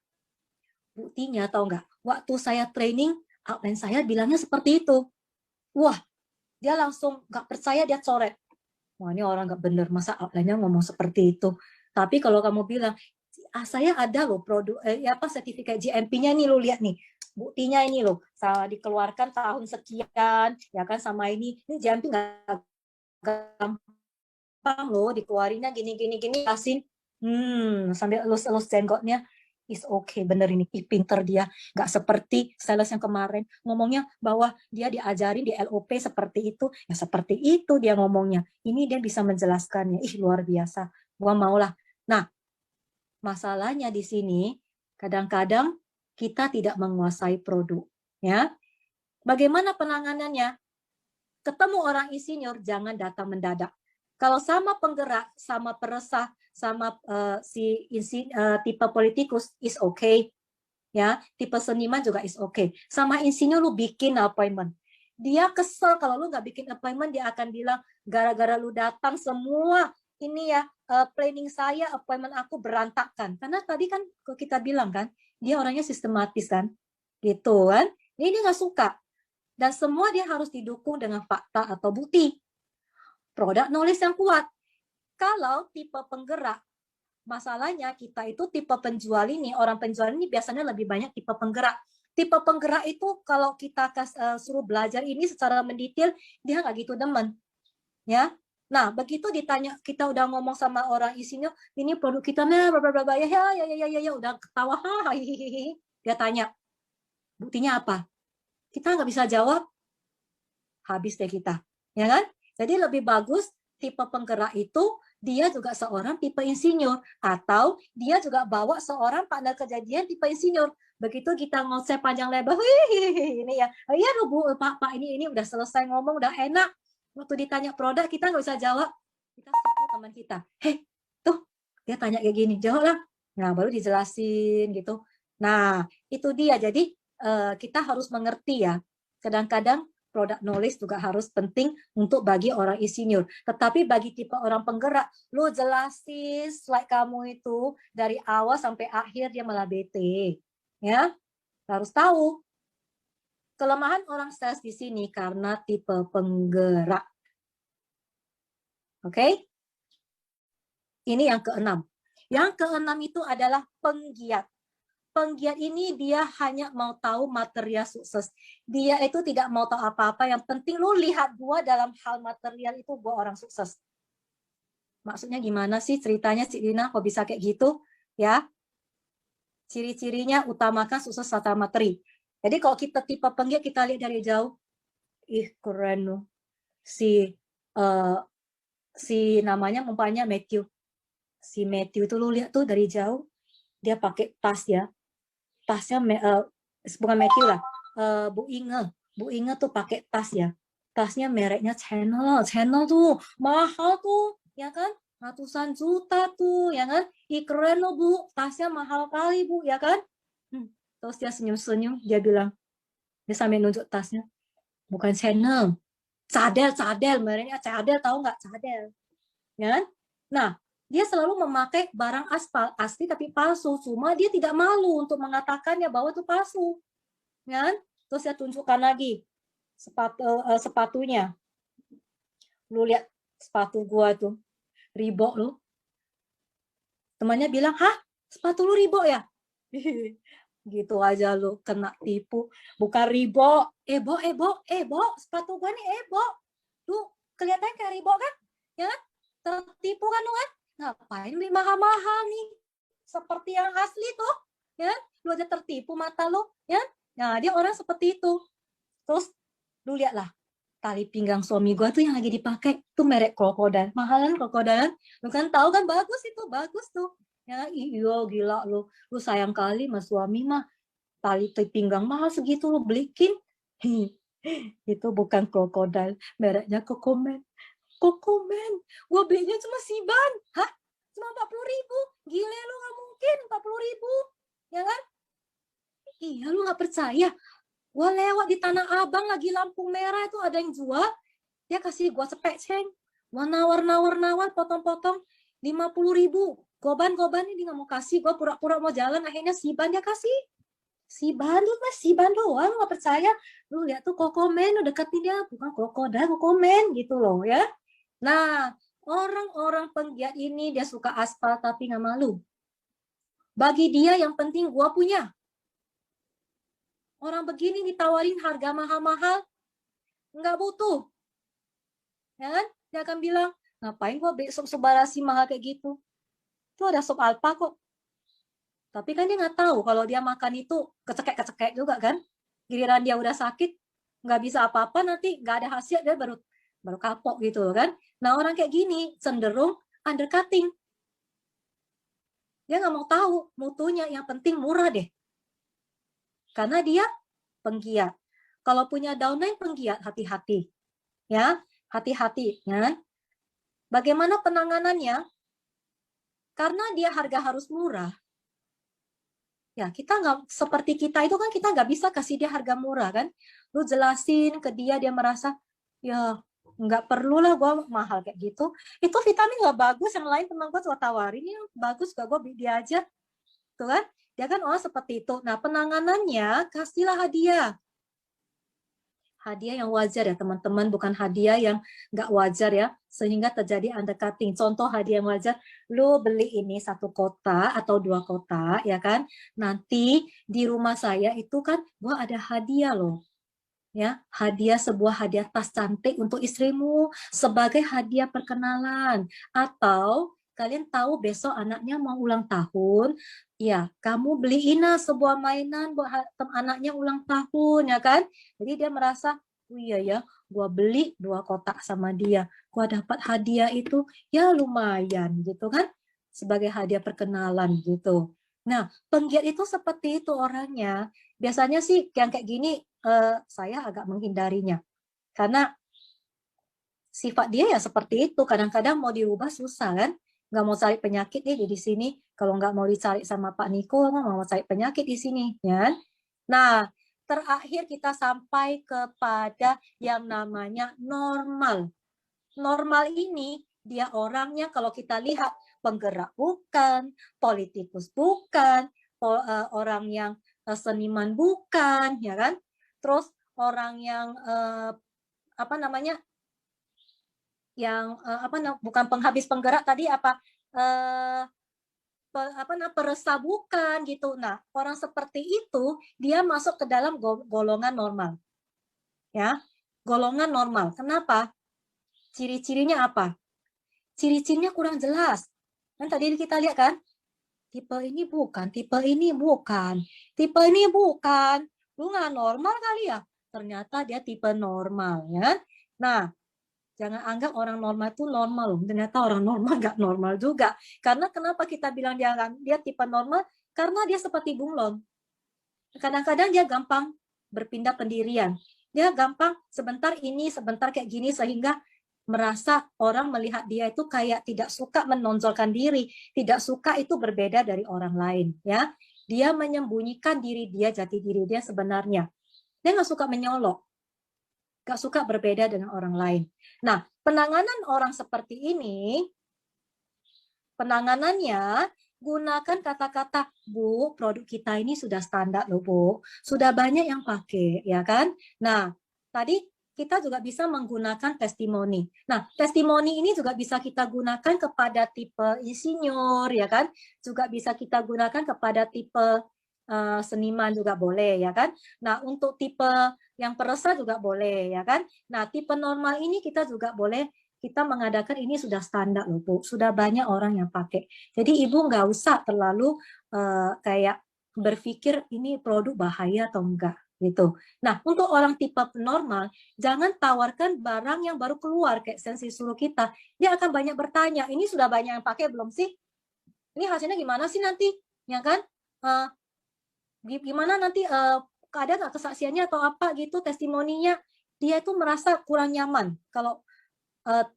Buktinya tahu nggak? Waktu saya training, outline saya bilangnya seperti itu. Wah, dia langsung nggak percaya, dia coret. Wah, ini orang nggak bener, masa outline-nya ngomong seperti itu. Tapi kalau kamu bilang, saya ada loh produk, apa sertifikat GMP-nya nih, lo lihat nih. Buktinya ini loh, dikeluarkan tahun sekian, ya kan sama ini GMP nggak gampang loh, dikeluarinnya gini, kasih, sambil elus-elus jenggotnya, is okay, bener ini, pinter dia, nggak seperti sales yang kemarin, ngomongnya bahwa dia diajarin di LOP seperti itu, ya seperti itu dia ngomongnya, ini dia bisa menjelaskannya, luar biasa, gua maulah. Nah, masalahnya di sini, kadang-kadang kita tidak menguasai produk, ya. Bagaimana penanganannya? Ketemu orang insinyur, jangan datang mendadak. Kalau sama penggerak, sama peresah, sama tipe politikus is okay, ya. Tipe seniman juga is okay. Sama insinyur lu bikin appointment. Dia kesel kalau lu nggak bikin appointment, dia akan bilang gara-gara lu datang semua ini ya planning saya, appointment aku berantakan. Karena tadi kan kita bilang kan, dia orangnya sistematis kan, gitu kan. Ini dia nggak suka. Dan semua dia harus didukung dengan fakta atau bukti. Produk knowledge yang kuat. Kalau tipe penggerak, Masalahnya kita itu tipe penjual ini, orang penjual ini biasanya lebih banyak tipe penggerak. Tipe penggerak itu kalau kita suruh belajar ini secara mendetail, dia nggak gitu demen. Ya. Nah, begitu ditanya, kita udah ngomong sama orang isinya, ini produk kita, nah, ya, udah ketawa, dia tanya, buktinya apa? Kita nggak bisa jawab, habis deh kita, ya kan? Jadi lebih bagus tipe penggerak itu dia juga seorang tipe insinyur atau dia juga bawa seorang partner kejadian tipe insinyur. Begitu kita ngoseh panjang lebar, ini ya, oh, iya loh Bu, Pak ini udah selesai ngomong, udah enak. Waktu ditanya produk kita nggak bisa jawab, kita situ teman kita, tuh dia tanya kayak gini, jawab lah. Nah baru dijelasin gitu. Nah itu dia. Jadi kita harus mengerti ya. Kadang-kadang product knowledge juga harus penting untuk bagi orang insinyur. Tetapi bagi tipe orang penggerak, lu jelasin slide kamu itu dari awal sampai akhir dia malah bete. Ya, harus tahu. Kelemahan orang sales di sini karena tipe penggerak. Oke? Ini yang keenam. Yang keenam itu adalah penggiat. Penggiat ini dia hanya mau tahu material sukses. Dia itu tidak mau tahu apa-apa. Yang penting lu lihat gua dalam hal material itu gua orang sukses. Maksudnya gimana sih ceritanya Cik Dina kok bisa kayak gitu? Ya. Ciri-cirinya utamakan sukses serta materi. Jadi kalau kita tipe penggiat kita lihat dari jauh. Ih keren loh. Si namanya umpamanya Matthew. Si Matthew itu lu lihat tuh dari jauh. Dia pakai tas ya. Tasnya bukan Matthew lah, Bu Inge tuh pakai tas ya, tasnya mereknya Chanel tuh mahal tuh ya kan, ratusan juta tuh ya kan, keren loh Bu, tasnya mahal kali Bu ya kan. Terus dia senyum-senyum, dia bilang, dia sambil nunjuk tasnya, bukan Chanel, Cadel mereknya Cadel, tahu nggak Cadel ya kan. Nah dia selalu memakai barang asli tapi palsu. Cuma dia tidak malu untuk mengatakannya bahwa itu palsu. Kan? Terus saya tunjukkan lagi sepatunya. Lu lihat sepatu gua tuh. Reebok lu. Temannya bilang, hah? Sepatu lu Reebok ya? Gitu aja lu kena tipu. Bukan Reebok. Ebo. Sepatu gua nih Ebo. Tuh kelihatan kayak Reebok kan? Ya kan? Tertipu kan lu kan? Ngapain beli mahal-mahal nih? Seperti yang asli tuh, ya? Lu aja tertipu mata lu, ya? Nah, dia orang seperti itu. Terus lu lihatlah tali pinggang suami gua tuh yang lagi dipakai tuh merek Krokodil. Mahalan Krokodil. Lu kan tahu kan bagus itu, bagus tuh. Ya, iya gila lu. Lu sayang kali sama suami mah. Tali pinggang mahal segitu lu belikin. Itu bukan Krokodil, mereknya Kokomen. Gue belinya cuma Siban. Hah? Cuma 40.000. Gile lu, gak mungkin 40.000. Ya kan? Iya, lu gak percaya. Gue lewat di Tanah Abang lagi lampu merah itu ada yang jual. Dia kasih gue cepet ceng. Gue nawar, potong-potong 50.000. Goban ini gak mau kasih. Gue pura-pura mau jalan, akhirnya Siban dia kasih. Siban lu mas, Siban doang, lu gak percaya. Lu lihat tuh Kokomen, lu deketin dia. Bukan Krokodil, Kokomen gitu loh ya. Nah, orang-orang penggiat ini dia suka aspal tapi nggak malu. Bagi dia yang penting gua punya. Orang begini ditawarin harga mahal-mahal, nggak butuh. Ya kan? Dia akan bilang, ngapain gua beli sup Subarasi mahal kayak gitu? Itu ada sup alpa kok. Tapi kan dia nggak tahu kalau dia makan itu kecekek juga kan. Giliran dia udah sakit, nggak bisa apa-apa, nanti nggak ada hasil, dia baru kapok gitu kan. Nah orang kayak gini cenderung undercutting. Dia nggak mau tahu mutunya, yang penting murah deh. Karena dia penggiat. Kalau punya downline penggiat, hati-hati. Ya, hati-hati. Ya. Bagaimana penanganannya? Karena dia harga harus murah. Ya, kita nggak seperti kita itu kan, kita nggak bisa kasih dia harga murah kan. Lu jelasin ke dia, dia merasa ya nggak perlu lah gue mahal kayak gitu. Itu vitamin nggak bagus, yang lain teman gue coba tawarin yang bagus gak, gue beli dia aja. Tuh kan, dia kan orang seperti itu. Nah penanganannya kasihlah hadiah. hadiah yang wajar ya teman-teman, bukan hadiah yang nggak wajar ya, sehingga terjadi undercutting. Contoh hadiah yang wajar, lu beli ini 1 kotak atau 2 kotak ya kan, nanti di rumah saya itu kan gua ada hadiah loh, ya, sebuah hadiah tas cantik untuk istrimu sebagai hadiah perkenalan. Atau kalian tahu besok anaknya mau ulang tahun, ya kamu beliin sebuah mainan buat anaknya ulang tahun ya kan. Jadi dia merasa, oh iya ya, gua beli 2 kotak sama dia, gua dapat hadiah itu ya lumayan gitu kan, sebagai hadiah perkenalan gitu. Nah, penggiat itu seperti itu orangnya. Biasanya sih yang kayak gini saya agak menghindarinya karena sifat dia ya seperti itu. Kadang-kadang mau dirubah susah kan, nggak mau cari penyakit nih di sini. Kalau nggak mau dicari sama Pak Niko, mau cari penyakit di sini, ya. Nah, terakhir kita sampai kepada yang namanya normal. Normal ini dia orangnya kalau kita lihat penggerak bukan, politikus bukan, orang yang seniman bukan, ya kan? Terus orang yang apa namanya? Yang bukan penghabis penggerak tadi apa? Peresah bukan gitu. Nah, orang seperti itu dia masuk ke dalam golongan normal. Ya. Golongan normal. Kenapa? Ciri-cirinya apa? Ciri-cirinya kurang jelas. Kan tadi kita lihat kan? Tipe ini bukan, tipe ini bukan, tipe ini bukan. Lu nggak normal kali ya? Ternyata dia tipe normal ya. Nah, jangan anggap orang normal itu normal loh. Ternyata orang normal nggak normal juga. Karena kenapa kita bilang dia tipe normal? Karena dia seperti bunglon. Kadang-kadang dia gampang berpindah pendirian. Dia gampang sebentar ini, sebentar kayak gini sehingga merasa orang melihat dia itu kayak tidak suka menonjolkan diri, tidak suka itu berbeda dari orang lain, ya. Dia menyembunyikan diri dia, jati diri dia sebenarnya. Dia nggak suka menyolok, nggak suka berbeda dengan orang lain. Nah, penanganan orang seperti ini, penanganannya gunakan kata-kata, Bu, produk kita ini sudah standar loh, Bu. Sudah banyak yang pakai, ya kan? Nah, tadi kita juga bisa menggunakan testimoni. Nah, testimoni ini juga bisa kita gunakan kepada tipe insinyur, ya kan? Juga bisa kita gunakan kepada tipe seniman juga boleh, ya kan? Nah, untuk tipe yang peresah juga boleh, ya kan? Nah, tipe normal ini kita juga boleh kita mengadakan ini sudah standar loh, Bu. Sudah banyak orang yang pakai. Jadi Ibu nggak usah terlalu kayak berpikir ini produk bahaya atau enggak gitu. Nah, untuk orang tipe normal, jangan tawarkan barang yang baru keluar kayak sensi suruh kita. Dia akan banyak bertanya, ini sudah banyak yang pakai belum sih? Ini hasilnya gimana sih nanti? Ya kan? Gimana nanti ada nggak kesaksiannya atau apa gitu testimoninya? Dia itu merasa kurang nyaman kalau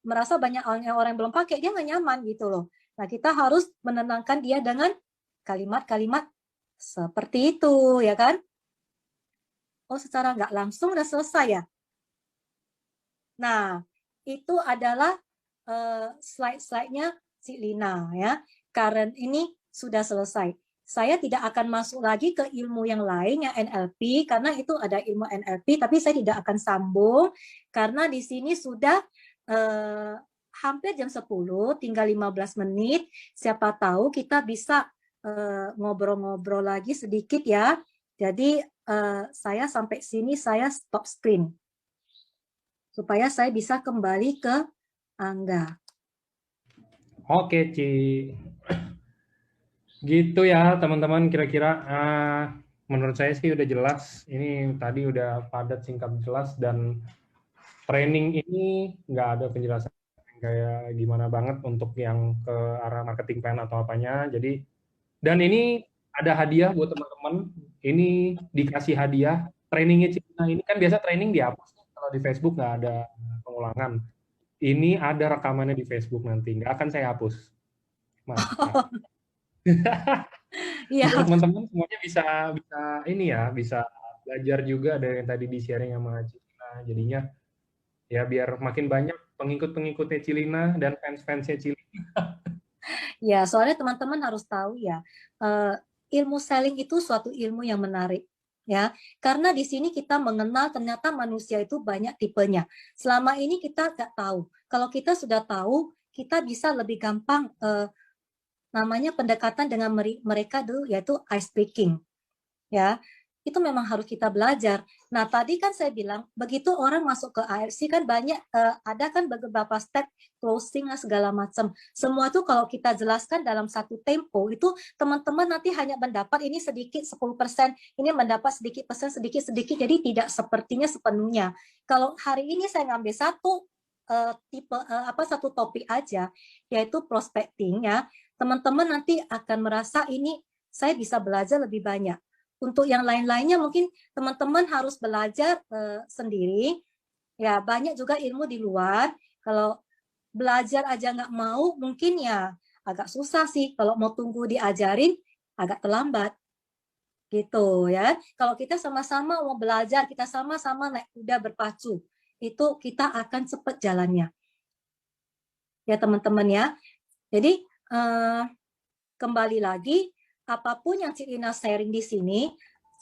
merasa banyak orang yang belum pakai, dia nggak nyaman gitu loh. Nah, kita harus menenangkan dia dengan kalimat-kalimat seperti itu, ya kan? Oh, secara nggak langsung udah selesai ya. Nah, itu adalah slide-slide-nya si Lina ya. Karena ini sudah selesai. Saya tidak akan masuk lagi ke ilmu yang lain, yang NLP, karena itu ada ilmu NLP, tapi saya tidak akan sambung, karena di sini sudah hampir jam 10, tinggal 15 menit, siapa tahu kita bisa ngobrol-ngobrol lagi sedikit ya. Jadi saya sampai sini, saya stop screen, supaya saya bisa kembali ke Angga. Oke, Ci. Gitu ya, teman-teman. Kira-kira menurut saya sih udah jelas. Ini tadi udah padat, singkat, jelas. Dan training ini nggak ada penjelasan kayak gimana banget untuk yang ke arah marketing plan atau apanya. Jadi, dan ini ada hadiah buat teman-teman. Ini dikasih hadiah. Trainingnya Cina ini kan biasa training dihapus. Kalau di Facebook nggak ada pengulangan. Ini ada rekamannya di Facebook nanti. Nggak akan saya hapus. Mantap. Iya. Biar teman-teman semuanya bisa ini ya, bisa belajar juga dari yang tadi di sharing sama Cilina. Jadinya ya biar makin banyak pengikut-pengikutnya Cilina dan fans-fansnya Cilina. Ya, soalnya teman-teman harus tahu ya, ilmu selling itu suatu ilmu yang menarik. ya. Karena di sini kita mengenal ternyata manusia itu banyak tipenya. Selama ini kita nggak tahu. Kalau kita sudah tahu, kita bisa lebih gampang namanya pendekatan dengan mereka dulu, yaitu ice breaking, ya. Itu memang harus kita belajar. Nah, tadi kan saya bilang begitu orang masuk ke AFC kan banyak ada kan beberapa step closing segala macam. Semua itu kalau kita jelaskan dalam satu tempo itu teman-teman nanti hanya mendapat ini sedikit 10%, ini mendapat sedikit persen sedikit. Jadi tidak sepertinya sepenuhnya. Kalau hari ini saya ngambil satu satu topik aja, yaitu prospecting, ya. Teman-teman nanti akan merasa ini saya bisa belajar lebih banyak. Untuk yang lain-lainnya mungkin teman-teman harus belajar sendiri. Ya, banyak juga ilmu di luar. Kalau belajar aja nggak mau, mungkin ya agak susah sih. Kalau mau tunggu diajarin, agak terlambat. Gitu ya. Kalau kita sama-sama mau belajar, kita sama-sama naik kuda berpacu, itu kita akan cepat jalannya. Ya teman-teman ya. Jadi kembali lagi, apapun yang Cik Lina sharing di sini,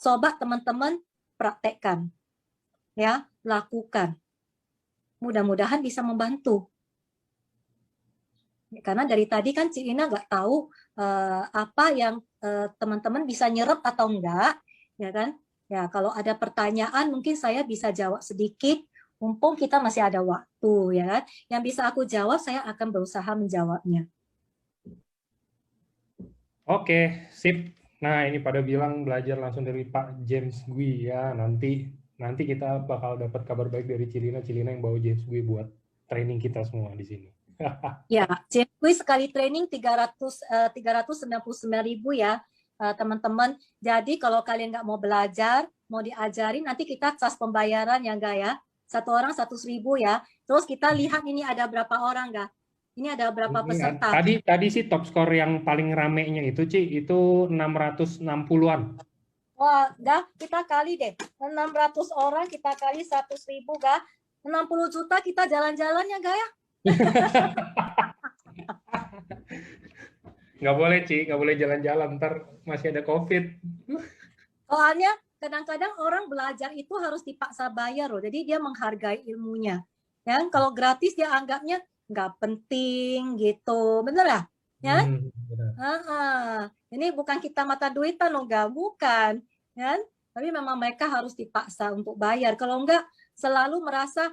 sobat teman-teman praktekkan, ya, lakukan. Mudah-mudahan bisa membantu. Karena dari tadi kan Cik Lina nggak tahu apa yang teman-teman bisa nyerap atau enggak, ya kan? Ya, kalau ada pertanyaan mungkin saya bisa jawab sedikit, mumpung kita masih ada waktu, ya kan? Yang bisa aku jawab, saya akan berusaha menjawabnya. Oke, sip. Nah, ini pada bilang belajar langsung dari Pak James Gui ya. Nanti kita bakal dapat kabar baik dari Cilina yang bawa James Gui buat training kita semua di sini. Ya, James Gui sekali training 399.000 ya, teman-teman. Jadi kalau kalian nggak mau belajar, mau diajarin, nanti kita cas pembayaran ya enggak ya? Satu orang 100.000 ya. Terus kita lihat ini ada berapa orang enggak? Ini ada berapa peserta? Tadi sih top skor yang paling ramenya itu, Ci, itu 660-an. Wah, enggak, kita kali deh. 600 orang kita kali 100.000 enggak? 60 juta kita jalan-jalan ya enggak ya? Nggak boleh, Ci, nggak boleh jalan-jalan, ntar masih ada COVID. Soalnya kadang-kadang orang belajar itu harus dipaksa bayar loh, jadi dia menghargai ilmunya. Ya, kalau gratis dia anggapnya nggak penting gitu, bener ya? Ya? Ini bukan kita mata duitan loh, nggak, bukan, ya? Tapi memang mereka harus dipaksa untuk bayar. Kalau enggak, selalu merasa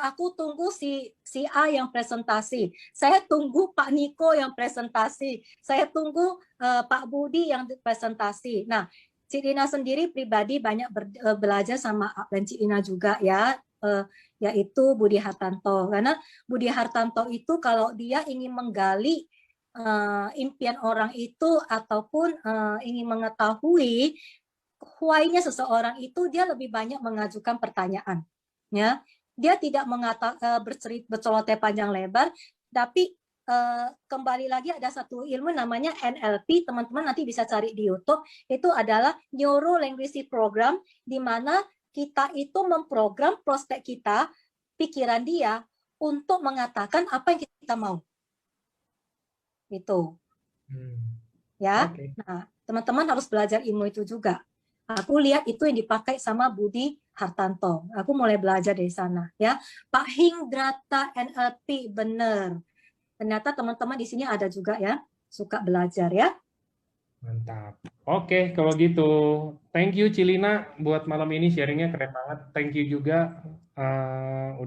aku tunggu si A yang presentasi, saya tunggu Pak Niko yang presentasi, saya tunggu Pak Budi yang presentasi. Nah, Cik Lina sendiri pribadi banyak belajar sama dan Cik Lina juga ya, yaitu Budi Hartanto. Karena Budi Hartanto itu kalau dia ingin menggali impian orang itu ataupun ingin mengetahui why-nya seseorang itu, dia lebih banyak mengajukan pertanyaan. Ya, dia tidak berceloteh panjang lebar, tapi kembali lagi ada satu ilmu namanya NLP, teman-teman nanti bisa cari di YouTube. Itu adalah Neuro Linguistic Program, di mana kita itu memprogram prospek kita, pikiran dia untuk mengatakan apa yang kita mau. Itu. Ya. Okay. Nah, teman-teman harus belajar ilmu itu juga. Aku lihat itu yang dipakai sama Budi Hartanto. Aku mulai belajar dari sana, ya. Pak Hinggrata NLP, bener. Ternyata teman-teman di sini ada juga ya, suka belajar ya. Mantap. Oke, kalau gitu, thank you Cilina buat malam ini sharingnya keren banget. Thank you juga